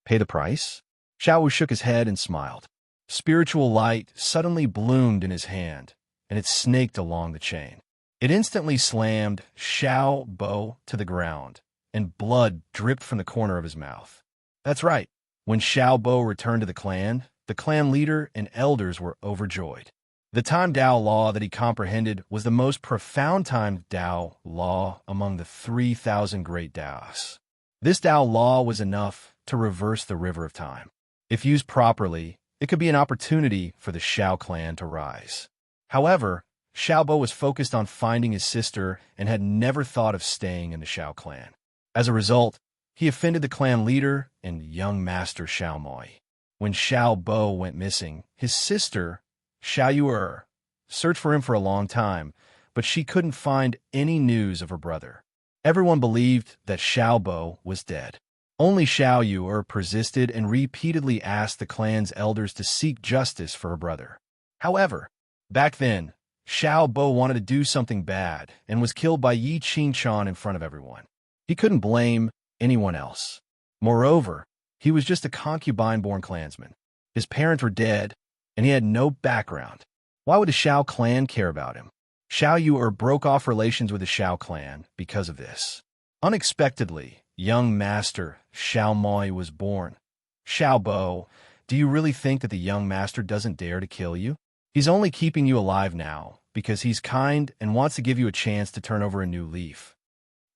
Pay the price? Xiao Wu shook his head and smiled. Spiritual light suddenly bloomed in his hand, and it snaked along the chain. It instantly slammed Xiao Bo to the ground, and blood dripped from the corner of his mouth. That's right. When Xiao Bo returned to the clan leader and elders were overjoyed. The time Dao law that he comprehended was the most profound time Dao law among the 3,000 great Daos. This Dao law was enough to reverse the river of time. If used properly, it could be an opportunity for the Xiao clan to rise. However, Xiao Bo was focused on finding his sister and had never thought of staying in the Xiao clan. As a result, he offended the clan leader and young master Xiao Moi. When Xiao Bo went missing, his sister, Xiao Yu searched for him for a long time, but she couldn't find any news of her brother. Everyone believed that Xiao Bo was dead. Only Xiao Yu persisted and repeatedly asked the clan's elders to seek justice for her brother. However, back then, Xiao Bo wanted to do something bad and was killed by Yi Qingchan in front of everyone. He couldn't blame anyone else. Moreover, he was just a concubine-born clansman. His parents were dead, and he had no background. Why would the Xiao clan care about him? Xiao Yu broke off relations with the Xiao clan because of this. Unexpectedly, young master Xiao Moi was born. Xiao Bo, do you really think that the young master doesn't dare to kill you? He's only keeping you alive now because he's kind and wants to give you a chance to turn over a new leaf.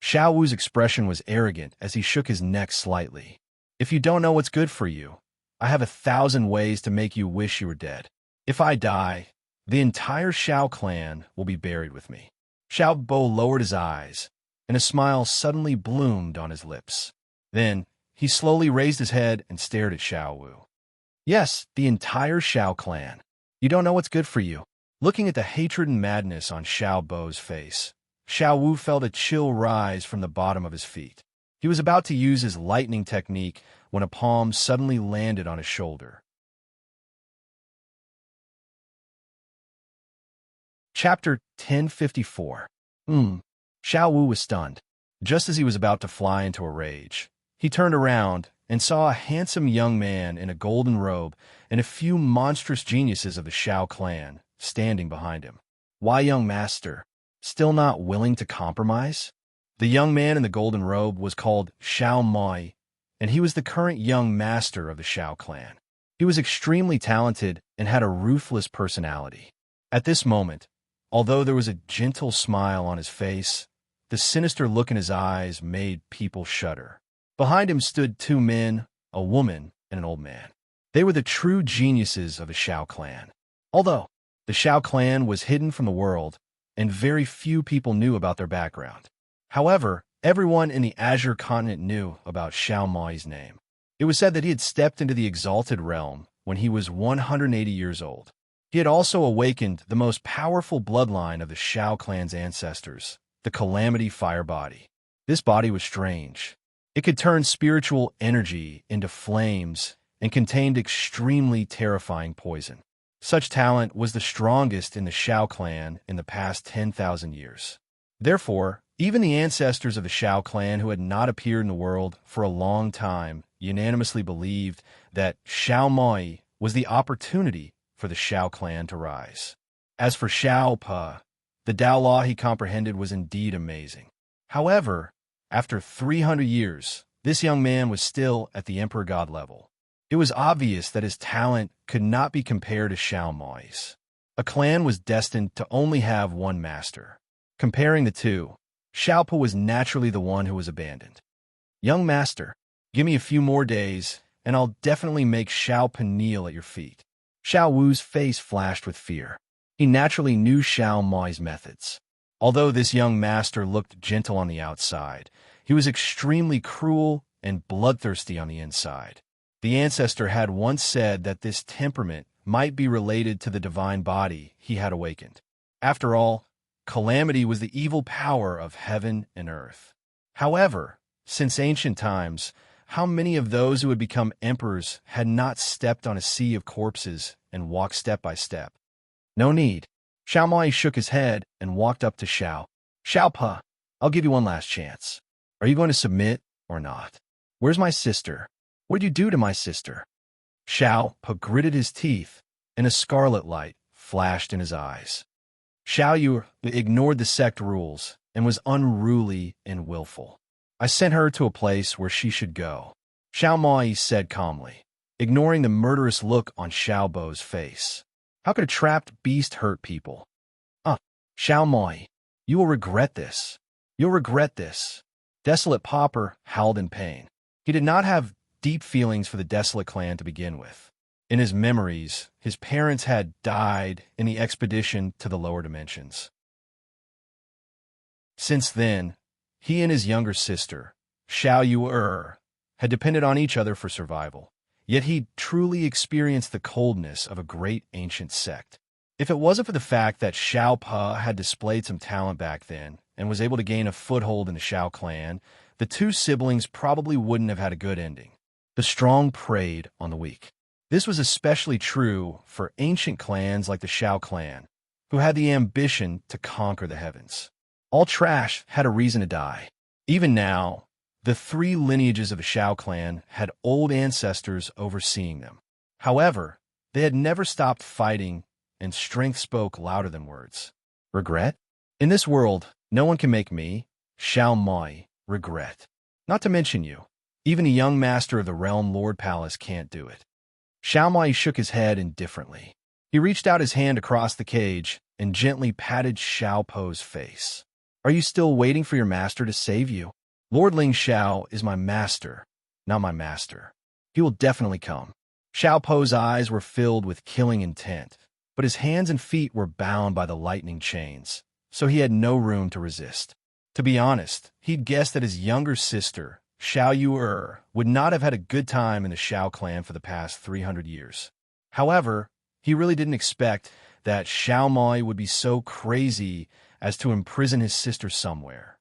Xiao Wu's expression was arrogant as he shook his neck slightly. If you don't know what's good for you, I have 1,000 ways to make you wish you were dead. If I die, the entire Xiao clan will be buried with me. Xiao Bo lowered his eyes, and a smile suddenly bloomed on his lips. Then, he slowly raised his head and stared at Xiao Wu. Yes, the entire Xiao clan. You don't know what's good for you. Looking at the hatred and madness on Xiao Bo's face, Xiao Wu felt a chill rise from the bottom of his feet. He was about to use his lightning technique when a palm suddenly landed on his shoulder. Chapter 1054. Xiao Wu was stunned. Just as he was about to fly into a rage, he turned around and saw a handsome young man in a golden robe and a few monstrous geniuses of the Xiao clan standing behind him. Why, young master? Still not willing to compromise? The young man in the golden robe was called Xiao Moi, and he was the current young master of the Xiao clan. He was extremely talented and had a ruthless personality. At this moment, although there was a gentle smile on his face, the sinister look in his eyes made people shudder. Behind him stood 2 men, a woman, and an old man. They were the true geniuses of the Xiao clan. Although the Xiao clan was hidden from the world, and very few people knew about their background. However, everyone in the Azure continent knew about Xiao Moi's name. It was said that he had stepped into the exalted realm when he was 180 years old. He had also awakened the most powerful bloodline of the Xiao clan's ancestors, the Calamity Fire Body. This body was strange. It could turn spiritual energy into flames and contained extremely terrifying poison. Such talent was the strongest in the Xiao clan in the past 10,000 years. Therefore, even the ancestors of the Xiao clan who had not appeared in the world for a long time unanimously believed that Xiao Moi was the opportunity for the Xiao clan to rise. As for Xiao Pa, the Dao law he comprehended was indeed amazing. However, after 300 years, this young man was still at the Emperor God level. It was obvious that his talent could not be compared to Xiao Moi's. A clan was destined to only have one master. Comparing the two, Xiao Pa was naturally the one who was abandoned. Young master, give me a few more days, and I'll definitely make Xiao Pa kneel at your feet. Xiao Wu's face flashed with fear. He naturally knew Xiao Moi's methods. Although this young master looked gentle on the outside, he was extremely cruel and bloodthirsty on the inside. The ancestor had once said that this temperament might be related to the divine body he had awakened. After all, calamity was the evil power of heaven and earth. However, since ancient times, how many of those who had become emperors had not stepped on a sea of corpses and walked step by step? No need. Xiao Mai shook his head and walked up to Xiao. Xiao Pa, I'll give you one last chance. Are you going to submit or not? Where's my sister? What did you do to my sister? Xiao Pa gritted his teeth, and a scarlet light flashed in his eyes. Xiao Yu ignored the sect rules and was unruly and willful. I sent her to a place where she should go, Xiao Mai said calmly, ignoring the murderous look on Xiao Bo's face. How could a trapped beast hurt people? Xiao Mai, you will regret this. You'll regret this. Desolate Pauper howled in pain. He did not have deep feelings for the Desolate clan to begin with. In his memories, his parents had died in the expedition to the lower dimensions. Since then, he and his younger sister, Xiao Yu, had depended on each other for survival. Yet he truly experienced the coldness of a great ancient sect. If it wasn't for the fact that Xiao Pa had displayed some talent back then and was able to gain a foothold in the Xiao clan, the two siblings probably wouldn't have had a good ending. The strong preyed on the weak. This was especially true for ancient clans like the Xiao clan, who had the ambition to conquer the heavens. All trash had a reason to die. Even now, the three lineages of the Xiao clan had old ancestors overseeing them. However, they had never stopped fighting, and strength spoke louder than words. Regret? In this world, no one can make me, Xiao Mai, regret. Not to mention you. Even a young master of the Realm Lord Palace can't do it. Xiao Mai shook his head indifferently. He reached out his hand across the cage and gently patted Xiao Po's face. Are you still waiting for your master to save you? Lord Ling Xiao is my master, not my master. He will definitely come. Xiao Po's eyes were filled with killing intent, but his hands and feet were bound by the lightning chains, so he had no room to resist. To be honest, he'd guessed that his younger sister, Xiao Yu, would not have had a good time in the Xiao clan for the past 300 years. However, he really didn't expect that Xiao Mai would be so crazy as to imprison his sister somewhere.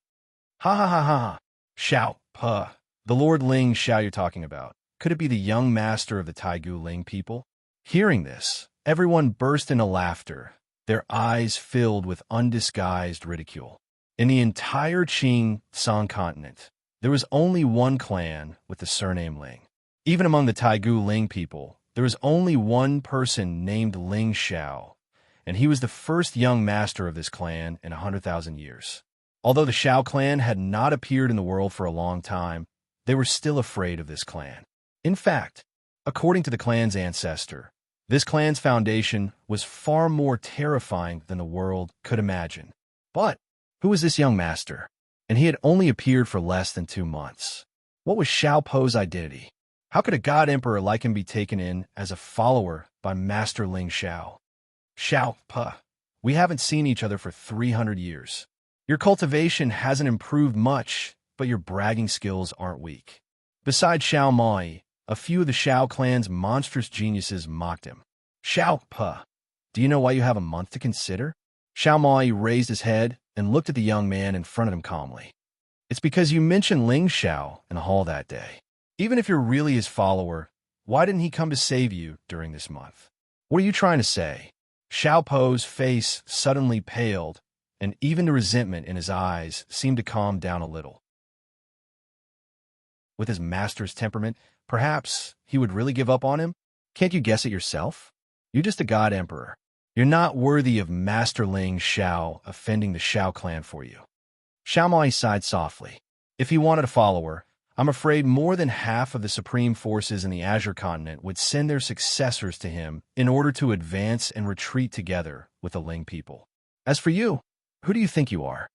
Ha ha ha ha! Xiao Pa, the Lord Ling Xiao you're talking about. Could it be the young master of the Taigu Ling people? Hearing this, everyone burst into laughter, their eyes filled with undisguised ridicule. In the entire Qing Song continent, there was only one clan with the surname Ling. Even among the Taigu Ling people, there was only one person named Ling Xiao, and he was the first young master of this clan in 100,000 years. Although the Xiao clan had not appeared in the world for a long time, they were still afraid of this clan. In fact, according to the clan's ancestor, this clan's foundation was far more terrifying than the world could imagine. But who was this young master? And he had only appeared for less than 2 months. What was Xiao Po's identity? How could a god emperor like him be taken in as a follower by Master Ling Xiao? Xiao Pa, we haven't seen each other for 300 years. Your cultivation hasn't improved much, but your bragging skills aren't weak. Besides Xiao Mai, a few of the Xiao clan's monstrous geniuses mocked him. Xiao Pa, do you know why you have a month to consider? Xiao Mai raised his head and looked at the young man in front of him calmly. It's because you mentioned Ling Xiao in the hall that day. Even if you're really his follower, why didn't he come to save you during this month? What are you trying to say? Xiao Po's face suddenly paled, and even the resentment in his eyes seemed to calm down a little. With his master's temperament, perhaps he would really give up on him? Can't you guess it yourself? You're just a god emperor. You're not worthy of Master Ling Xiao offending the Xiao clan for you. Xiao Mai sighed softly. If he wanted a follower, I'm afraid more than half of the supreme forces in the Azure continent would send their successors to him in order to advance and retreat together with the Ling people. As for you, who do you think you are?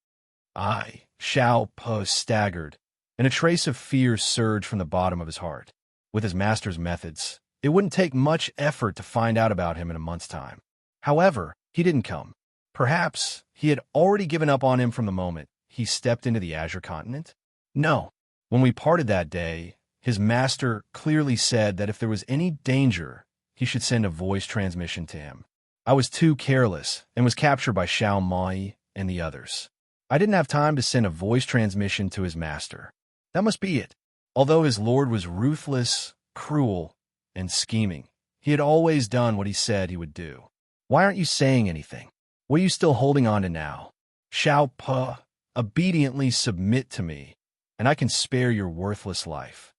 Xiao Po staggered, and a trace of fear surged from the bottom of his heart. With his master's methods, it wouldn't take much effort to find out about him in a month's time. However, he didn't come. Perhaps he had already given up on him from the moment he stepped into the Azure continent? No. When we parted that day, his master clearly said that if there was any danger, he should send a voice transmission to him. I was too careless and was captured by Xiao Mai and the others. I didn't have time to send a voice transmission to his master. That must be it. Although his lord was ruthless, cruel, and scheming, he had always done what he said he would do. Why aren't you saying anything? What are you still holding on to now? Xiao Pa, obediently submit to me, and I can spare your worthless life.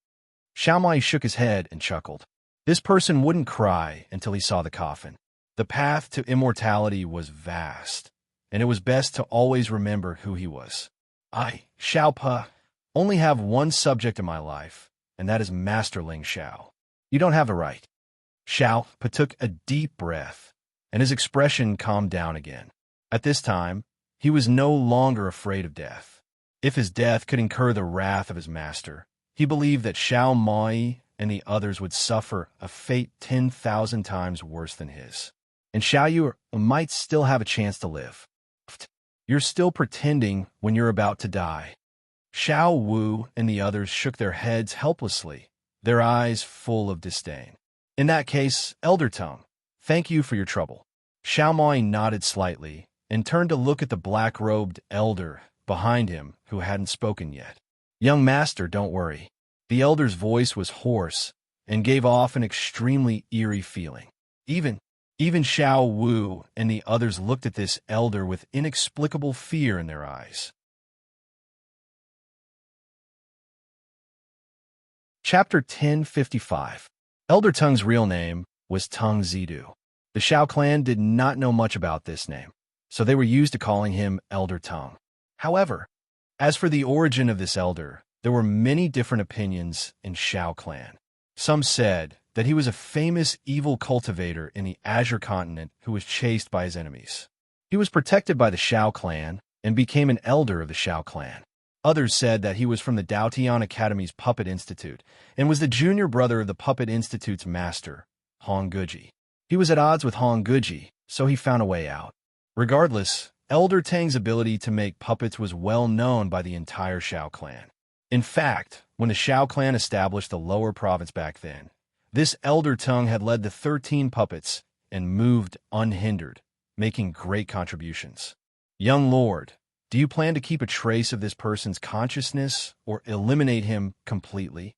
Xiao Mai shook his head and chuckled. This person wouldn't cry until he saw the coffin. The path to immortality was vast, and it was best to always remember who he was. I, Xiao Pa, only have one subject in my life, and that is Master Ling Xiao. You don't have a right. Xiao Pa took a deep breath, and his expression calmed down again. At this time, he was no longer afraid of death. If his death could incur the wrath of his master, he believed that Xiao Mai and the others would suffer a fate 10,000 times worse than his. And Xiao Yu might still have a chance to live. You're still pretending when you're about to die. Xiao Wu and the others shook their heads helplessly, their eyes full of disdain. In that case, Elder Tongue, thank you for your trouble. Xiao Mai nodded slightly and turned to look at the black-robed elder behind him who hadn't spoken yet. Young master, don't worry. The elder's voice was hoarse and gave off an extremely eerie feeling. Even Xiao Wu and the others looked at this elder with inexplicable fear in their eyes. Chapter 1055. Elder Tongue's real name was Tung Zidu. The Xiao clan did not know much about this name, so they were used to calling him Elder Tongue. However, as for the origin of this elder, there were many different opinions in Xiao clan. Some said that he was a famous evil cultivator in the Azure continent who was chased by his enemies. He was protected by the Xiao clan and became an elder of the Xiao clan. Others said that he was from the Daotian Academy's Puppet Institute and was the junior brother of the Puppet Institute's master, Hong Guji. He was at odds with Hong Guji, so he found a way out. Regardless, Elder Tang's ability to make puppets was well known by the entire Xiao clan. In fact, when the Xiao clan established the lower province back then, this Elder Tongue had led the 13 puppets and moved unhindered, making great contributions. Young Lord, do you plan to keep a trace of this person's consciousness or eliminate him completely?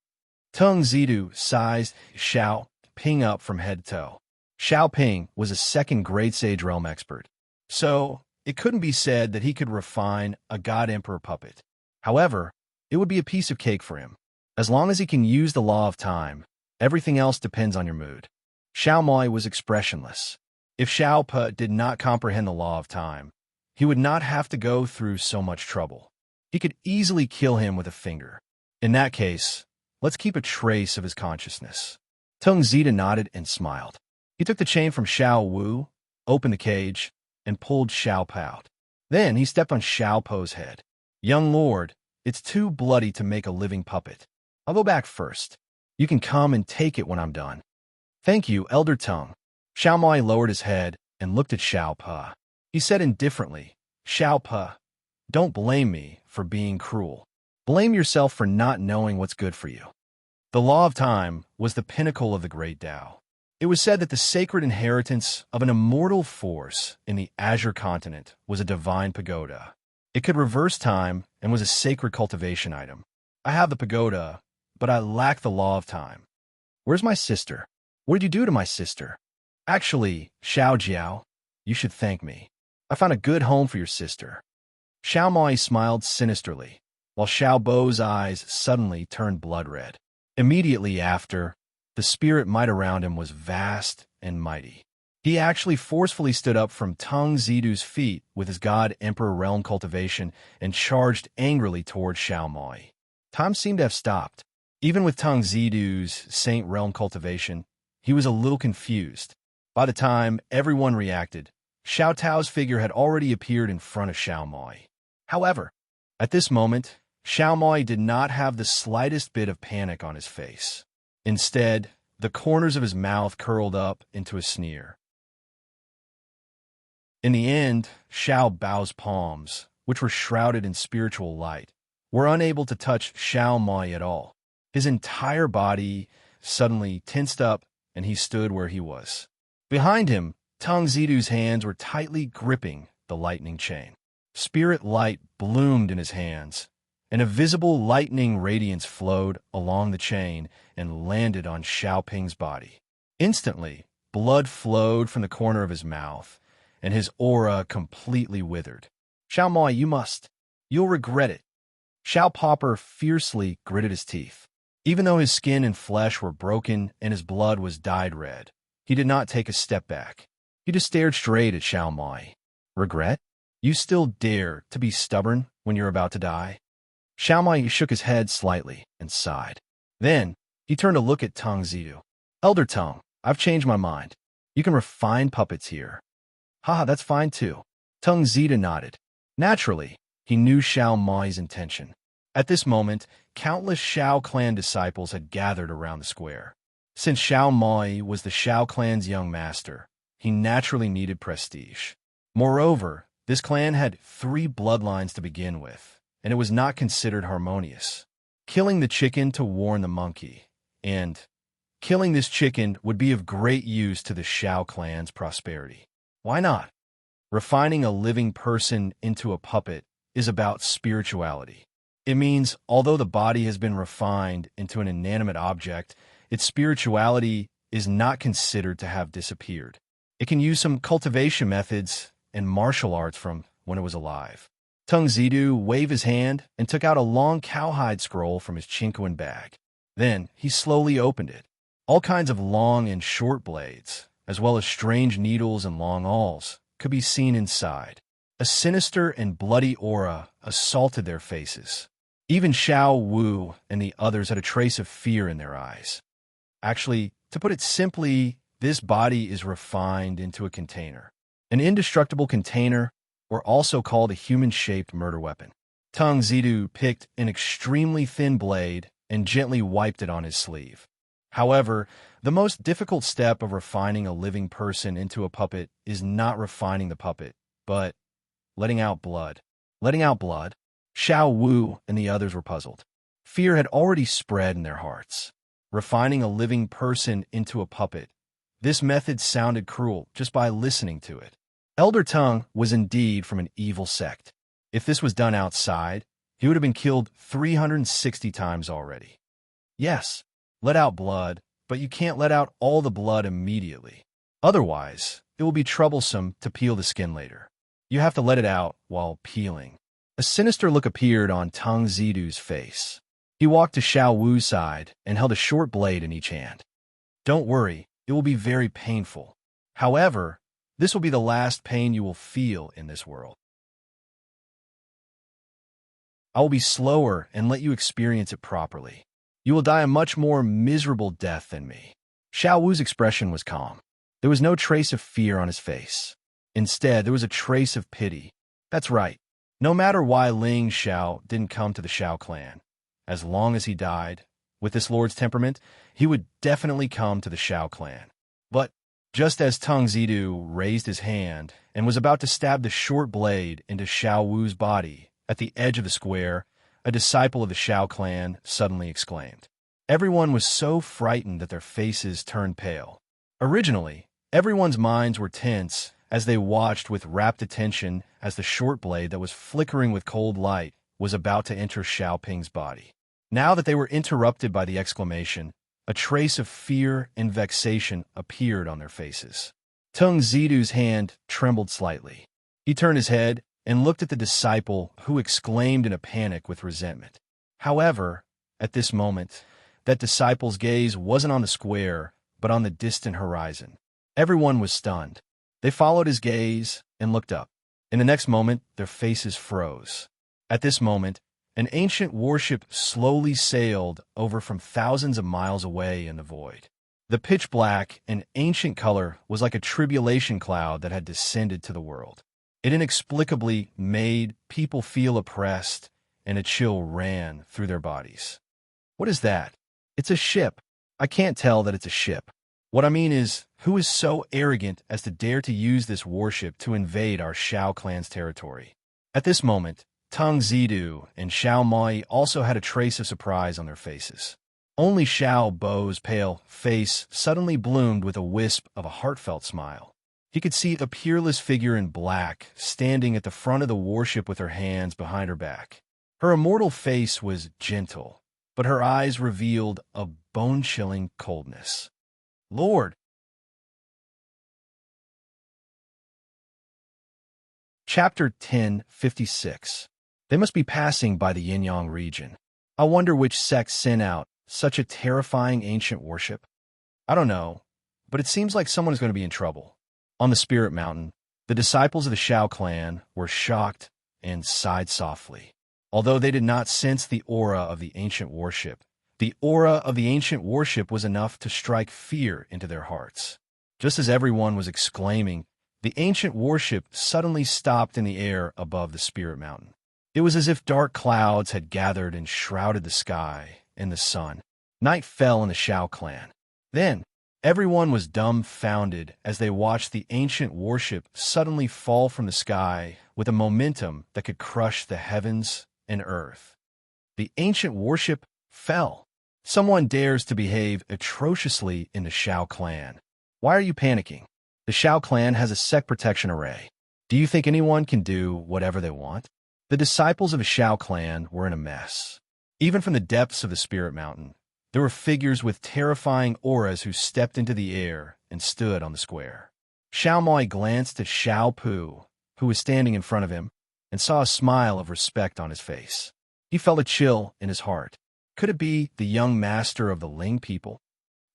Tung Zidu sized Xiao Ping up from head to toe. Xiao Ping was a second Great Sage Realm expert, so it couldn't be said that he could refine a God Emperor puppet. However, it would be a piece of cake for him. As long as he can use the law of time, everything else depends on your mood. Xiao Mai was expressionless. If Xiao Pa did not comprehend the law of time, he would not have to go through so much trouble. He could easily kill him with a finger. In that case, let's keep a trace of his consciousness. Tung Zita nodded and smiled. He took the chain from Xiao Wu, opened the cage, and pulled Xiao Pa out. Then he stepped on Xiao Po's head. Young Lord, it's too bloody to make a living puppet. I'll go back first. You can come and take it when I'm done. Thank you, Elder Tongue. Xiao Mai lowered his head and looked at Xiao Pa. He said indifferently, Xiao Pa, don't blame me for being cruel. Blame yourself for not knowing what's good for you. The law of time was the pinnacle of the great Tao. It was said that the sacred inheritance of an immortal force in the Azure continent was a divine pagoda. It could reverse time and was a sacred cultivation item. I have the pagoda, but I lack the law of time. Where's my sister? What did you do to my sister? Actually, Xiao Jiao, you should thank me. I found a good home for your sister. Xiao Mai smiled sinisterly, while Xiao Bo's eyes suddenly turned blood red. Immediately after, the spirit might around him was vast and mighty. He actually forcefully stood up from Tung Zidu's feet with his God Emperor realm cultivation and charged angrily toward Xiao Mai. Time seemed to have stopped. Even with Tung Zidu's Saint realm cultivation, he was a little confused. By the time everyone reacted, Xiao Tao's figure had already appeared in front of Xiao Mai. However, at this moment, Xiao Mai did not have the slightest bit of panic on his face. Instead, the corners of his mouth curled up into a sneer. In the end, Xiao Bao's palms, which were shrouded in spiritual light, were unable to touch Xiao Mai at all. His entire body suddenly tensed up, and he stood where he was. Behind him, Tang Zidu's hands were tightly gripping the lightning chain. Spirit light bloomed in his hands, and a visible lightning radiance flowed along the chain and landed on Xiaoping's body. Instantly, blood flowed from the corner of his mouth, and his aura completely withered. "Xiao Moi, you must. You'll regret it." Xiao Popper fiercely gritted his teeth. Even though his skin and flesh were broken and his blood was dyed red, he did not take a step back. He just stared straight at Xiao Moi. "Regret? You still dare to be stubborn when you're about to die?" Xiao Mai shook his head slightly and sighed. Then, he turned to look at Tang Zidu. "Elder Tang, I've changed my mind. You can refine puppets here." "Haha, that's fine too." Tang Zidu nodded. Naturally, he knew Xiao Mai's intention. At this moment, countless Xiao clan disciples had gathered around the square. Since Xiao Mai was the Xiao clan's young master, he naturally needed prestige. Moreover, this clan had 3 bloodlines to begin with, and it was not considered harmonious. Killing the chicken to warn the monkey, and killing this chicken would be of great use to the Xiao clan's prosperity. Why not? Refining a living person into a puppet is about spirituality. It means, although the body has been refined into an inanimate object, its spirituality is not considered to have disappeared. It can use some cultivation methods and martial arts from when it was alive. Tang Zidu waved his hand and took out a long cowhide scroll from his chinquin bag. Then he slowly opened it. All kinds of long and short blades, as well as strange needles and long awls, could be seen inside. A sinister and bloody aura assaulted their faces. Even Xiao Wu and the others had a trace of fear in their eyes. Actually, to put it simply, this body is refined into a container. An indestructible container, or also called a human-shaped murder weapon. Tang Zidu picked an extremely thin blade and gently wiped it on his sleeve. However, the most difficult step of refining a living person into a puppet is not refining the puppet, but letting out blood. Letting out blood? Xiao Wu and the others were puzzled. Fear had already spread in their hearts. Refining a living person into a puppet. This method sounded cruel just by listening to it. Elder Tang was indeed from an evil sect. If this was done outside, he would have been killed 360 times already. Yes, let out blood, but you can't let out all the blood immediately. Otherwise, it will be troublesome to peel the skin later. You have to let it out while peeling. A sinister look appeared on Tang Zidu's face. He walked to Xiao Wu's side and held a short blade in each hand. "Don't worry, it will be very painful. However, this will be the last pain you will feel in this world. I will be slower and let you experience it properly. You will die a much more miserable death than me." Xiao Wu's expression was calm. There was no trace of fear on his face. Instead, there was a trace of pity. That's right. No matter why Ling Xiao didn't come to the Xiao clan, as long as he died, with this lord's temperament, he would definitely come to the Xiao clan. But just as Tang Zidu raised his hand and was about to stab the short blade into Xiao Wu's body, at the edge of the square, a disciple of the Xiao clan suddenly exclaimed. Everyone was so frightened that their faces turned pale. Originally, everyone's minds were tense as they watched with rapt attention as the short blade that was flickering with cold light was about to enter Xiaoping's body. Now that they were interrupted by the exclamation, a trace of fear and vexation appeared on their faces. Tang Zidu's hand trembled slightly. He turned his head and looked at the disciple, who exclaimed in a panic with resentment. However, at this moment, that disciple's gaze wasn't on the square, but on the distant horizon. Everyone was stunned. They followed his gaze and looked up. In the next moment, their faces froze. At this moment, an ancient warship slowly sailed over from thousands of miles away in the void. The pitch black and ancient color was like a tribulation cloud that had descended to the world. It inexplicably made people feel oppressed, and a chill ran through their bodies. What is that? It's a ship. I can't tell that it's a ship. What I mean is, who is so arrogant as to dare to use this warship to invade our Xiao clan's territory? At this moment, Tang Zidu and Xiao Mai also had a trace of surprise on their faces. Only Xiao Bo's pale face suddenly bloomed with a wisp of a heartfelt smile. He could see a peerless figure in black standing at the front of the warship with her hands behind her back. Her immortal face was gentle, but her eyes revealed a bone-chilling coldness. Lord! Chapter 10:56. They must be passing by the Yin-Yang region. I wonder which sect sent out such a terrifying ancient worship. I don't know, but it seems like someone is going to be in trouble. On the Spirit Mountain, the disciples of the Shao clan were shocked and sighed softly. Although they did not sense the aura of the ancient worship, the aura of the ancient worship was enough to strike fear into their hearts. Just as everyone was exclaiming, the ancient worship suddenly stopped in the air above the Spirit Mountain. It was as if dark clouds had gathered and shrouded the sky and the sun. Night fell in the Shao clan. Then, everyone was dumbfounded as they watched the ancient worship suddenly fall from the sky with a momentum that could crush the heavens and earth. The ancient worship fell. Someone dares to behave atrociously in the Shao clan. Why are you panicking? The Shao clan has a sect protection array. Do you think anyone can do whatever they want? The disciples of the Shao clan were in a mess. Even from the depths of the Spirit Mountain, there were figures with terrifying auras who stepped into the air and stood on the square. Xiao Moi glanced at Xiao Pu, who was standing in front of him, and saw a smile of respect on his face. He felt a chill in his heart. Could it be the young master of the Ling people?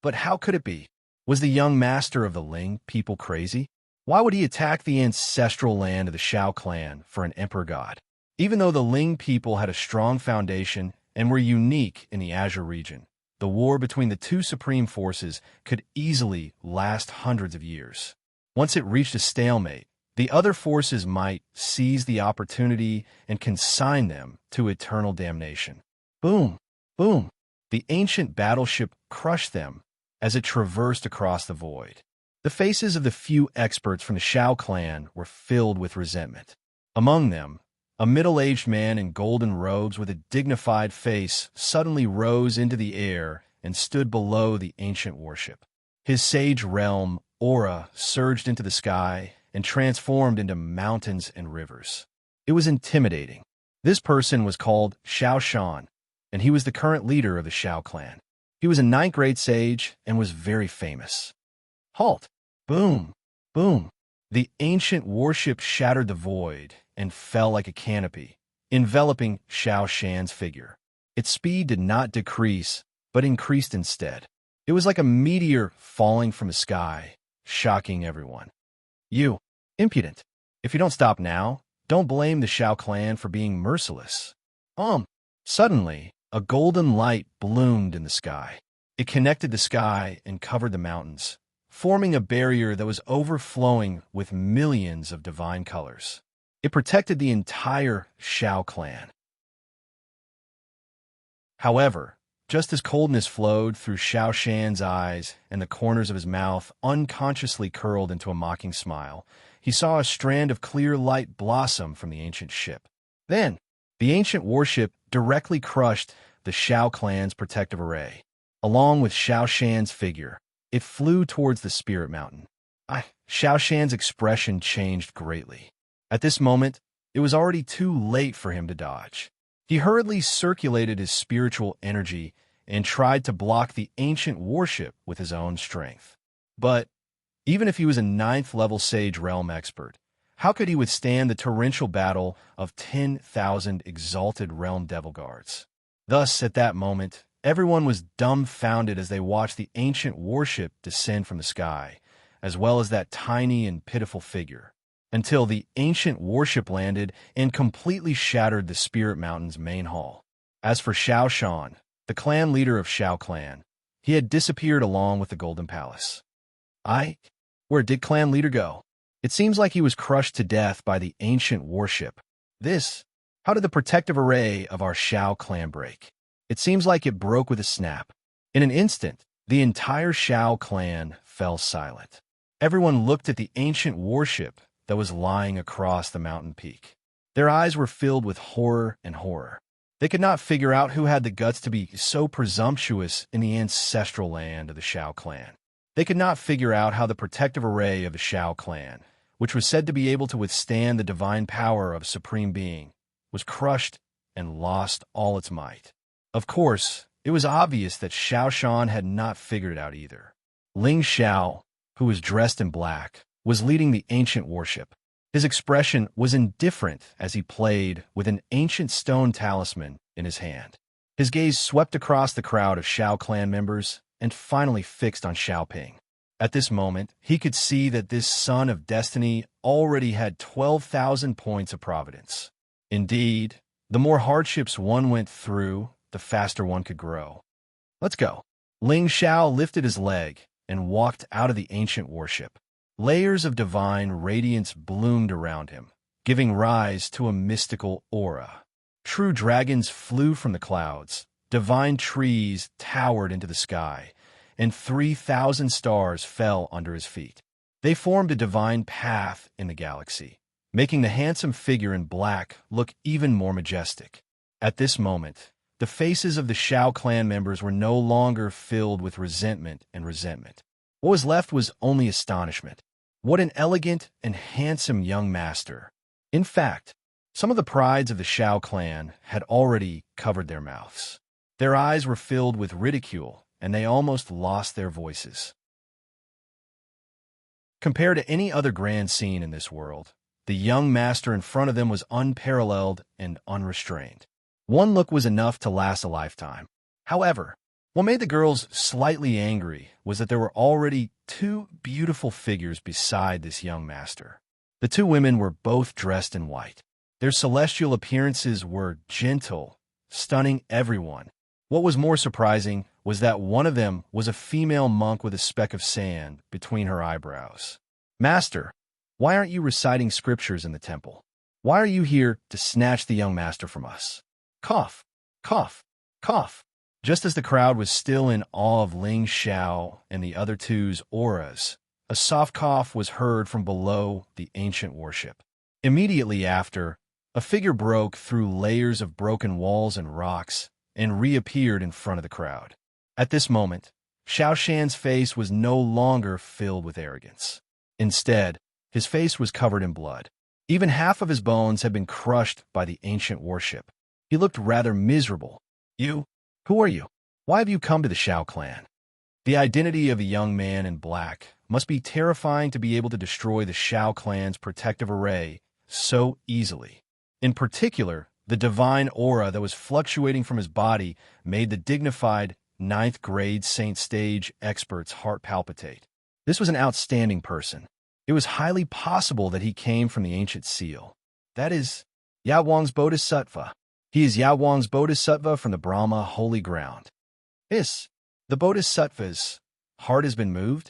But how could it be? Was the young master of the Ling people crazy? Why would he attack the ancestral land of the Shao clan for an emperor god? Even though the Ling people had a strong foundation and were unique in the Azure region, the war between the two supreme forces could easily last hundreds of years. Once it reached a stalemate, the other forces might seize the opportunity and consign them to eternal damnation. Boom! Boom! The ancient battleship crushed them as it traversed across the void. The faces of the few experts from the Shao clan were filled with resentment. Among them, a middle-aged man in golden robes with a dignified face suddenly rose into the air and stood below the ancient worship. His sage realm aura surged into the sky and transformed into mountains and rivers. It was intimidating. This person was called Xiao Shan, and he was the current leader of the Shao clan. He was a 9th grade sage and was very famous. Halt! Boom! Boom! The ancient worship shattered the void and fell like a canopy, enveloping Xiao Shan's figure. Its speed did not decrease, but increased instead. It was like a meteor falling from the sky, shocking everyone. You, impudent! If you don't stop now, don't blame the Shao clan for being merciless. Suddenly, a golden light bloomed in the sky. It connected the sky and covered the mountains, forming a barrier that was overflowing with millions of divine colors. It protected the entire Shao clan. However, just as coldness flowed through Xiao Shan's eyes and the corners of his mouth unconsciously curled into a mocking smile, he saw a strand of clear light blossom from the ancient ship. Then, the ancient warship directly crushed the Shao clan's protective array. Along with Xiao Shan's figure, it flew towards the Spirit Mountain. Xiao Shan's expression changed greatly. At this moment, it was already too late for him to dodge. He hurriedly circulated his spiritual energy and tried to block the ancient warship with his own strength. But even if he was a 9th-level Sage Realm expert, how could he withstand the torrential battle of 10,000 exalted Realm Devil Guards? Thus, at that moment, everyone was dumbfounded as they watched the ancient warship descend from the sky, as well as that tiny and pitiful figure, until the ancient warship landed and completely shattered the Spirit Mountain's main hall. As for Xiao Shan, the clan leader of Shao clan, he had disappeared along with the Golden Palace. Where did clan leader go? It seems like he was crushed to death by the ancient warship. How did the protective array of our Shao clan break? It seems like it broke with a snap. In an instant, the entire Shao clan fell silent. Everyone looked at the ancient warship that was lying across the mountain peak. Their eyes were filled with horror and horror. They could not figure out who had the guts to be so presumptuous in the ancestral land of the Shao clan. They could not figure out how the protective array of the Shao clan, which was said to be able to withstand the divine power of a supreme being, was crushed and lost all its might. Of course, it was obvious that Xiao Shan had not figured it out either. Ling Xiao, who was dressed in black, was leading the ancient worship. His expression was indifferent as he played with an ancient stone talisman in his hand. His gaze swept across the crowd of Shao clan members and finally fixed on Xiaoping. At this moment, he could see that this son of destiny already had 12,000 points of providence. Indeed, the more hardships one went through, the faster one could grow. Let's go. Ling Xiao lifted his leg and walked out of the ancient worship. Layers of divine radiance bloomed around him, giving rise to a mystical aura. True dragons flew from the clouds, divine trees towered into the sky, and 3,000 stars fell under his feet. They formed a divine path in the galaxy, making the handsome figure in black look even more majestic. At this moment, the faces of the Shao clan members were no longer filled with resentment. What was left was only astonishment. What an elegant and handsome young master. In fact, some of the prides of the Shao clan had already covered their mouths. Their eyes were filled with ridicule, and they almost lost their voices. Compared to any other grand scene in this world, the young master in front of them was unparalleled and unrestrained. One look was enough to last a lifetime. However, what made the girls slightly angry was that there were already two beautiful figures beside this young master. The two women were both dressed in white. Their celestial appearances were gentle, stunning everyone. What was more surprising was that one of them was a female monk with a speck of sand between her eyebrows. Master, why aren't you reciting scriptures in the temple? Why are you here to snatch the young master from us? Cough, cough, cough. Just as the crowd was still in awe of Ling Xiao and the other two's auras, a soft cough was heard from below the ancient worship. Immediately after, a figure broke through layers of broken walls and rocks and reappeared in front of the crowd. At this moment, Xiao Shan's face was no longer filled with arrogance. Instead, his face was covered in blood. Even half of his bones had been crushed by the ancient worship. He looked rather miserable. You? Who are you? Why have you come to the Shao clan? The identity of a young man in black must be terrifying to be able to destroy the Shao clan's protective array so easily. In particular, the divine aura that was fluctuating from his body made the dignified 9th grade Saint Stage expert's heart palpitate. This was an outstanding person. It was highly possible that he came from the ancient seal. That is, Yao Wang's Bodhisattva. He is Yao Wang's Bodhisattva from the Brahma holy ground. The Bodhisattva's heart has been moved?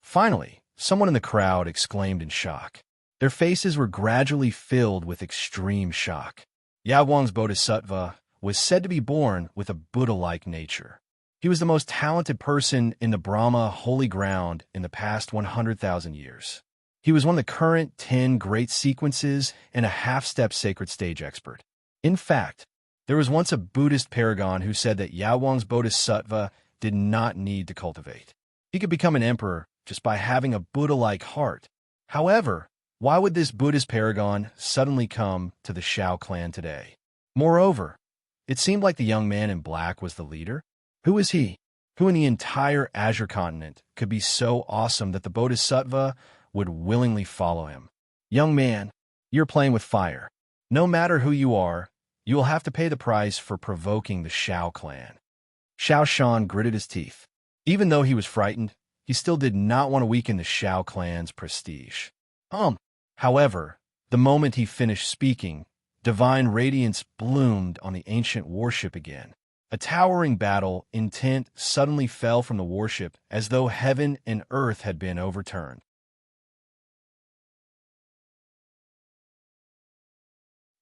Finally, someone in the crowd exclaimed in shock. Their faces were gradually filled with extreme shock. Yao Wang's Bodhisattva was said to be born with a Buddha-like nature. He was the most talented person in the Brahma holy ground in the past 100,000 years. He was one of the current 10 great sequences and a half-step sacred stage expert. In fact, there was once a Buddhist paragon who said that Yao Wang's Bodhisattva did not need to cultivate. He could become an emperor just by having a Buddha-like heart. However, why would this Buddhist paragon suddenly come to the Shao clan today? Moreover, it seemed like the young man in black was the leader. Who is he? Who in the entire Azure continent could be so awesome that the Bodhisattva would willingly follow him? Young man, you're playing with fire. No matter who you are, you will have to pay the price for provoking the Shao clan. Xiao Shan gritted his teeth. Even though he was frightened, he still did not want to weaken the Shao clan's prestige. However, the moment he finished speaking, divine radiance bloomed on the ancient worship again. A towering battle intent suddenly fell from the worship as though heaven and earth had been overturned.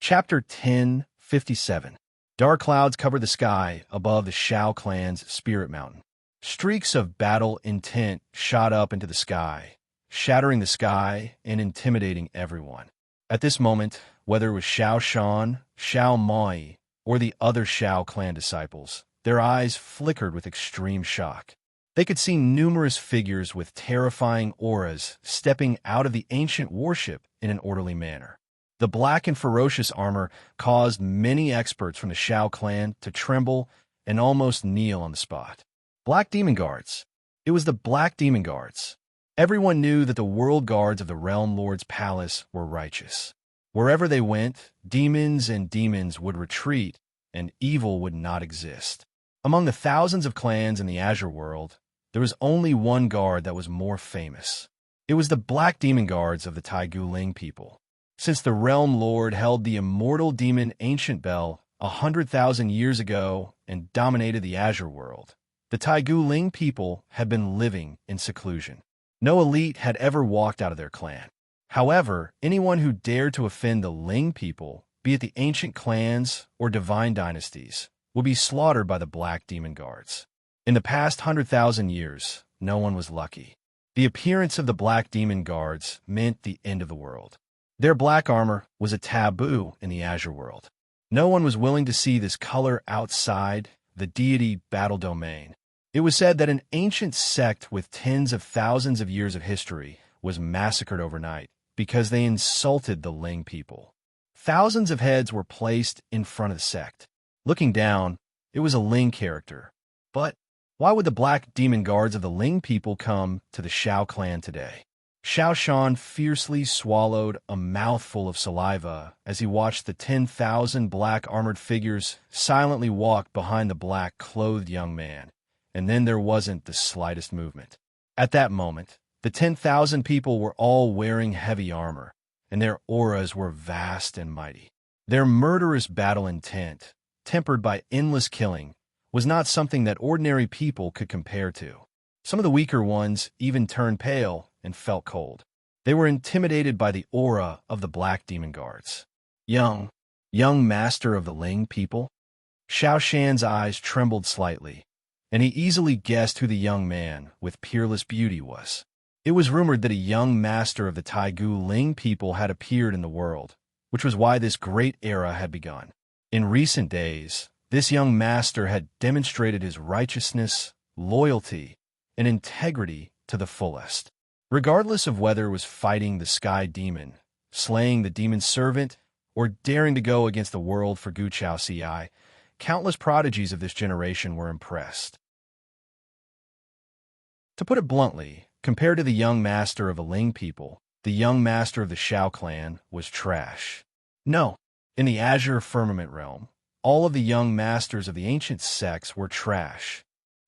Chapter 1057. Dark clouds covered the sky above the Shao clan's spirit mountain. Streaks of battle intent shot up into the sky, shattering the sky and intimidating everyone. At this moment, whether it was Xiao Shan, Xiao Mai, or the other Shao clan disciples, their eyes flickered with extreme shock. They could see numerous figures with terrifying auras stepping out of the ancient warship in an orderly manner. The black and ferocious armor caused many experts from the Shao clan to tremble and almost kneel on the spot. Black Demon Guards. It was the Black Demon Guards. Everyone knew that the world guards of the Realm Lord's palace were righteous. Wherever they went, demons and demons would retreat, and evil would not exist. Among the thousands of clans in the Azure world, there was only one guard that was more famous. It was the Black Demon Guards of the Taigu Ling people. Since the Realm Lord held the immortal demon Ancient Bell 100,000 years ago and dominated the Azure world, the Taigu Ling people had been living in seclusion. No elite had ever walked out of their clan. However, anyone who dared to offend the Ling people, be it the ancient clans or divine dynasties, would be slaughtered by the Black Demon Guards. In the past 100,000 years, no one was lucky. The appearance of the Black Demon Guards meant the end of the world. Their black armor was a taboo in the Azure world. No one was willing to see this color outside the deity battle domain. It was said that an ancient sect with tens of thousands of years of history was massacred overnight because they insulted the Ling people. Thousands of heads were placed in front of the sect. Looking down, it was a Ling character. But why would the Black Demon Guards of the Ling people come to the Shao clan today? Xiao Shan fiercely swallowed a mouthful of saliva as he watched the 10,000 black armored figures silently walk behind the black-clothed young man, and then there wasn't the slightest movement. At that moment, the 10,000 people were all wearing heavy armor, and their auras were vast and mighty. Their murderous battle intent, tempered by endless killing, was not something that ordinary people could compare to. Some of the weaker ones even turned pale and felt cold. They were intimidated by the aura of the Black Demon Guards. Young master of the Ling people? Xiao Shan's eyes trembled slightly, and he easily guessed who the young man with peerless beauty was. It was rumored that a young master of the Taigu Ling people had appeared in the world, which was why this great era had begun. In recent days, this young master had demonstrated his righteousness, loyalty, and integrity to the fullest. Regardless of whether it was fighting the Sky Demon, slaying the Demon Servant, or daring to go against the world for Gu Chao Ci, countless prodigies of this generation were impressed. To put it bluntly, compared to the young master of the Ling people, the young master of the Shao clan was trash. No, in the Azure Firmament realm, all of the young masters of the ancient sects were trash.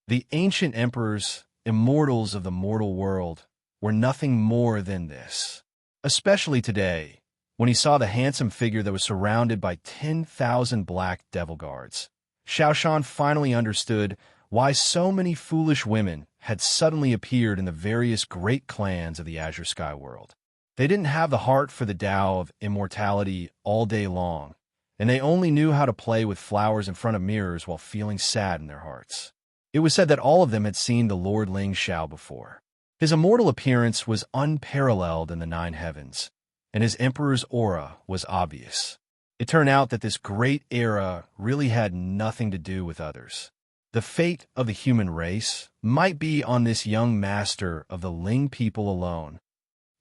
The ancient emperors, immortals of the mortal world, were nothing more than this. Especially today, when he saw the handsome figure that was surrounded by 10,000 black devil guards. Xiao Shan finally understood why so many foolish women had suddenly appeared in the various great clans of the Azure Sky world. They didn't have the heart for the Tao of immortality all day long, and they only knew how to play with flowers in front of mirrors while feeling sad in their hearts. It was said that all of them had seen the Lord Ling Xiao before. His immortal appearance was unparalleled in the nine heavens, and his emperor's aura was obvious. It turned out that this great era really had nothing to do with others. The fate of the human race might be on this young master of the Ling people alone.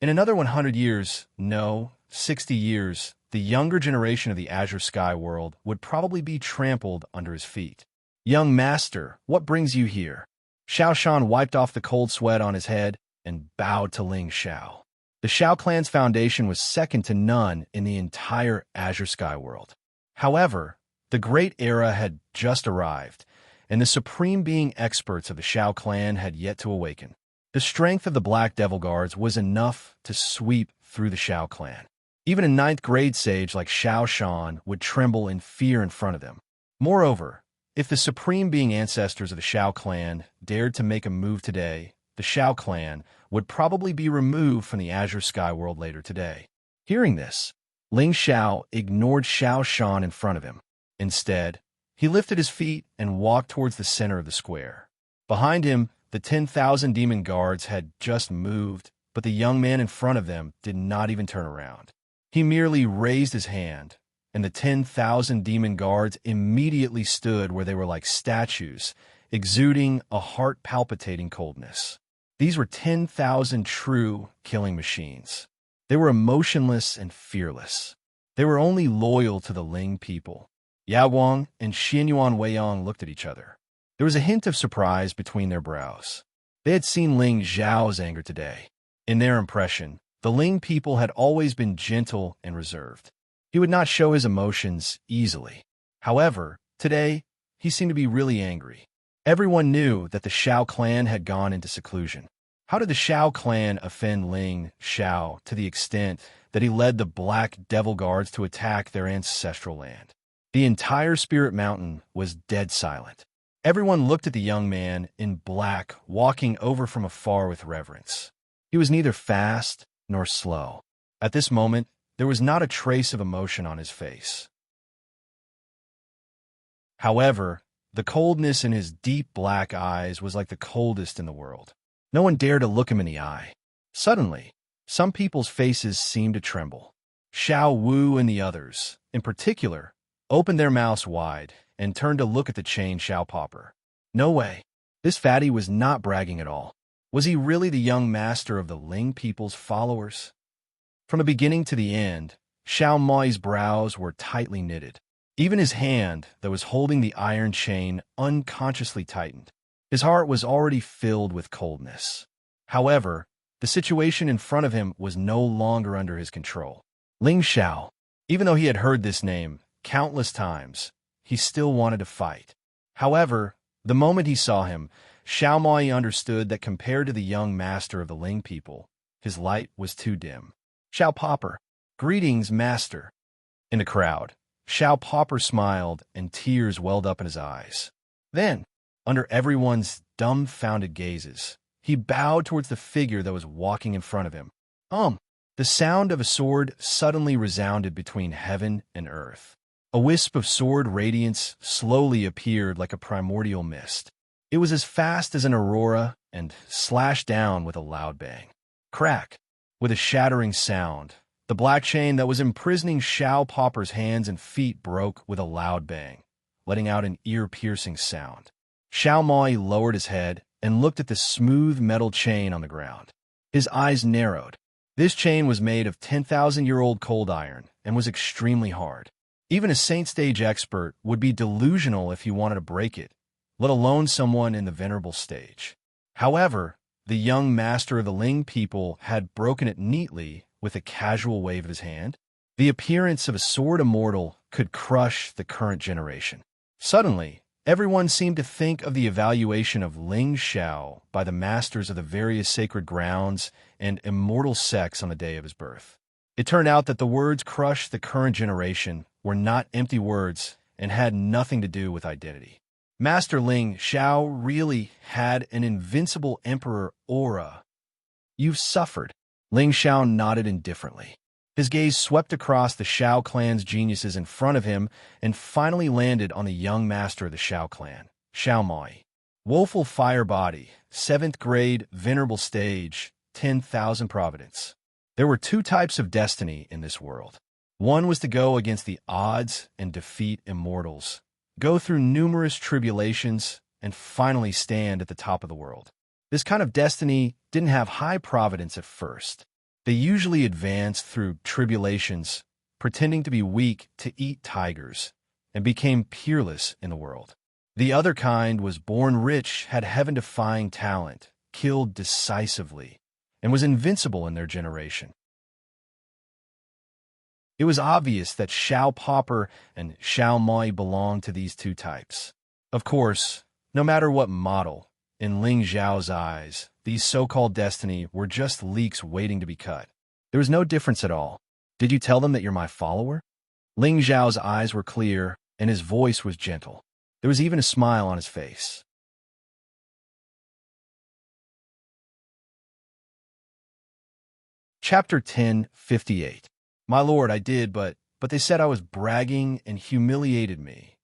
In another 100 years, no, 60 years, the younger generation of the Azure Sky world would probably be trampled under his feet. Young master, what brings you here? Xiao Shan wiped off the cold sweat on his head and bowed to Ling Xiao. The Shao clan's foundation was second to none in the entire Azure Sky world. However, the great era had just arrived, and the supreme being experts of the Shao clan had yet to awaken. The strength of the Black Devil Guards was enough to sweep through the Shao clan. Even a ninth-grade sage like Xiao Shan would tremble in fear in front of them. Moreover, if the supreme being ancestors of the Shao clan dared to make a move today, the Shao clan would probably be removed from the Azure Sky world later today. Hearing this, Ling Xiao ignored Xiao Shan in front of him. Instead, he lifted his feet and walked towards the center of the square. Behind him, the 10,000 demon guards had just moved, but the young man in front of them did not even turn around. He merely raised his hand, and the 10,000 demon guards immediately stood where they were like statues, exuding a heart-palpitating coldness. These were 10,000 true killing machines. They were emotionless and fearless. They were only loyal to the Ling people. Yao Guang and Xianyuan Weiyang looked at each other. There was a hint of surprise between their brows. They had seen Ling Zhao's anger today. In their impression, the Ling people had always been gentle and reserved. He would not show his emotions easily. However, today, he seemed to be really angry. Everyone knew that the Shao clan had gone into seclusion. How did the Shao clan offend Ling Shao to the extent that he led the Black Devil Guards to attack their ancestral land? The entire Spirit Mountain was dead silent. Everyone looked at the young man in black walking over from afar with reverence. He was neither fast nor slow. At this moment, there was not a trace of emotion on his face. However, the coldness in his deep black eyes was like the coldest in the world. No one dared to look him in the eye. Suddenly, some people's faces seemed to tremble. Xiao Wu and the others, in particular, opened their mouths wide and turned to look at the chained Xiao Popper. No way. This fatty was not bragging at all. Was he really the young master of the Ling people's followers? From the beginning to the end, Xiao Moi's brows were tightly knitted. Even his hand that was holding the iron chain unconsciously tightened. His heart was already filled with coldness. However, the situation in front of him was no longer under his control. Ling Xiao, even though he had heard this name countless times, he still wanted to fight. However, the moment he saw him, Xiao Moi understood that compared to the young master of the Ling people, his light was too dim. Xiao Popper, greetings, master. In the crowd, Xiao Popper smiled and tears welled up in his eyes. Then, under everyone's dumbfounded gazes, he bowed towards the figure that was walking in front of him. The sound of a sword suddenly resounded between heaven and earth. A wisp of sword radiance slowly appeared like a primordial mist. It was as fast as an aurora and slashed down with a loud bang. Crack! With a shattering sound, the black chain that was imprisoning Xiao Popper's hands and feet broke with a loud bang, letting out an ear-piercing sound. Xiao Moi lowered his head and looked at the smooth metal chain on the ground. His eyes narrowed. This chain was made of 10,000-year-old cold iron and was extremely hard. Even a Saint Stage expert would be delusional if he wanted to break it, let alone someone in the venerable stage. However, the young master of the Ling people had broken it neatly with a casual wave of his hand. The appearance of a sword immortal could crush the current generation. Suddenly, everyone seemed to think of the evaluation of Ling Xiao by the masters of the various sacred grounds and immortal sects on the day of his birth. It turned out that the words crush the current generation were not empty words and had nothing to do with identity. Master Ling Xiao really had an invincible emperor aura. You've suffered. Ling Xiao nodded indifferently. His gaze swept across the Shao clan's geniuses in front of him and finally landed on the young master of the Shao clan, Xiao Moi. Woeful fire body, 7th grade, venerable stage, 10,000 providence. There were two types of destiny in this world. One was to go against the odds and defeat immortals, go through numerous tribulations, and finally stand at the top of the world. This kind of destiny didn't have high providence at first. They usually advanced through tribulations, pretending to be weak to eat tigers, and became peerless in the world. The other kind was born rich, had heaven-defying talent, killed decisively, and was invincible in their generation. It was obvious that Xiao Popper and Xiao Moi belonged to these two types. Of course, no matter what model, in Ling Zhao's eyes, these so-called destiny were just leaks waiting to be cut. There was no difference at all. Did you tell them that you're my follower? Ling Zhao's eyes were clear, and his voice was gentle. There was even a smile on his face. Chapter 1058. My lord, I did, but they said I was bragging and humiliated me.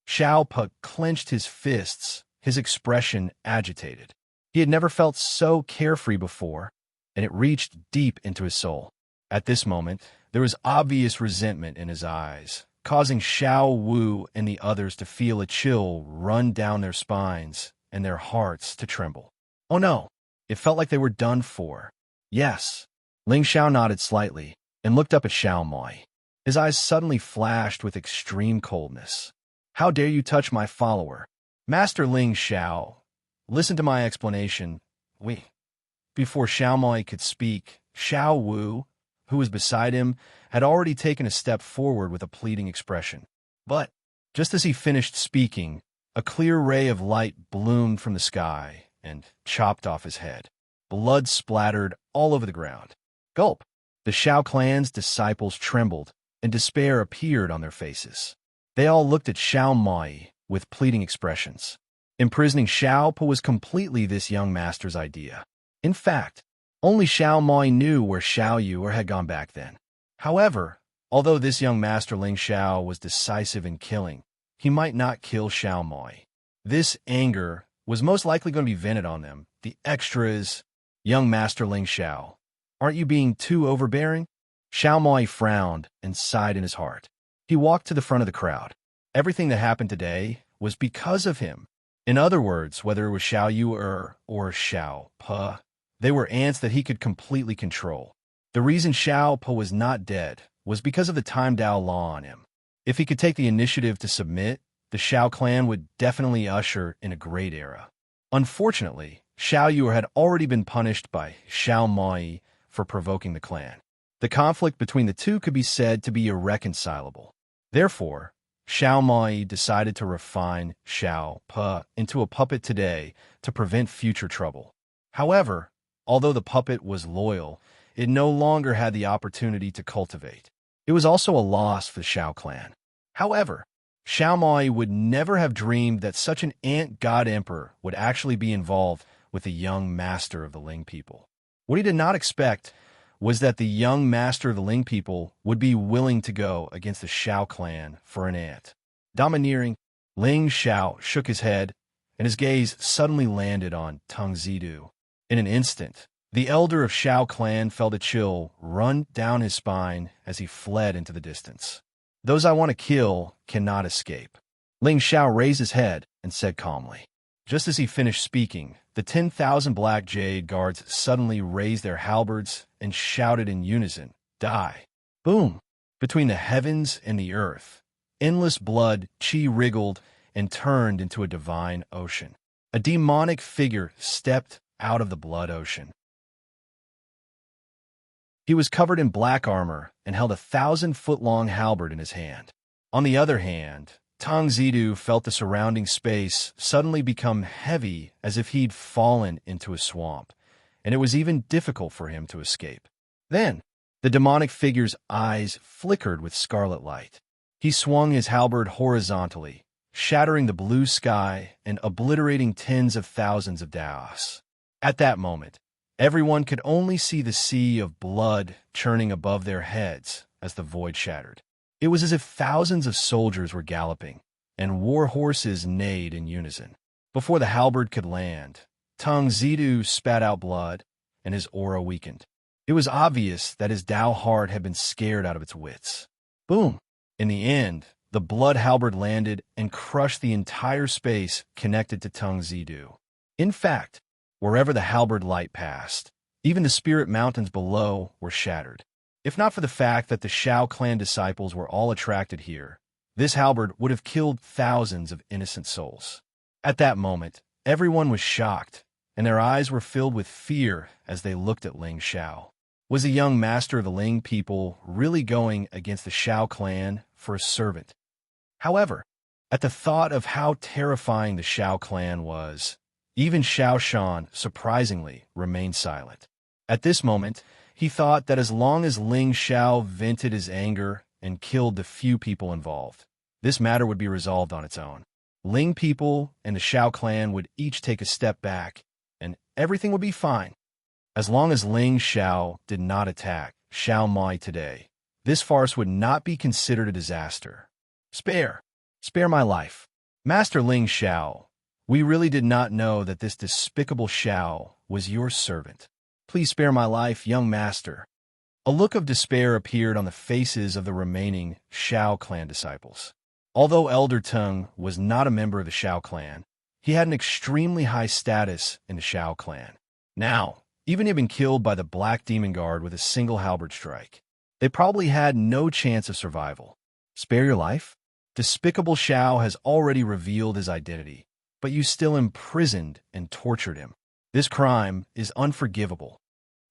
Xiao Pu clenched his fists, his expression agitated. He had never felt so carefree before, and it reached deep into his soul. At this moment, there was obvious resentment in his eyes, causing Xiao Wu and the others to feel a chill run down their spines and their hearts to tremble. Oh no, it felt like they were done for. Yes. Ling Xiao nodded slightly and looked up at Xiao Moi. His eyes suddenly flashed with extreme coldness. How dare you touch my follower? Master Ling Xiao, listen to my explanation. Before Xiao Moi could speak, Xiao Wu, who was beside him, had already taken a step forward with a pleading expression. But, just as he finished speaking, a clear ray of light bloomed from the sky and chopped off his head. Blood splattered all over the ground. Gulp! The Xiao clan's disciples trembled, and despair appeared on their faces. They all looked at Xiao Moi with pleading expressions. Imprisoning Xiao Po was completely this young master's idea. In fact, only Xiao Moi knew where Xiao Yu had gone back then. However, although this young master Ling Xiao was decisive in killing, he might not kill Xiao Moi. This anger was most likely going to be vented on them. The extras, young master Ling Xiao, aren't you being too overbearing? Xiao Moi frowned and sighed in his heart. He walked to the front of the crowd. Everything that happened today was because of him. In other words, whether it was Xiao Yu or Xiao Po, they were ants that he could completely control. The reason Xiao Po was not dead was because of the Time Dao law on him. If he could take the initiative to submit, the Xiao clan would definitely usher in a great era. Unfortunately, Xiao Yu had already been punished by Xiao Moi for provoking the clan. The conflict between the two could be said to be irreconcilable. Therefore, Xiao Moi decided to refine Xiao Po into a puppet today to prevent future trouble. However, although the puppet was loyal, it no longer had the opportunity to cultivate. It was also a loss for the Xiao clan. However, Xiao Moi would never have dreamed that such an ant god emperor would actually be involved with the young master of the Ling people. What he did not expect was that the young master of the Ling people would be willing to go against the Xiao clan for an ant. Domineering, Ling Xiao shook his head, and his gaze suddenly landed on Tung Zidu. In an instant, the elder of Xiao clan felt a chill run down his spine as he fled into the distance. Those I want to kill cannot escape. Ling Xiao raised his head and said calmly. Just as he finished speaking, the 10,000 black jade guards suddenly raised their halberds and shouted in unison, "Die!" Boom! Between the heavens and the earth, endless blood chi wriggled and turned into a divine ocean. A demonic figure stepped out of the blood ocean. He was covered in black armor and held a 1,000-foot-long halberd in his hand. On the other hand, Tang Zidu felt the surrounding space suddenly become heavy as if he'd fallen into a swamp, and it was even difficult for him to escape. Then, the demonic figure's eyes flickered with scarlet light. He swung his halberd horizontally, shattering the blue sky and obliterating tens of thousands of Daos. At that moment, everyone could only see the sea of blood churning above their heads as the void shattered. It was as if thousands of soldiers were galloping, and war horses neighed in unison. Before the halberd could land, Tung Zidu spat out blood, and his aura weakened. It was obvious that his Dao heart had been scared out of its wits. Boom! In the end, the blood halberd landed and crushed the entire space connected to Tung Zidu. In fact, wherever the halberd light passed, even the spirit mountains below were shattered. If not for the fact that the Xiao clan disciples were all attracted here, this halberd would have killed thousands of innocent souls. At that moment, everyone was shocked, and their eyes were filled with fear as they looked at Ling Xiao. Was the young master of the Ling people really going against the Xiao clan for a servant? However, at the thought of how terrifying the Xiao clan was, even Xiao Shan, surprisingly, remained silent. At this moment, he thought that as long as Ling Xiao vented his anger and killed the few people involved, this matter would be resolved on its own. Ling people and the Xiao clan would each take a step back, and everything would be fine. As long as Ling Xiao did not attack Xiao Mai today, this farce would not be considered a disaster. Spare my life. Master Ling Xiao, we really did not know that this despicable Xiao was your servant. Please spare my life, young master. A look of despair appeared on the faces of the remaining Shao clan disciples. Although Elder Tung was not a member of the Shao clan, he had an extremely high status in the Shao clan. Now, even he had been killed by the Black Demon Guard with a single halberd strike. They probably had no chance of survival. Spare your life? Despicable Shao has already revealed his identity, but you still imprisoned and tortured him. This crime is unforgivable.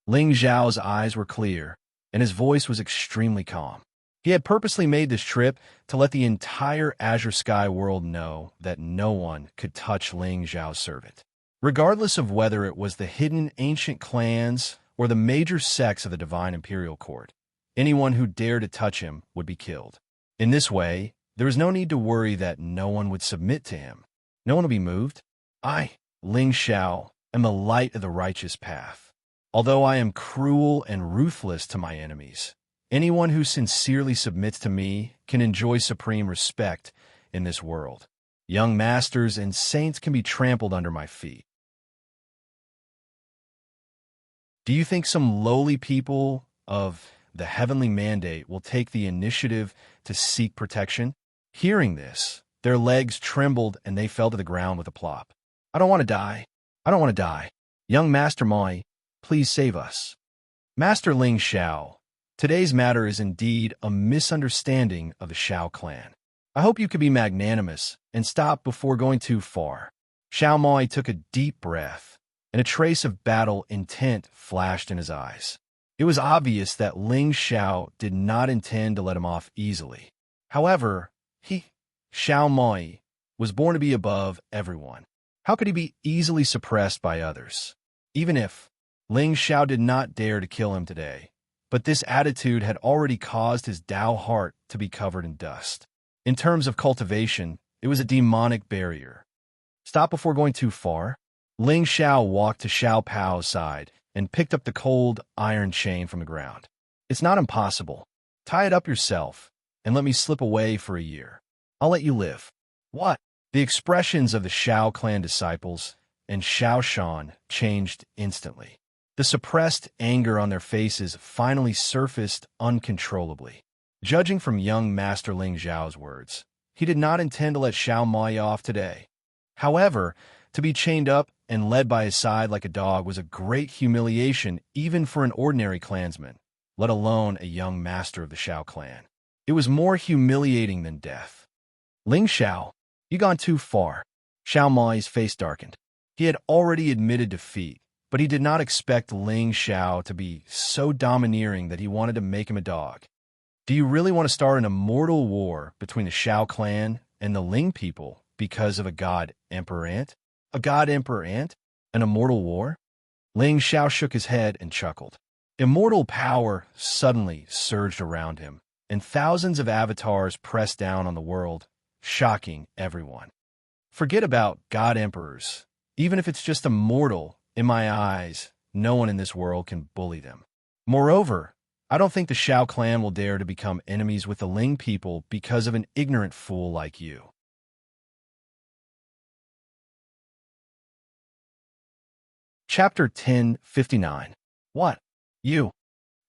Ling Zhao's eyes were clear, and his voice was extremely calm. He had purposely made this trip to let the entire Azure Sky world know that no one could touch Ling Zhao's servant. Regardless of whether it was the hidden ancient clans or the major sects of the Divine Imperial Court, anyone who dared to touch him would be killed. In this way, there was no need to worry that no one would submit to him. No one would be moved. I, Ling Zhao, am the light of the righteous path. Although I am cruel and ruthless to my enemies, anyone who sincerely submits to me can enjoy supreme respect in this world. Young masters and saints can be trampled under my feet. Do you think some lowly people of the heavenly mandate will take the initiative to seek protection? Hearing this, their legs trembled and they fell to the ground with a plop. I don't want to die. I don't want to die. Young Master Moi, please save us. Master Ling Zhao, today's matter is indeed a misunderstanding of the Shao clan. I hope you could be magnanimous and stop before going too far. Xiao Moi took a deep breath, and a trace of battle intent flashed in his eyes. It was obvious that Ling Zhao did not intend to let him off easily. However, Xiao Moi, was born to be above everyone. How could he be easily suppressed by others? Even if Ling Zhao did not dare to kill him today, but this attitude had already caused his Dao heart to be covered in dust. In terms of cultivation, it was a demonic barrier. Stop before going too far. Ling Zhao walked to Xiao Pao's side and picked up the cold iron chain from the ground. It's not impossible. Tie it up yourself and let me slip away for a year. I'll let you live. What? The expressions of the Shao clan disciples and Xiao Shan changed instantly. The suppressed anger on their faces finally surfaced uncontrollably. Judging from young Master Ling Zhao's words, he did not intend to let Xiao Mai off today. However, to be chained up and led by his side like a dog was a great humiliation even for an ordinary clansman, let alone a young master of the Shao clan. It was more humiliating than death. Ling Zhao, you gone too far. Xiao Mai's face darkened. He had already admitted defeat, but he did not expect Ling Zhao to be so domineering that he wanted to make him a dog. Do you really want to start an immortal war between the Shao clan and the Ling people because of a god emperor ant? A god emperor ant? An immortal war? Ling Zhao shook his head and chuckled. Immortal power suddenly surged around him, and thousands of avatars pressed down on the world, shocking everyone. Forget about god emperors. Even if it's just a mortal, in my eyes, no one in this world can bully them. Moreover, I don't think the Shao clan will dare to become enemies with the Ling people because of an ignorant fool like you. Chapter 1059. What? You?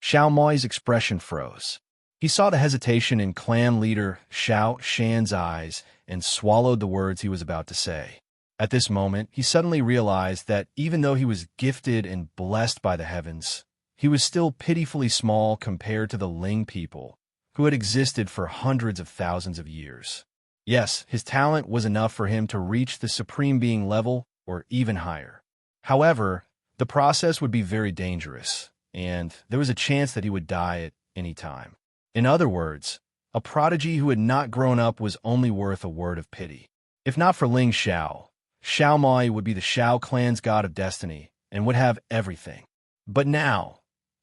Xiao Moi's expression froze. He saw the hesitation in clan leader Xiao Shan's eyes and swallowed the words he was about to say. At this moment, he suddenly realized that even though he was gifted and blessed by the heavens, he was still pitifully small compared to the Ling people, who had existed for hundreds of thousands of years. Yes, his talent was enough for him to reach the Supreme Being level or even higher. However, the process would be very dangerous, and there was a chance that he would die at any time. In other words, a prodigy who had not grown up was only worth a word of pity. If not for Ling Zhao, Xiao Mai would be the Shao clan's god of destiny and would have everything. But now,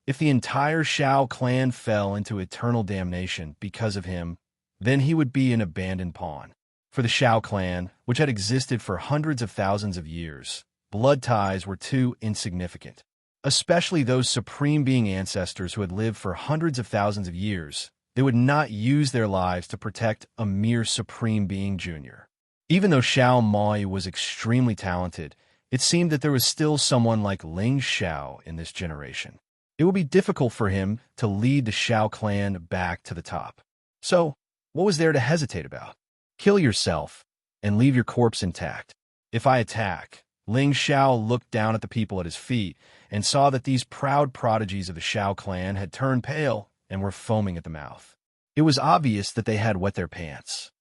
if the entire Shao clan fell into eternal damnation because of him, then he would be an abandoned pawn. For the Shao clan, which had existed for hundreds of thousands of years, blood ties were too insignificant. Especially those Supreme Being ancestors who had lived for hundreds of thousands of years, they would not use their lives to protect a mere Supreme Being Junior. Even though Xiao Mai was extremely talented, it seemed that there was still someone like Ling Zhao in this generation. it would be difficult for him to lead the Shao clan back to the top. So, what was there to hesitate about? Kill yourself and leave your corpse intact. If I attack, Ling Shao looked down at the people at his feet and saw that these proud prodigies of the Shao clan had turned pale and were foaming at the mouth. It was obvious that they had wet their pants.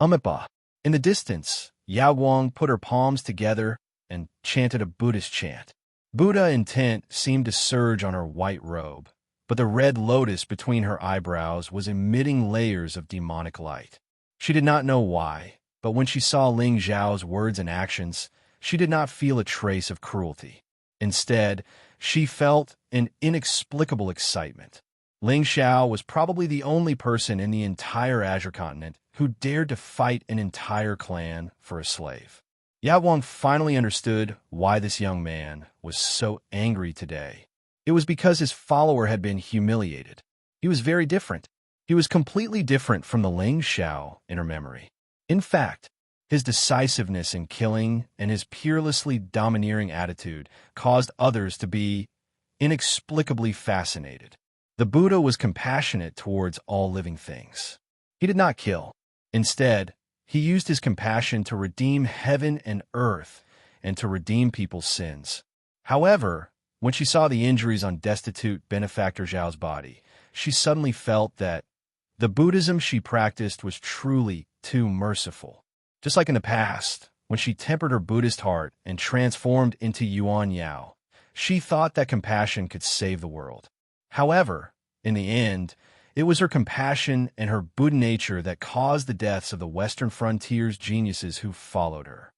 Amipa. In the distance, Yao Guang put her palms together and chanted a Buddhist chant. Buddha intent seemed to surge on her white robe, but the red lotus between her eyebrows was emitting layers of demonic light. She did not know why, but when she saw Ling Zhao's words and actions, she did not feel a trace of cruelty. Instead, she felt an inexplicable excitement. Ling Xiao was probably the only person in the entire Azure continent who dared to fight an entire clan for a slave. Yao Guang finally understood why this young man was so angry today. It was because his follower had been humiliated. He was very different. He was completely different from the Ling Xiao in her memory. In fact, his decisiveness in killing and his peerlessly domineering attitude caused others to be inexplicably fascinated. The Buddha was compassionate towards all living things. He did not kill. Instead, he used his compassion to redeem heaven and earth and to redeem people's sins. However, when she saw the injuries on destitute benefactor Zhao's body, she suddenly felt that the Buddhism she practiced was truly too merciful. Just like in the past, when she tempered her Buddhist heart and transformed into Yuan Yao, she thought that compassion could save the world. However, in the end, it was her compassion and her Buddha nature that caused the deaths of the Western frontier's geniuses who followed her.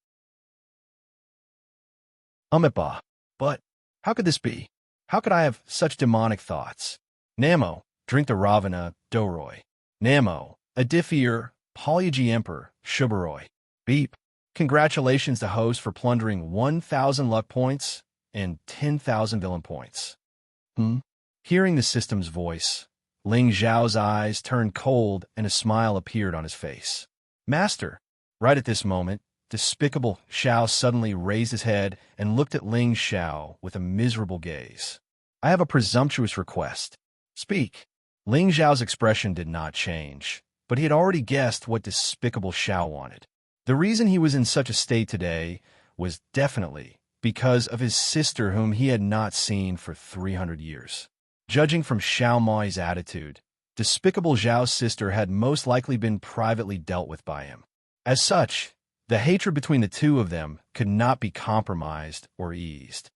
Amipa. But how could this be? How could I have such demonic thoughts? Namo, drink the Ravana, Doroi. Namo, Adifir, Polygy Emperor, Shubaroi. Beep. Congratulations to host for plundering 1,000 luck points and 10,000 villain points. Hearing the system's voice, Ling Zhao's eyes turned cold and a smile appeared on his face. Master. Right at this moment, despicable Xiao suddenly raised his head and looked at Ling Xiao with a miserable gaze. I have a presumptuous request. Speak. Ling Zhao's expression did not change, but he had already guessed what despicable Xiao wanted. The reason he was in such a state today was definitely because of his sister whom he had not seen for 300 years. Judging from Xiao Mai's attitude, despicable Zhao's sister had most likely been privately dealt with by him. As such, the hatred between the two of them could not be compromised or eased.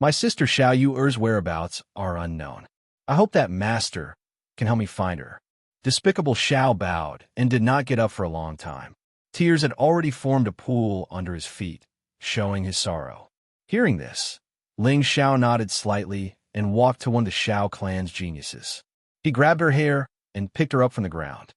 My sister Xiao Yu's whereabouts are unknown. I hope that master can help me find her. Despicable Xiao bowed and did not get up for a long time. Tears had already formed a pool under his feet, showing his sorrow. Hearing this, Ling Xiao nodded slightly and walked to one of the Shao clan's geniuses. He grabbed her hair and picked her up from the ground.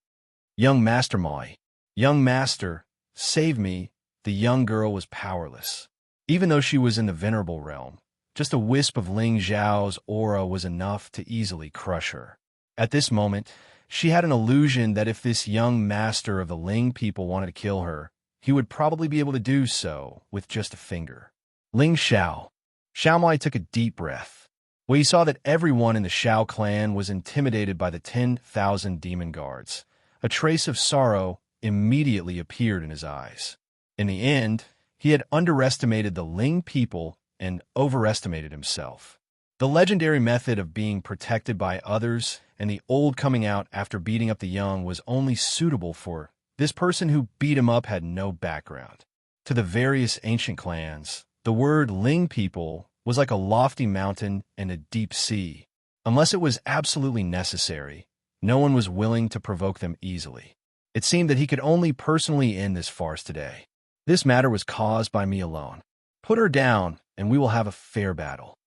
Young Master Mai. Young Master, save me. The young girl was powerless. Even though she was in the venerable realm, just a wisp of Ling Zhao's aura was enough to easily crush her. At this moment, she had an illusion that if this young master of the Ling people wanted to kill her, he would probably be able to do so with just a finger. Ling Xiao. Xiao Mai took a deep breath. When he saw that everyone in the Shao clan was intimidated by the 10,000 demon guards, a trace of sorrow immediately appeared in his eyes. In the end, he had underestimated the Ling people and overestimated himself. The legendary method of being protected by others and the old coming out after beating up the young was only suitable for this person who beat him up had no background. To the various ancient clans, the word Ling people was like a lofty mountain and a deep sea. Unless it was absolutely necessary, no one was willing to provoke them easily. It seemed that he could only personally end this farce today. This matter was caused by me alone. Put her down, and we will have a fair battle.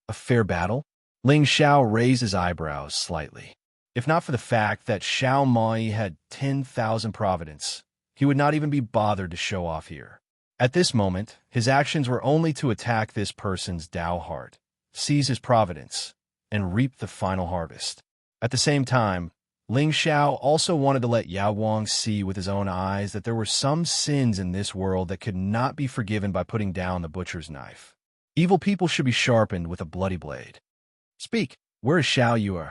A fair battle? Ling Xiao raised his eyebrows slightly. If not for the fact that Xiao Mai had 10,000 providence, he would not even be bothered to show off here. At this moment, his actions were only to attack this person's Tao heart, seize his providence, and reap the final harvest. At the same time, Ling Xiao also wanted to let Yao Guang see with his own eyes that there were some sins in this world that could not be forgiven by putting down the butcher's knife. Evil people should be sharpened with a bloody blade. Speak. Where is Xiao Yu?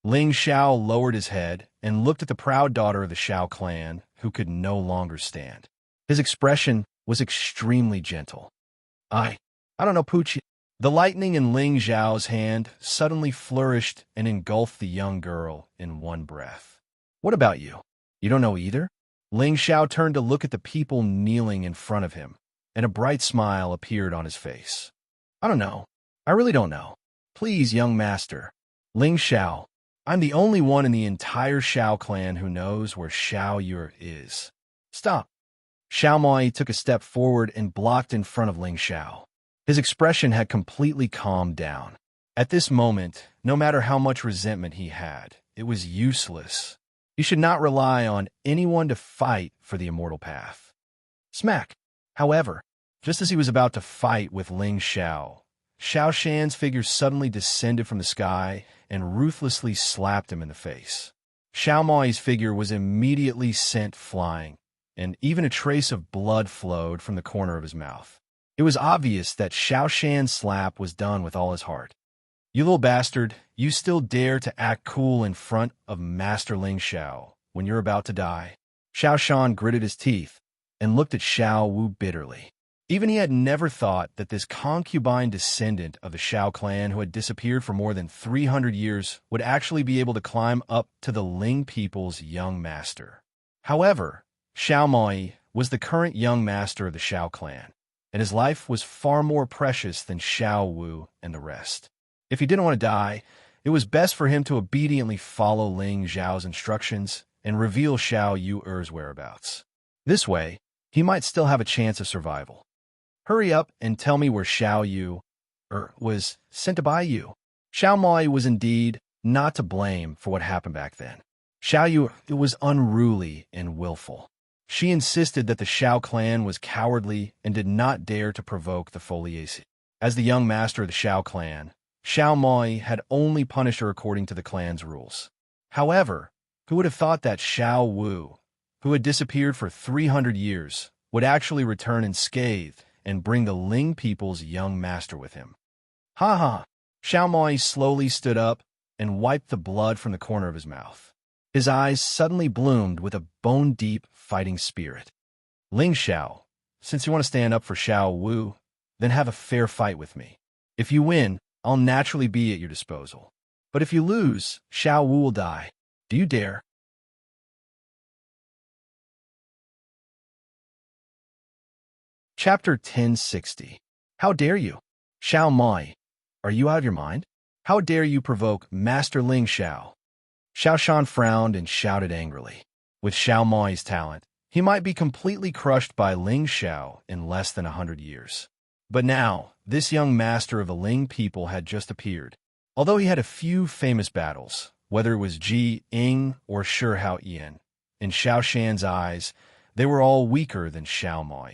Ling Xiao lowered his head and looked at the proud daughter of the Xiao clan, who could no longer stand. His expression was extremely gentle. I don't know, Pooch. The lightning in Ling Xiao's hand suddenly flourished and engulfed the young girl in one breath. What about you? You don't know either? Ling Xiao turned to look at the people kneeling in front of him, and a bright smile appeared on his face. I don't know. I really don't know. Please, young master. Ling Xiao, I'm the only one in the entire Xiao clan who knows where Xiao Yu is. Stop. Xiao Moi took a step forward and blocked in front of Ling Xiao. His expression had completely calmed down. At this moment, no matter how much resentment he had, it was useless. You should not rely on anyone to fight for the immortal path. Smack! However, just as he was about to fight with Ling Xiao, Xiao Shan's figure suddenly descended from the sky and ruthlessly slapped him in the face. Xiao Moi's figure was immediately sent flying, and even a trace of blood flowed from the corner of his mouth. It was obvious that Xiao Shan's slap was done with all his heart. You little bastard, you still dare to act cool in front of Master Ling Xiao when you're about to die? Xiao Shan gritted his teeth and looked at Xiao Wu bitterly. Even he had never thought that this concubine descendant of the Xiao clan who had disappeared for more than 300 years would actually be able to climb up to the Ling people's young master. However, Xiao Moi was the current young master of the Xiao clan, and his life was far more precious than Xiao Wu and the rest. If he didn't want to die, it was best for him to obediently follow Ling Xiao's instructions and reveal Xiao Yu's whereabouts. This way, he might still have a chance of survival. Hurry up and tell me where Xiao Yu was sent to buy you. Xiao Moi was indeed not to blame for what happened back then. Xiao Yu was unruly and willful. She insisted that the Xiao clan was cowardly and did not dare to provoke the Foliaceae. As the young master of the Xiao clan, Xiao Moi had only punished her according to the clan's rules. However, who would have thought that Xiao Wu, who had disappeared for 300 years, would actually return unscathed and bring the Ling people's young master with him? Ha ha! Xiao Moi slowly stood up and wiped the blood from the corner of his mouth. His eyes suddenly bloomed with a bone-deep fighting spirit. Ling Xiao, since you want to stand up for Xiao Wu, then have a fair fight with me. If you win, I'll naturally be at your disposal. But if you lose, Xiao Wu will die. Do you dare? Chapter 1060. How dare you? Xiao Moi, are you out of your mind? How dare you provoke Master Ling Xiao? Xiao Shan frowned and shouted angrily. With Xiao Moi's talent, he might be completely crushed by Ling Xiao in less than 100 years. But now, this young master of the Ling people had just appeared. Although he had a few famous battles, whether it was Ji Ying or Shi Hao Yan, in Xiao Shan's eyes, they were all weaker than Xiao Moi.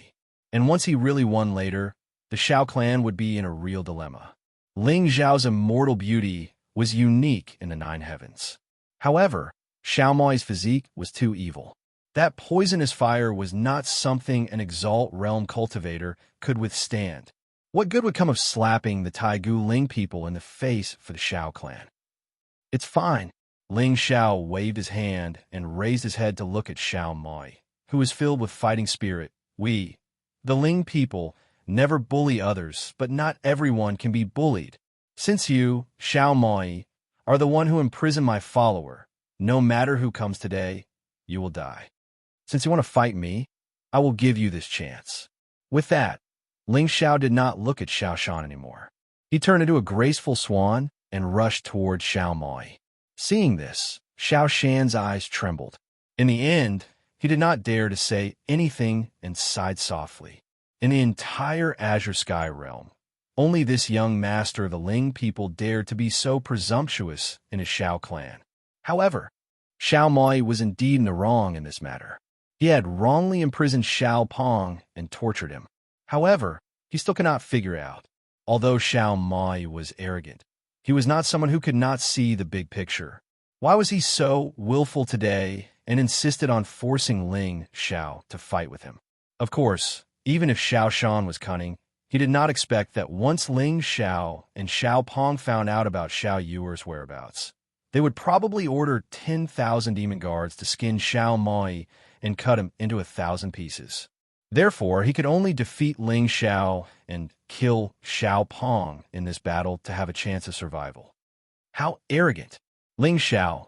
And once he really won later, the Xiao clan would be in a real dilemma. Ling Xiao's immortal beauty was unique in the Nine Heavens. However, Xiao Moi's physique was too evil. That poisonous fire was not something an Exalt Realm cultivator could withstand. What good would come of slapping the Taigu Ling people in the face for the Xiao clan? It's fine. Ling Xiao waved his hand and raised his head to look at Xiao Moi, who was filled with fighting spirit. We, the Ling people, never bully others, but not everyone can be bullied. Since you, Xiao Moi, are the one who imprisoned my follower, no matter who comes today, you will die. Since you want to fight me, I will give you this chance. With that, Ling Xiao did not look at Xiao Shan anymore. He turned into a graceful swan and rushed toward Xiao Moi. Seeing this, Xiao Shan's eyes trembled. In the end, he did not dare to say anything and sighed softly. In the entire Azure Sky realm, only this young master of the Ling people dared to be so presumptuous in his Xiao clan. However, Xiao Moi was indeed in the wrong in this matter. He had wrongly imprisoned Xiao Pong and tortured him. However, he still could not figure out. Although Xiao Moi was arrogant, he was not someone who could not see the big picture. Why was he so willful today and insisted on forcing Ling Xiao to fight with him? Of course, even if Xiao Shan was cunning, He did not expect that once Ling Xiao and Xiao Pong found out about Xiao Yuer's whereabouts, they would probably order 10,000 demon guards to skin Xiao Moi and cut him into 1,000 pieces. Therefore, he could only defeat Ling Xiao and kill Xiao Pong in this battle to have a chance of survival. How arrogant! Ling Xiao,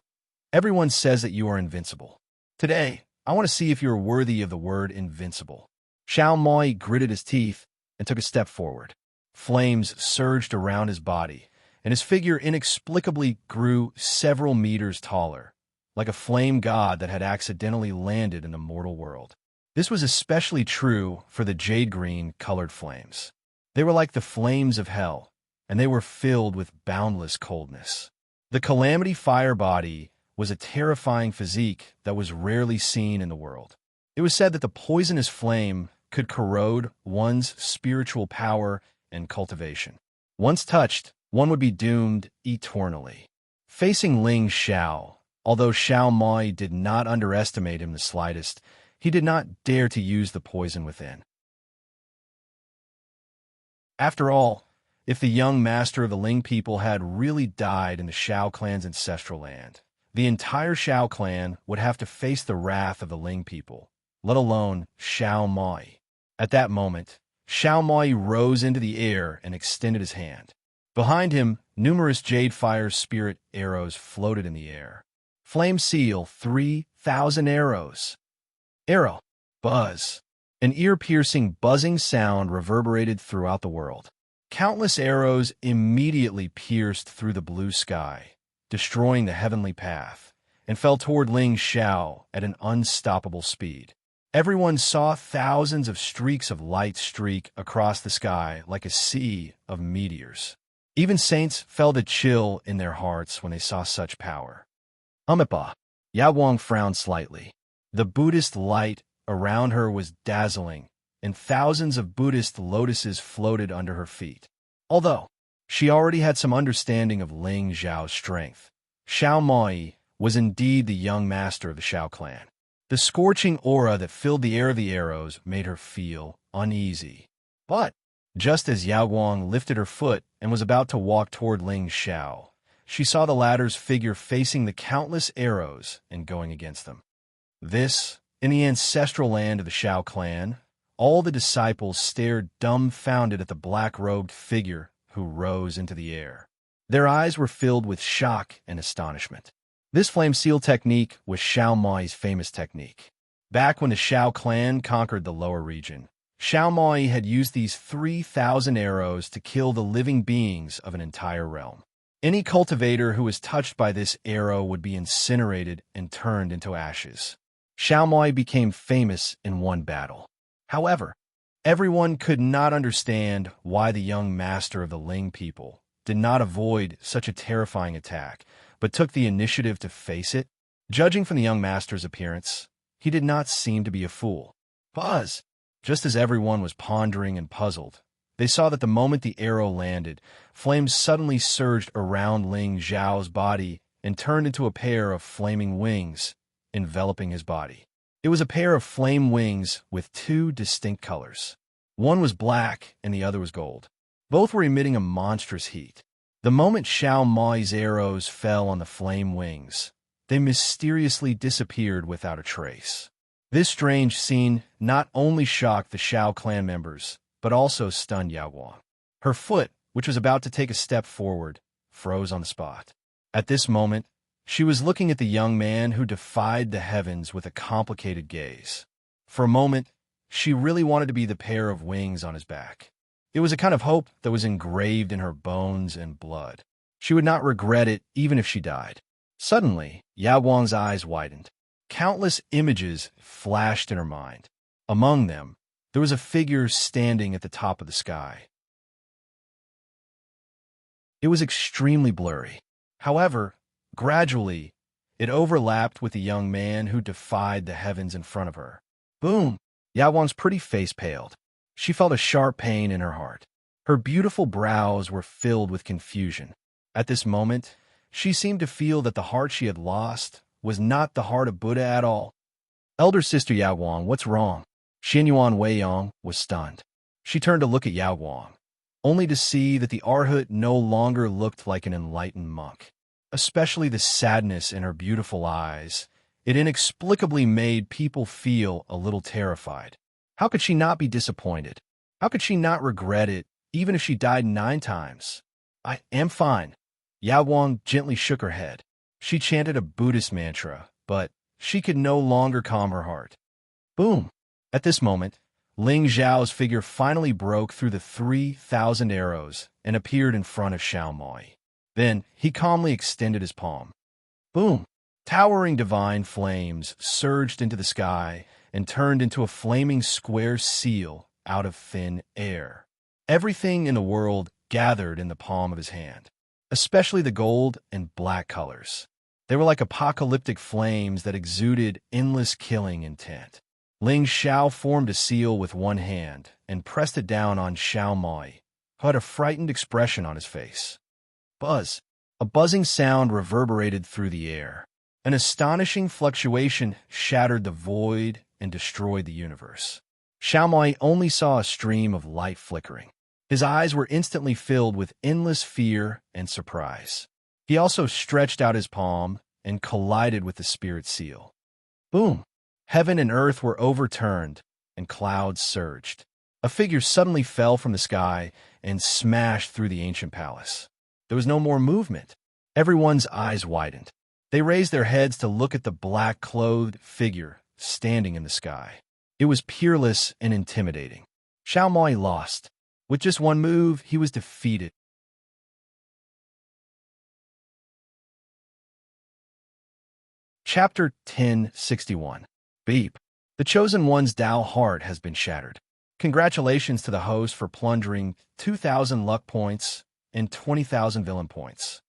everyone says that you are invincible. Today, I want to see if you are worthy of the word invincible. Xiao Moi gritted his teeth and took a step forward. Flames surged around his body, and his figure inexplicably grew several meters taller, like a flame god that had accidentally landed in the mortal world. This was especially true for the jade-green colored flames. They were like the flames of hell, and they were filled with boundless coldness. The Calamity Fire body was a terrifying physique that was rarely seen in the world. It was said that the poisonous flame could corrode one's spiritual power and cultivation. Once touched, one would be doomed eternally. Facing Ling Xiao, although Xiao Moi did not underestimate him the slightest, he did not dare to use the poison within. After all, if the young master of the Ling people had really died in the Xiao clan's ancestral land, the entire Xiao clan would have to face the wrath of the Ling people, let alone Xiao Moi. At that moment, Xiao Moi rose into the air and extended his hand. Behind him, numerous Jade Fire spirit arrows floated in the air. Flame seal 3,000 arrows. Arrow. Buzz. An ear-piercing buzzing sound reverberated throughout the world. Countless arrows immediately pierced through the blue sky, destroying the heavenly path, and fell toward Ling Xiao at an unstoppable speed. Everyone saw thousands of streaks of light streak across the sky like a sea of meteors. Even saints felt a chill in their hearts when they saw such power. Umipa. Yaguang frowned slightly. The Buddhist light around her was dazzling, and thousands of Buddhist lotuses floated under her feet. Although she already had some understanding of Ling Xiao's strength, Xiao Moi was indeed the young master of the Xiao clan. The scorching aura that filled the air of the arrows made her feel uneasy. But just as Yaguang lifted her foot and was about to walk toward Ling Xiao, she saw the latter's figure facing the countless arrows and going against them. This, in the ancestral land of the Xiao clan, all the disciples stared dumbfounded at the black-robed figure who rose into the air. Their eyes were filled with shock and astonishment. This flame seal technique was Xiao Moi's famous technique. Back when the Xiao clan conquered the lower region, Xiao Moi had used these 3,000 arrows to kill the living beings of an entire realm. Any cultivator who was touched by this arrow would be incinerated and turned into ashes. Xiao Moi became famous in one battle. However, everyone could not understand why the young master of the Ling people did not avoid such a terrifying attack, but took the initiative to face it. Judging from the young master's appearance, he did not seem to be a fool. Buzz! Just as everyone was pondering and puzzled, they saw that the moment the arrow landed, flames suddenly surged around Ling Xiao's body and turned into a pair of flaming wings, enveloping his body. It was a pair of flame wings with two distinct colors. One was black and the other was gold. Both were emitting a monstrous heat. The moment Xiao Moi's arrows fell on the flame wings, they mysteriously disappeared without a trace. This strange scene not only shocked the Xiao clan members, but also stunned Yaguang. Her foot, which was about to take a step forward, froze on the spot. At this moment, she was looking at the young man who defied the heavens with a complicated gaze. For a moment, she really wanted to be the pair of wings on his back. It was a kind of hope that was engraved in her bones and blood. She would not regret it even if she died. Suddenly, Yaguang's eyes widened. Countless images flashed in her mind. Among them, there was a figure standing at the top of the sky. It was extremely blurry. However, gradually, it overlapped with the young man who defied the heavens in front of her. Boom! Yaguang's pretty face paled. She felt a sharp pain in her heart. Her beautiful brows were filled with confusion. At this moment, she seemed to feel that the heart she had lost was not the heart of Buddha at all. Elder sister Yaguang, what's wrong? Xinyuan Weiyang was stunned. She turned to look at Yao Guang, only to see that the Arhat no longer looked like an enlightened monk. Especially the sadness in her beautiful eyes, it inexplicably made people feel a little terrified. How could she not be disappointed? How could she not regret it, even if she died 9 times? I am fine. Yao Guang gently shook her head. She chanted a Buddhist mantra, but she could no longer calm her heart. Boom! At this moment, Ling Zhao's figure finally broke through the 3,000 arrows and appeared in front of Xiao Moi. Then he calmly extended his palm. Boom! Towering divine flames surged into the sky and turned into a flaming square seal out of thin air. Everything in the world gathered in the palm of his hand, especially the gold and black colors. They were like apocalyptic flames that exuded endless killing intent. Ling Xiao formed a seal with one hand and pressed it down on Xiao Moi, who had a frightened expression on his face. Buzz! A buzzing sound reverberated through the air. An astonishing fluctuation shattered the void and destroyed the universe. Xiao Moi only saw a stream of light flickering. His eyes were instantly filled with endless fear and surprise. He also stretched out his palm and collided with the spirit seal. Boom! Heaven and earth were overturned, and clouds surged. A figure suddenly fell from the sky and smashed through the ancient palace. There was no more movement. Everyone's eyes widened. They raised their heads to look at the black-clothed figure standing in the sky. It was peerless and intimidating. Xiao Moi lost. With just one move, he was defeated. Chapter 1061. Beep. The Chosen One's Tao heart has been shattered. Congratulations to the host for plundering 2,000 luck points and 20,000 villain points.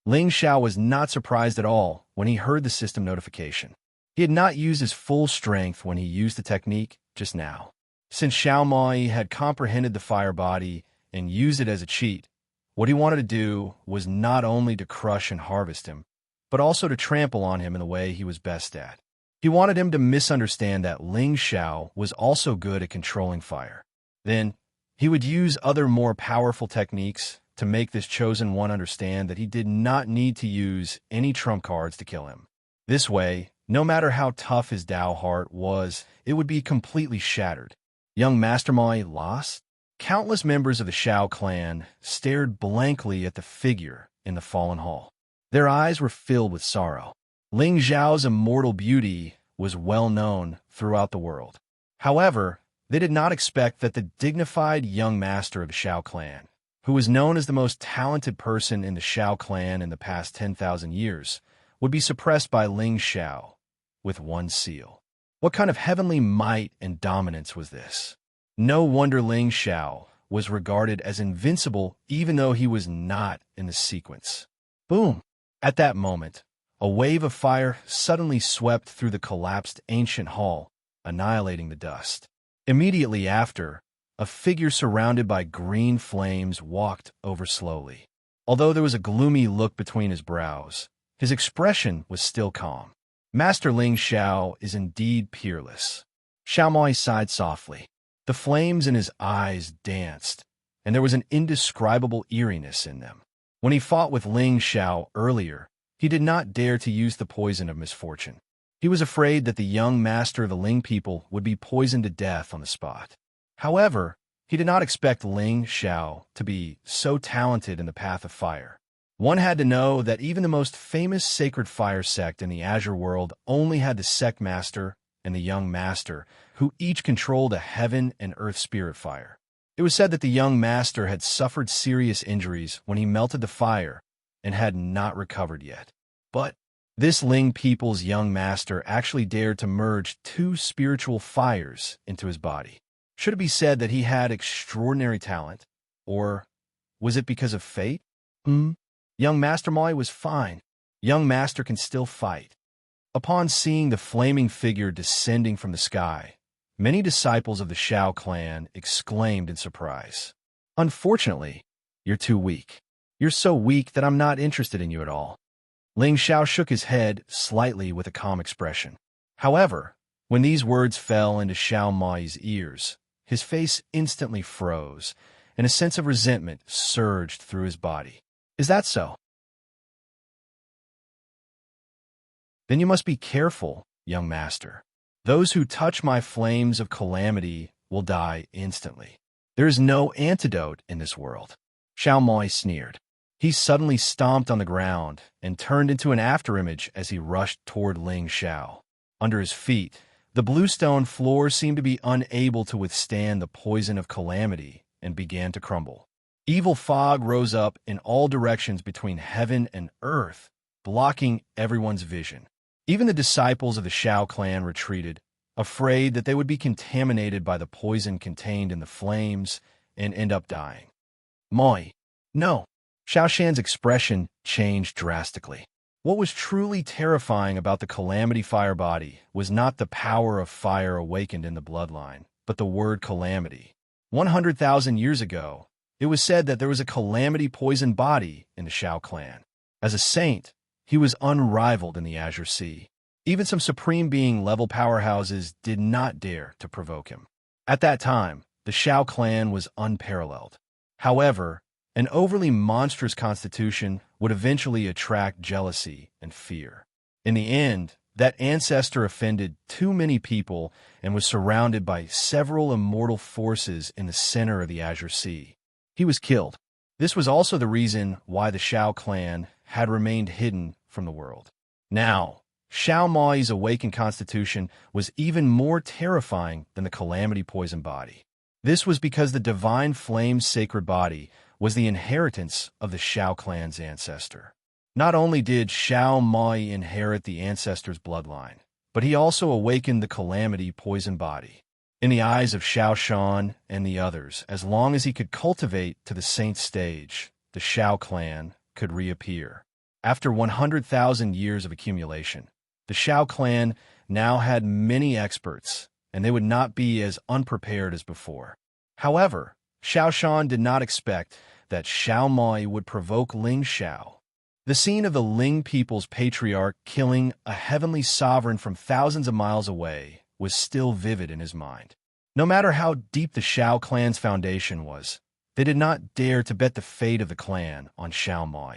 Ling Xiao was not surprised at all when he heard the system notification. He had not used his full strength when he used the technique just now. Since Xiao Moi had comprehended the fire body and used it as a cheat, what he wanted to do was not only to crush and harvest him, but also to trample on him in the way he was best at. He wanted him to misunderstand that Ling Xiao was also good at controlling fire. Then, he would use other more powerful techniques to make this chosen one understand that he did not need to use any trump cards to kill him. This way, no matter how tough his Tao heart was, it would be completely shattered. Young Master Moi lost? Countless members of the Shao clan stared blankly at the figure in the fallen hall. Their eyes were filled with sorrow. Ling Zhao's immortal beauty was well known throughout the world. However, they did not expect that the dignified young master of the Shao clan, who was known as the most talented person in the Shao clan in the past 10,000 years, would be suppressed by Ling Xiao with one seal. What kind of heavenly might and dominance was this? No wonder Ling Xiao was regarded as invincible even though he was not in the sequence. Boom! At that moment, a wave of fire suddenly swept through the collapsed ancient hall, annihilating the dust. Immediately after, a figure surrounded by green flames walked over slowly. Although there was a gloomy look between his brows, his expression was still calm. Master Ling Xiao is indeed peerless. Xiao Moi sighed softly. The flames in his eyes danced, and there was an indescribable eeriness in them. When he fought with Ling Xiao earlier, he did not dare to use the poison of misfortune. He was afraid that the young master of the Ling people would be poisoned to death on the spot. However, he did not expect Ling Xiao to be so talented in the path of fire. One had to know that even the most famous sacred fire sect in the Azure world only had the sect master and the young master, who each controlled a heaven and earth spirit fire. It was said that the young master had suffered serious injuries when he melted the fire and had not recovered yet. But this Ling people's young master actually dared to merge 2 spiritual fires into his body. Should it be said that he had extraordinary talent, or was it because of fate? Young Master Moi was fine. Young Master can still fight. Upon seeing the flaming figure descending from the sky, many disciples of the Shao clan exclaimed in surprise. Unfortunately, you're too weak. You're so weak that I'm not interested in you at all. Ling Xiao shook his head slightly with a calm expression. However, when these words fell into Xiao Moi's ears, his face instantly froze, and a sense of resentment surged through his body. Is that so? Then you must be careful, young master. Those who touch my flames of calamity will die instantly. There is no antidote in this world. Xiao Moi sneered. He suddenly stomped on the ground and turned into an afterimage as he rushed toward Ling Xiao. Under his feet, the bluestone floor seemed to be unable to withstand the poison of calamity and began to crumble. Evil fog rose up in all directions between heaven and earth, blocking everyone's vision. Even the disciples of the Xiao clan retreated, afraid that they would be contaminated by the poison contained in the flames and end up dying. Moi. No. Xiao Shan's expression changed drastically. What was truly terrifying about the calamity fire body was not the power of fire awakened in the bloodline, but the word calamity. 100,000 years ago, it was said that there was a calamity poison body in the Xiao clan. As a saint, he was unrivaled in the Azure Sea. Even some supreme being level powerhouses did not dare to provoke him. At that time, the Xiao clan was unparalleled. However, an overly monstrous constitution would eventually attract jealousy and fear. In the end, that ancestor offended too many people and was surrounded by several immortal forces in the center of the Azure Sea. He was killed. This was also the reason why the Xiao clan had remained hidden from the world. Now, Xiao Moi's awakened constitution was even more terrifying than the calamity poison body. This was because the divine flame's sacred body was the inheritance of the Xiao clan's ancestor. Not only did Xiao Moi inherit the ancestor's bloodline, but he also awakened the calamity poison body. In the eyes of Xiao Shan and the others, as long as he could cultivate to the saint stage, the Xiao clan could reappear. After 100,000 years of accumulation, the Xiao clan now had many experts, and they would not be as unprepared as before. However, Xiao Shan did not expect that Xiao Moi would provoke Ling Xiao. The scene of the Ling people's patriarch killing a heavenly sovereign from thousands of miles away was still vivid in his mind. No matter how deep the Xiao clan's foundation was, they did not dare to bet the fate of the clan on Xiao Moi.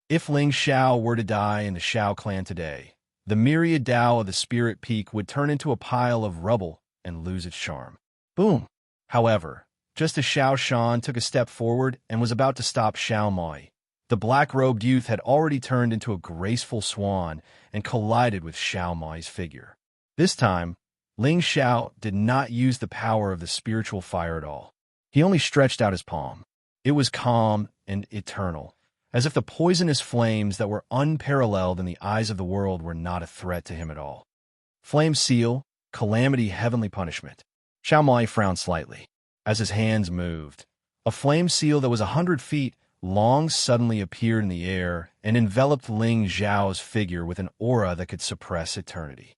If Ling Xiao were to die in the Xiao clan today, the myriad Tao of the Spirit Peak would turn into a pile of rubble and lose its charm. Boom! However, just as Xiao Shan took a step forward and was about to stop Xiao Moi, the black-robed youth had already turned into a graceful swan and collided with Xiao Moi's figure. This time, Ling Xiao did not use the power of the spiritual fire at all. He only stretched out his palm. It was calm and eternal, as if the poisonous flames that were unparalleled in the eyes of the world were not a threat to him at all. Flame seal, calamity, heavenly punishment. Xiao Moi frowned slightly. As his hands moved, a flame seal that was 100 feet long suddenly appeared in the air and enveloped Ling Xiao's figure with an aura that could suppress eternity.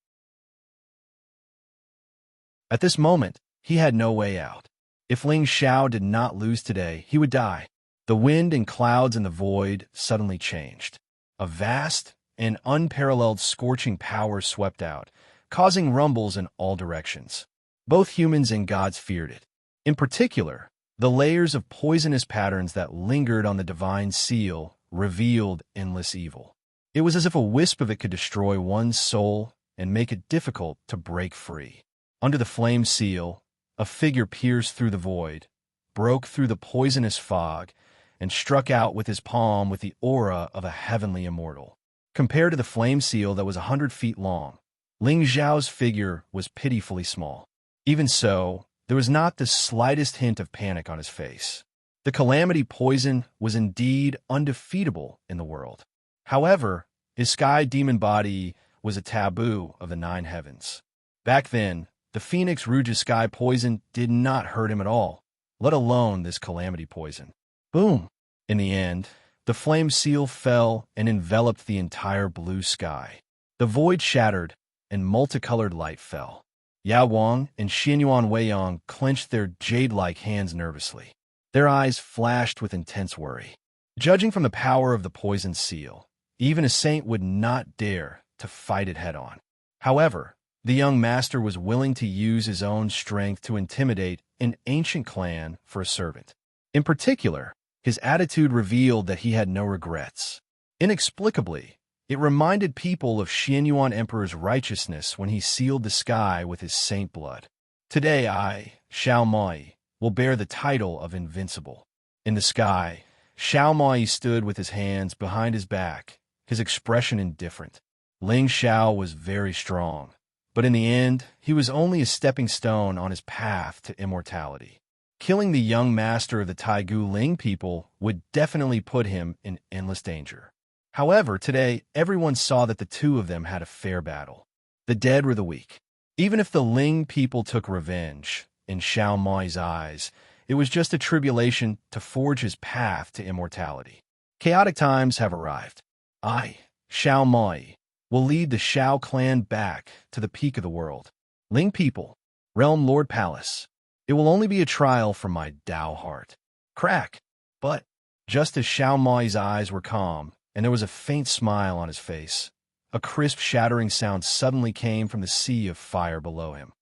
At this moment, he had no way out. If Ling Xiao did not lose today, he would die. The wind and clouds in the void suddenly changed. A vast and unparalleled scorching power swept out, causing rumbles in all directions. Both humans and gods feared it. In particular, the layers of poisonous patterns that lingered on the divine seal revealed endless evil. It was as if a wisp of it could destroy one's soul and make it difficult to break free. Under the flame seal, a figure pierced through the void, broke through the poisonous fog, and struck out with his palm with the aura of a heavenly immortal. Compared to the flame seal that was 100 feet long, Ling Xiao's figure was pitifully small. Even so, there was not the slightest hint of panic on his face. The calamity poison was indeed undefeatable in the world. However, his sky demon body was a taboo of the 9 heavens. Back then, the Phoenix Rouge's sky poison did not hurt him at all, let alone this calamity poison. Boom! In the end, the flame seal fell and enveloped the entire blue sky. The void shattered, and multicolored light fell. Yao Wang and Xianyuan Weiyang clenched their jade-like hands nervously. Their eyes flashed with intense worry. Judging from the power of the poison seal, even a saint would not dare to fight it head-on. However, The young master was willing to use his own strength to intimidate an ancient clan for a servant. In particular, his attitude revealed that he had no regrets. Inexplicably, it reminded people of Xianyuan Emperor's righteousness when he sealed the sky with his saint blood. Today I, Xiao Mai, will bear the title of invincible. In the sky, Xiao Mai stood with his hands behind his back, his expression indifferent. Ling Xiao was very strong, but in the end, he was only a stepping stone on his path to immortality. Killing the young master of the Taigu Ling people would definitely put him in endless danger. However, today, everyone saw that the two of them had a fair battle. The dead were the weak. Even if the Ling people took revenge, in Xiao Mai's eyes, it was just a tribulation to forge his path to immortality. Chaotic times have arrived. I, Xiao Mai, will lead the Xiao clan back to the peak of the world. Ling people, Realm Lord Palace. It will only be a trial for my Dao heart. Crack! But, just as Xiao Mai's eyes were calm, and there was a faint smile on his face, a crisp shattering sound suddenly came from the sea of fire below him.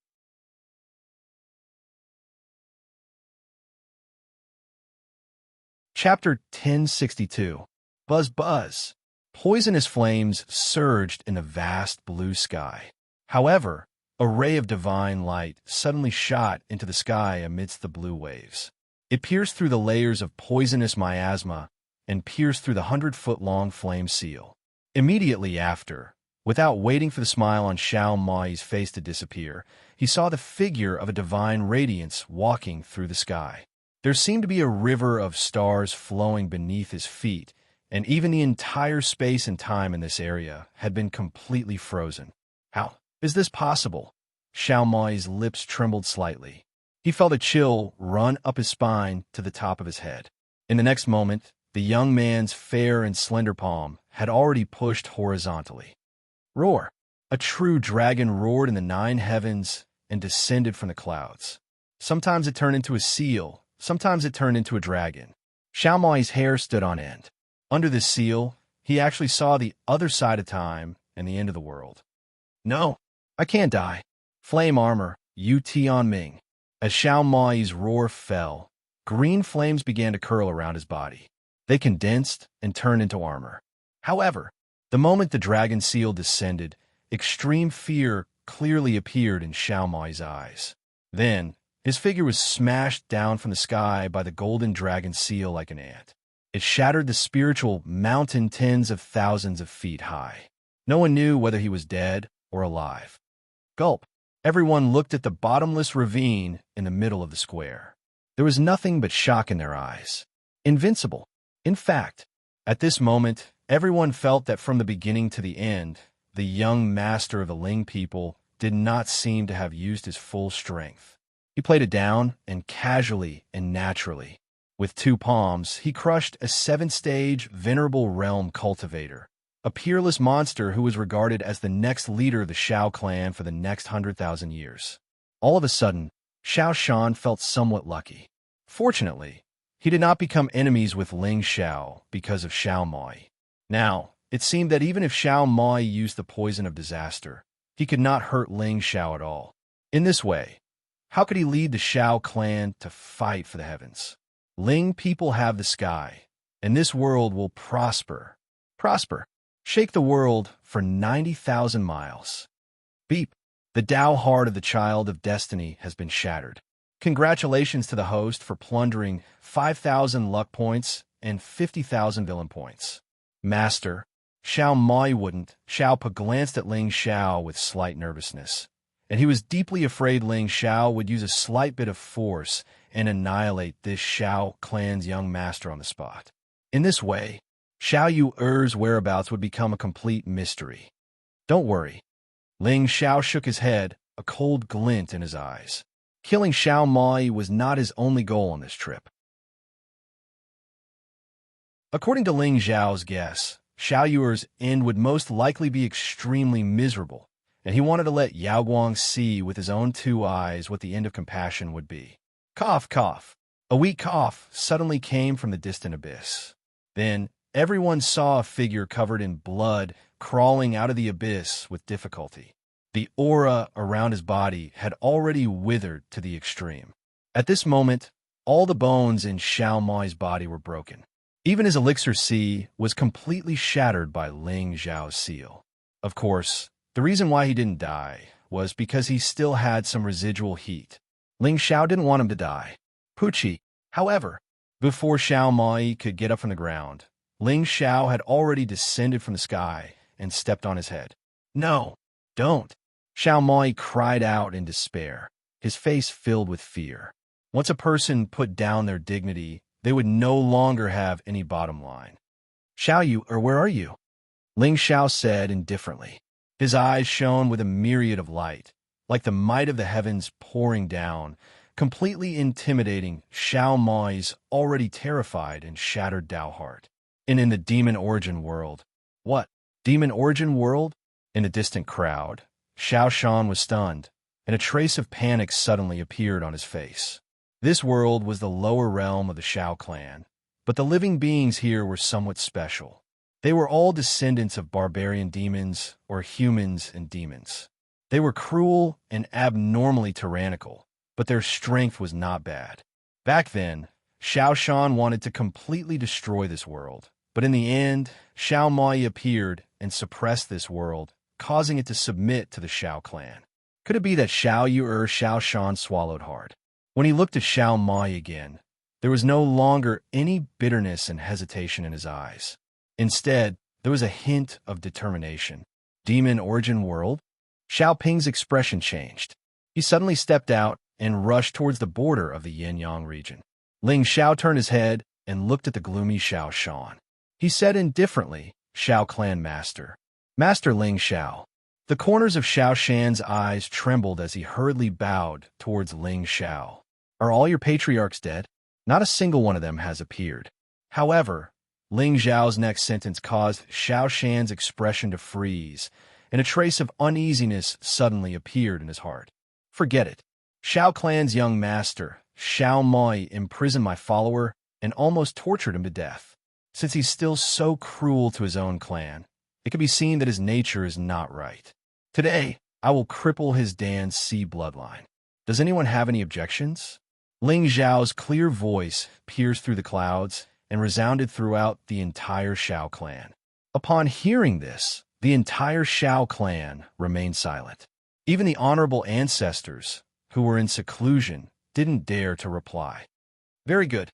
Chapter 1062. Buzz Buzz. Poisonous flames surged in the vast blue sky. However, a ray of divine light suddenly shot into the sky amidst the blue waves. It pierced through the layers of poisonous miasma and pierced through the 100-foot-long flame seal. Immediately after, without waiting for the smile on Xiao Mai's face to disappear, he saw the figure of a divine radiance walking through the sky. There seemed to be a river of stars flowing beneath his feet, and even the entire space and time in this area had been completely frozen. How is this possible? Xiao Mai's lips trembled slightly. He felt a chill run up his spine to the top of his head. In the next moment, the young man's fair and slender palm had already pushed horizontally. Roar! A true dragon roared in the 9 heavens and descended from the clouds. Sometimes it turned into a seal, sometimes it turned into a dragon. Xiao Mai's hair stood on end. Under this seal, he actually saw the other side of time and the end of the world. No, I can't die. Flame armor, Yu Tianming. As Xiao Mai's roar fell, green flames began to curl around his body. They condensed and turned into armor. However, the moment the dragon seal descended, extreme fear clearly appeared in Xiao Mai's eyes. Then, his figure was smashed down from the sky by the golden dragon seal like an ant. It shattered the spiritual mountain tens of thousands of feet high. No one knew whether he was dead or alive. Gulp! Everyone looked at the bottomless ravine in the middle of the square. There was nothing but shock in their eyes. Invincible. In fact, at this moment, everyone felt that from the beginning to the end, the young master of the Ling people did not seem to have used his full strength. He played it down and casually and naturally. With 2 palms, he crushed a 7-stage venerable realm cultivator, a peerless monster who was regarded as the next leader of the Xiao clan for the next 100,000 years. All of a sudden, Xiao Shan felt somewhat lucky. Fortunately, he did not become enemies with Ling Xiao because of Xiao Mai. Now, it seemed that even if Xiao Mai used the poison of disaster, he could not hurt Ling Xiao at all. In this way, how could he lead the Xiao clan to fight for the heavens? Ling people have the sky, and this world will prosper. Prosper. Shake the world for 90,000 miles. Beep. The Tao heart of the child of destiny has been shattered. Congratulations to the host for plundering 5,000 luck points and 50,000 villain points. Master, Xiao Mai wouldn't. Xiao Pa glanced at Ling Xiao with slight nervousness, and he was deeply afraid Ling Xiao would use a slight bit of force and annihilate this Xiao clan's young master on the spot. In this way, Xiao Yu's whereabouts would become a complete mystery. Don't worry. Ling Xiao shook his head, a cold glint in his eyes. Killing Xiao Mai was not his only goal on this trip. According to Ling Xiao's guess, Xiao Yu's end would most likely be extremely miserable, and he wanted to let Yao Guang see with his own 2 eyes what the end of compassion would be. Cough, cough. A weak cough suddenly came from the distant abyss. Then, everyone saw a figure covered in blood crawling out of the abyss with difficulty. The aura around his body had already withered to the extreme. At this moment, all the bones in Xiao Mai's body were broken. Even his elixir sea was completely shattered by Ling Xiao's seal. Of course, the reason why he didn't die was because he still had some residual heat. Ling Xiao didn't want him to die. Pucci, however, before Xiao Mai could get up from the ground, Ling Xiao had already descended from the sky and stepped on his head. No, don't. Xiao Mai cried out in despair, his face filled with fear. Once a person put down their dignity, they would no longer have any bottom line. Xiao Yu, or where are you? Ling Xiao said indifferently. His eyes shone with a myriad of light, like the might of the heavens pouring down, completely intimidating Xiao Mai's already terrified and shattered Dao heart. And in the demon origin world. What? Demon origin world? In the distant crowd, Xiao Shan was stunned, and a trace of panic suddenly appeared on his face. This world was the lower realm of the Xiao clan, but the living beings here were somewhat special. They were all descendants of barbarian demons or humans and demons. They were cruel and abnormally tyrannical, but their strength was not bad. Back then, Xiao Shan wanted to completely destroy this world, but in the end, Xiao Mai appeared and suppressed this world, causing it to submit to the Xiao clan. Could it be that Xiao Yu or Xiao Shan swallowed hard? When he looked at Xiao Mai again, there was no longer any bitterness and hesitation in his eyes. Instead, there was a hint of determination. Demon origin world? Xiao Ping's expression changed. He suddenly stepped out and rushed towards the border of the Yin-Yang region. Ling Xiao turned his head and looked at the gloomy Xiao Shan. He said indifferently, Xiao clan master. Master Ling Xiao. The corners of Xiao Shan's eyes trembled as he hurriedly bowed towards Ling Xiao. Are all your patriarchs dead? Not a single one of them has appeared. However, Ling Xiao's next sentence caused Xiao Shan's expression to freeze, and a trace of uneasiness suddenly appeared in his heart. Forget it. Xiao clan's young master, Xiao Mai, imprisoned my follower and almost tortured him to death. Since he's still so cruel to his own clan, it can be seen that his nature is not right. Today, I will cripple his Dan's Sea bloodline. Does anyone have any objections? Ling Xiao's clear voice pierced through the clouds and resounded throughout the entire Xiao clan. Upon hearing this, the entire Xiao clan remained silent. Even the honorable ancestors, who were in seclusion, didn't dare to reply. Very good.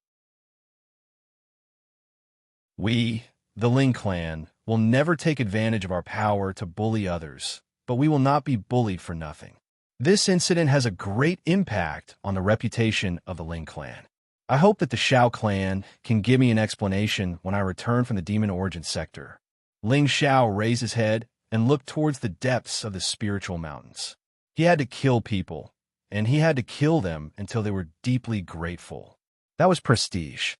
We, the Ling clan, will never take advantage of our power to bully others, but we will not be bullied for nothing. This incident has a great impact on the reputation of the Ling clan. I hope that the Xiao clan can give me an explanation when I return from the demon origin sector. Ling Xiao raised his head and looked towards the depths of the spiritual mountains. He had to kill people, and he had to kill them until they were deeply grateful. That was prestige.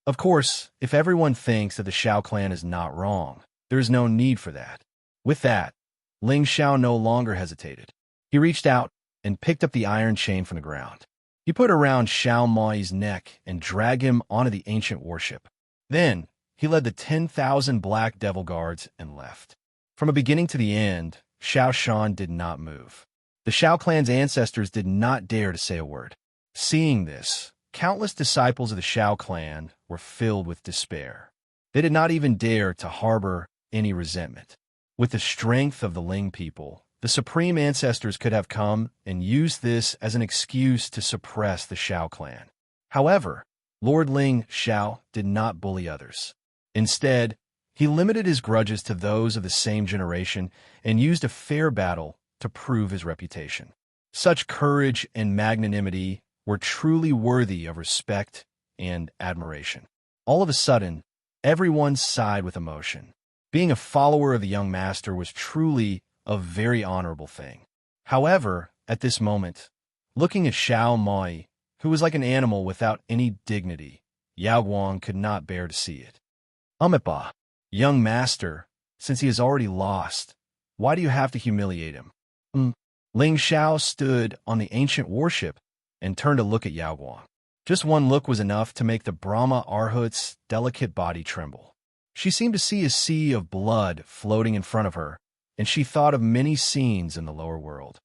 Of course, if everyone thinks that the Xiao clan is not wrong, there is no need for that. With that, Ling Xiao no longer hesitated. He reached out and picked up the iron chain from the ground. He put it around Xiao Mai's neck and dragged him onto the ancient warship. Then, he led the 10,000 black devil guards and left. From the beginning to the end, Xiao Shan did not move. The Xiao clan's ancestors did not dare to say a word. Seeing this, countless disciples of the Xiao clan were filled with despair. They did not even dare to harbor any resentment. With the strength of the Ling people, the supreme ancestors could have come and used this as an excuse to suppress the Xiao clan. However, Lord Ling Xiao did not bully others. Instead, he limited his grudges to those of the same generation and used a fair battle to prove his reputation. Such courage and magnanimity were truly worthy of respect and admiration. All of a sudden, everyone sighed with emotion. Being a follower of the young master was truly a very honorable thing. However, at this moment, looking at Xiao Mai, who was like an animal without any dignity, Yao Guang could not bear to see it. Amipa, young master, since he has already lost, why do you have to humiliate him? Ling Xiao stood on the ancient warship and turned to look at Yao Guang. Just one look was enough to make the Brahma Arhut's delicate body tremble. She seemed to see a sea of blood floating in front of her, and she thought of many scenes in the lower world.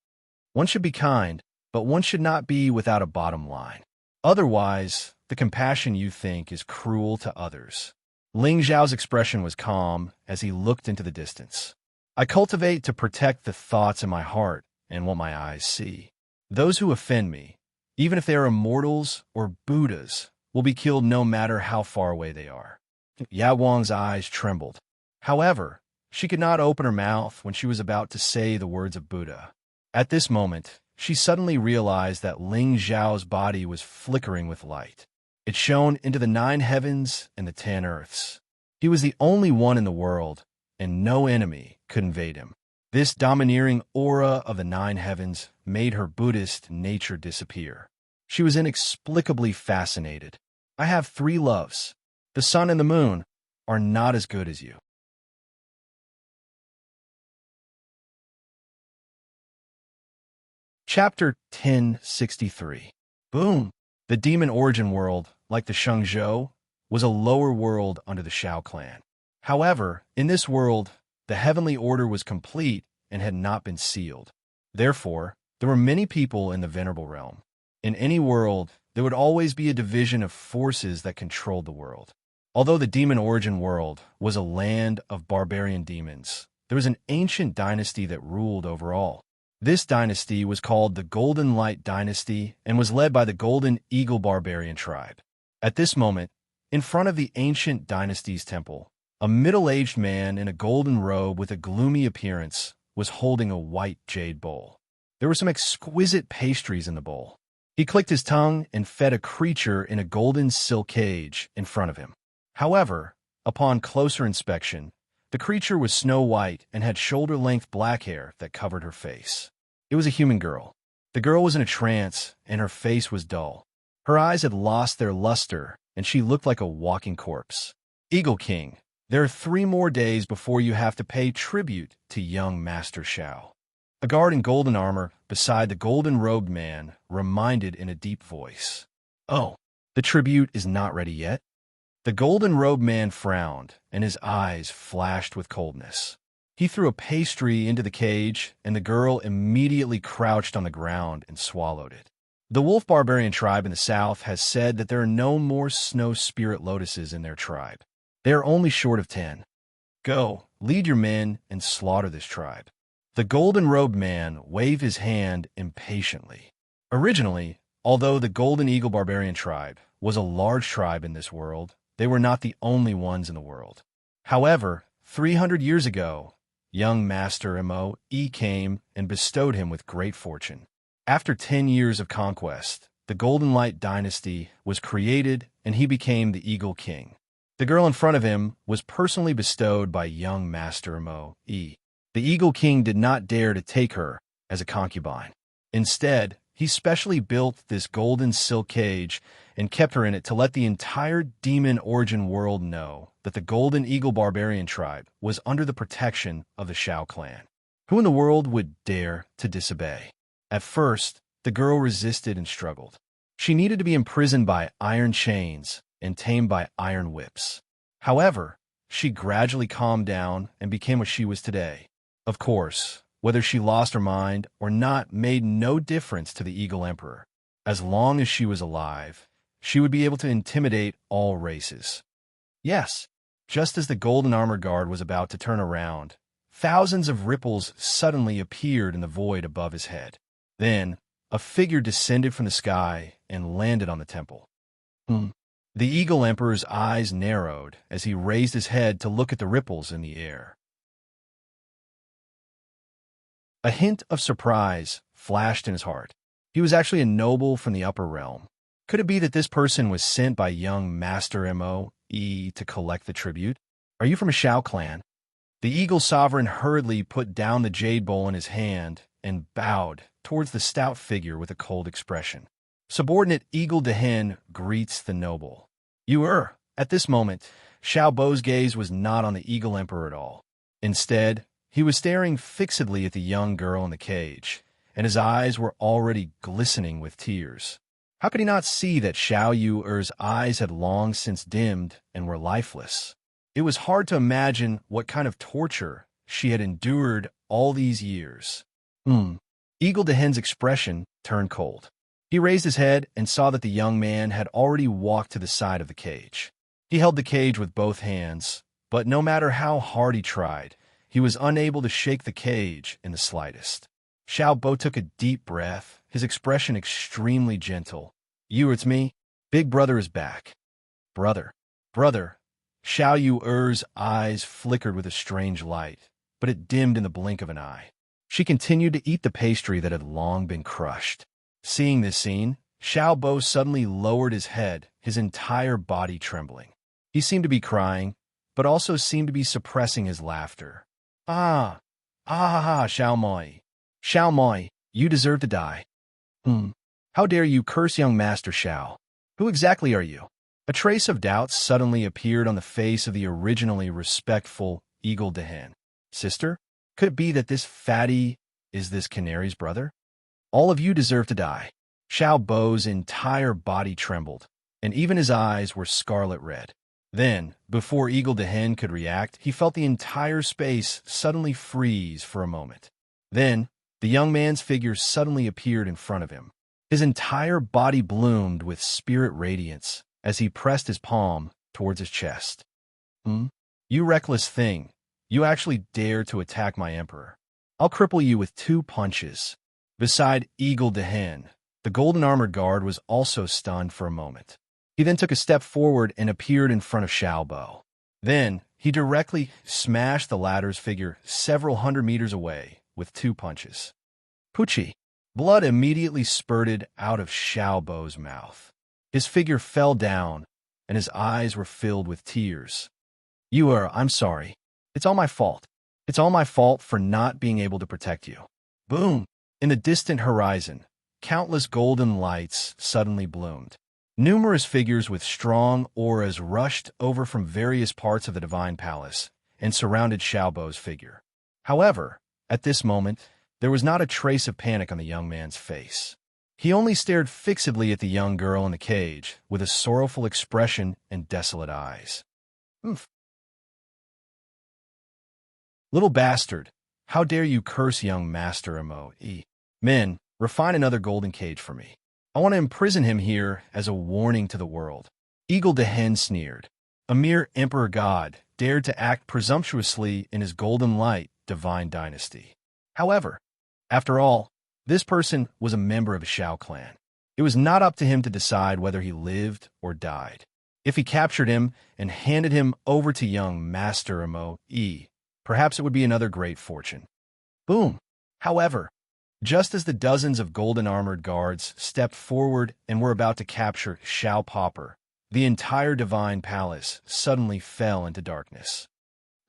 One should be kind, but one should not be without a bottom line. Otherwise, the compassion you think is cruel to others. Ling Zhao's expression was calm as he looked into the distance. I cultivate to protect the thoughts in my heart and what my eyes see. Those who offend me, even if they are immortals or Buddhas, will be killed no matter how far away they are. Ya Wang's eyes trembled. However, she could not open her mouth when she was about to say the words of Buddha. At this moment, she suddenly realized that Ling Zhao's body was flickering with light. It shone into the 9 heavens and the 10 earths. He was the only one in the world, and no enemy could invade him. This domineering aura of the 9 heavens made her Buddhist nature disappear. She was inexplicably fascinated. I have 3 loves. The sun and the moon are not as good as you. Chapter 1063. Boom! The demon origin world, like the Shengzhou, was a lower world under the Shao clan. However, in this world, the heavenly order was complete and had not been sealed. Therefore, there were many people in the venerable realm. In any world, there would always be a division of forces that controlled the world. Although the demon origin world was a land of barbarian demons, there was an ancient dynasty that ruled over all. This dynasty was called the Golden Light Dynasty and was led by the Golden Eagle barbarian tribe. At this moment, in front of the ancient dynasty's temple, a middle-aged man in a golden robe with a gloomy appearance was holding a white jade bowl. There were some exquisite pastries in the bowl. He clicked his tongue and fed a creature in a golden silk cage in front of him. However, upon closer inspection, the creature was snow white and had shoulder-length black hair that covered her face. It was a human girl. The girl was in a trance, and her face was dull. Her eyes had lost their luster, and she looked like a walking corpse. Eagle King, there are 3 more days before you have to pay tribute to young Master Shao. A guard in golden armor beside the golden-robed man reminded in a deep voice. Oh, the tribute is not ready yet? The golden-robed man frowned, and his eyes flashed with coldness. He threw a pastry into the cage, and the girl immediately crouched on the ground and swallowed it. The wolf barbarian tribe in the south has said that there are no more snow spirit lotuses in their tribe. They are only short of 10. Go, lead your men and slaughter this tribe. The golden-robed man waved his hand impatiently. Originally, although the Golden Eagle barbarian tribe was a large tribe in this world, they were not the only ones in the world. However, 300 years ago, young Master Mo came and bestowed him with great fortune. After 10 years of conquest, the Golden Light Dynasty was created and he became the Eagle King. The girl in front of him was personally bestowed by young Master Mo. The Eagle King did not dare to take her as a concubine. Instead, he specially built this golden silk cage and kept her in it to let the entire demon origin world know that the Golden Eagle barbarian tribe was under the protection of the Shao clan. Who in the world would dare to disobey? At first, the girl resisted and struggled. She needed to be imprisoned by iron chains and tamed by iron whips. However, she gradually calmed down and became what she was today. Of course, whether she lost her mind or not made no difference to the Eagle Emperor. As long as she was alive, she would be able to intimidate all races. Yes, just as the golden armor guard was about to turn around, thousands of ripples suddenly appeared in the void above his head. Then, a figure descended from the sky and landed on the temple. The Eagle Emperor's eyes narrowed as he raised his head to look at the ripples in the air. A hint of surprise flashed in his heart. He was actually a noble from the upper realm. Could it be that this person was sent by young Master Mo to collect the tribute? Are you from a Shao clan? The Eagle Sovereign hurriedly put down the jade bowl in his hand and bowed towards the stout figure with a cold expression. Subordinate Eagle Dehen greets the noble. At this moment, Shao Bo's gaze was not on the Eagle Emperor at all. Instead, he was staring fixedly at the young girl in the cage, and his eyes were already glistening with tears. How could he not see that Shao Yuer's eyes had long since dimmed and were lifeless? It was hard to imagine what kind of torture she had endured all these years. Eagle Dehen's expression turned cold. He raised his head and saw that the young man had already walked to the side of the cage. He held the cage with both hands, but no matter how hard he tried, he was unable to shake the cage in the slightest. Xiao Bo took a deep breath, his expression extremely gentle. It's me. Big brother is back. Brother. Xiao Yuer's eyes flickered with a strange light, but it dimmed in the blink of an eye. She continued to eat the pastry that had long been crushed. Seeing this scene, Xiao Bo suddenly lowered his head, his entire body trembling. He seemed to be crying, but also seemed to be suppressing his laughter. Xiao Moi. Xiao Moi, you deserve to die. How dare you curse young Master Xiao? Who exactly are you? A trace of doubt suddenly appeared on the face of the originally respectful Eagle Dehen. Sister? Could it be that this fatty is this canary's brother? All of you deserve to die. Xiao Bo's entire body trembled, and even his eyes were scarlet red. Then, before Eagle Dehen could react, he felt the entire space suddenly freeze for a moment. Then, the young man's figure suddenly appeared in front of him. His entire body bloomed with spirit radiance as he pressed his palm towards his chest. You reckless thing. You actually dare to attack my emperor. I'll cripple you with 2 punches. Beside Eagle Dehen, the golden armored guard was also stunned for a moment. He then took a step forward and appeared in front of Xiao Bo. Then, he directly smashed the latter's figure several hundred meters away with 2 punches. Pucci! Blood immediately spurted out of Xiao Bo's mouth. His figure fell down, and his eyes were filled with tears. I'm sorry. It's all my fault. It's all my fault for not being able to protect you. Boom! In the distant horizon, countless golden lights suddenly bloomed. Numerous figures with strong auras rushed over from various parts of the divine palace and surrounded Xiao Bo's figure. However, at this moment, there was not a trace of panic on the young man's face. He only stared fixedly at the young girl in the cage with a sorrowful expression and desolate eyes. Little bastard, how dare you curse young Master Mo? Men, refine another golden cage for me. I want to imprison him here as a warning to the world. Eagle Dehen sneered. A mere emperor god dared to act presumptuously in his golden light divine dynasty. However, after all, this person was a member of a Xiao clan. It was not up to him to decide whether he lived or died. If he captured him and handed him over to young Master Mo, perhaps it would be another great fortune. Boom! However, just as the dozens of golden armored guards stepped forward and were about to capture Xiao Popper, the entire divine palace suddenly fell into darkness.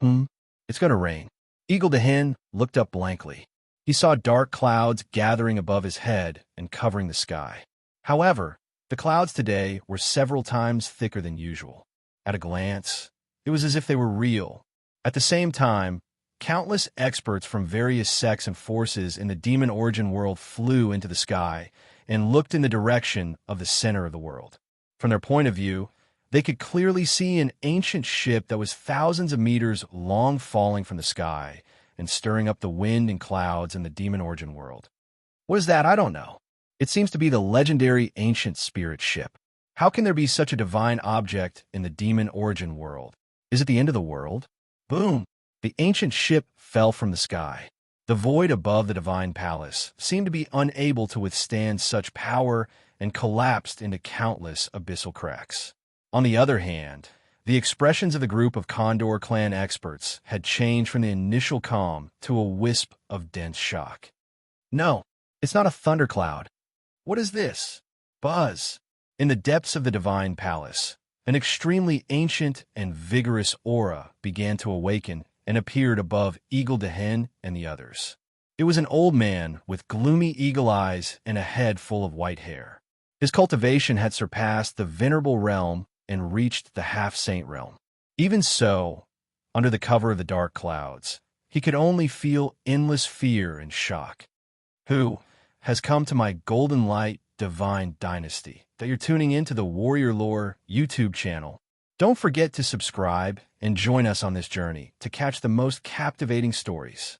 It's gonna rain. Eagle Dehen looked up blankly. He saw dark clouds gathering above his head and covering the sky. However, the clouds today were several times thicker than usual. At a glance, it was as if they were real. At the same time, countless experts from various sects and forces in the demon origin world flew into the sky and looked in the direction of the center of the world. From their point of view, they could clearly see an ancient ship that was thousands of meters long falling from the sky and stirring up the wind and clouds in the demon origin world. What is that? I don't know. It seems to be the legendary ancient spirit ship. How can there be such a divine object in the demon origin world? Is it the end of the world? Boom! The ancient ship fell from the sky. The void above the divine palace seemed to be unable to withstand such power and collapsed into countless abyssal cracks. On the other hand, the expressions of the group of Condor clan experts had changed from the initial calm to a wisp of dense shock. No, it's not a thundercloud. What is this? Buzz. In the depths of the divine palace, an extremely ancient and vigorous aura began to awaken and appeared above Eagle Dehen and the others. It was an old man with gloomy eagle eyes and a head full of white hair. His cultivation had surpassed the venerable realm and reached the half-saint realm. Even so, under the cover of the dark clouds, he could only feel endless fear and shock. Who has come to my Golden Light Divine Dynasty that you're tuning into the Warrior Lore YouTube channel? Don't forget to subscribe and join us on this journey to catch the most captivating stories.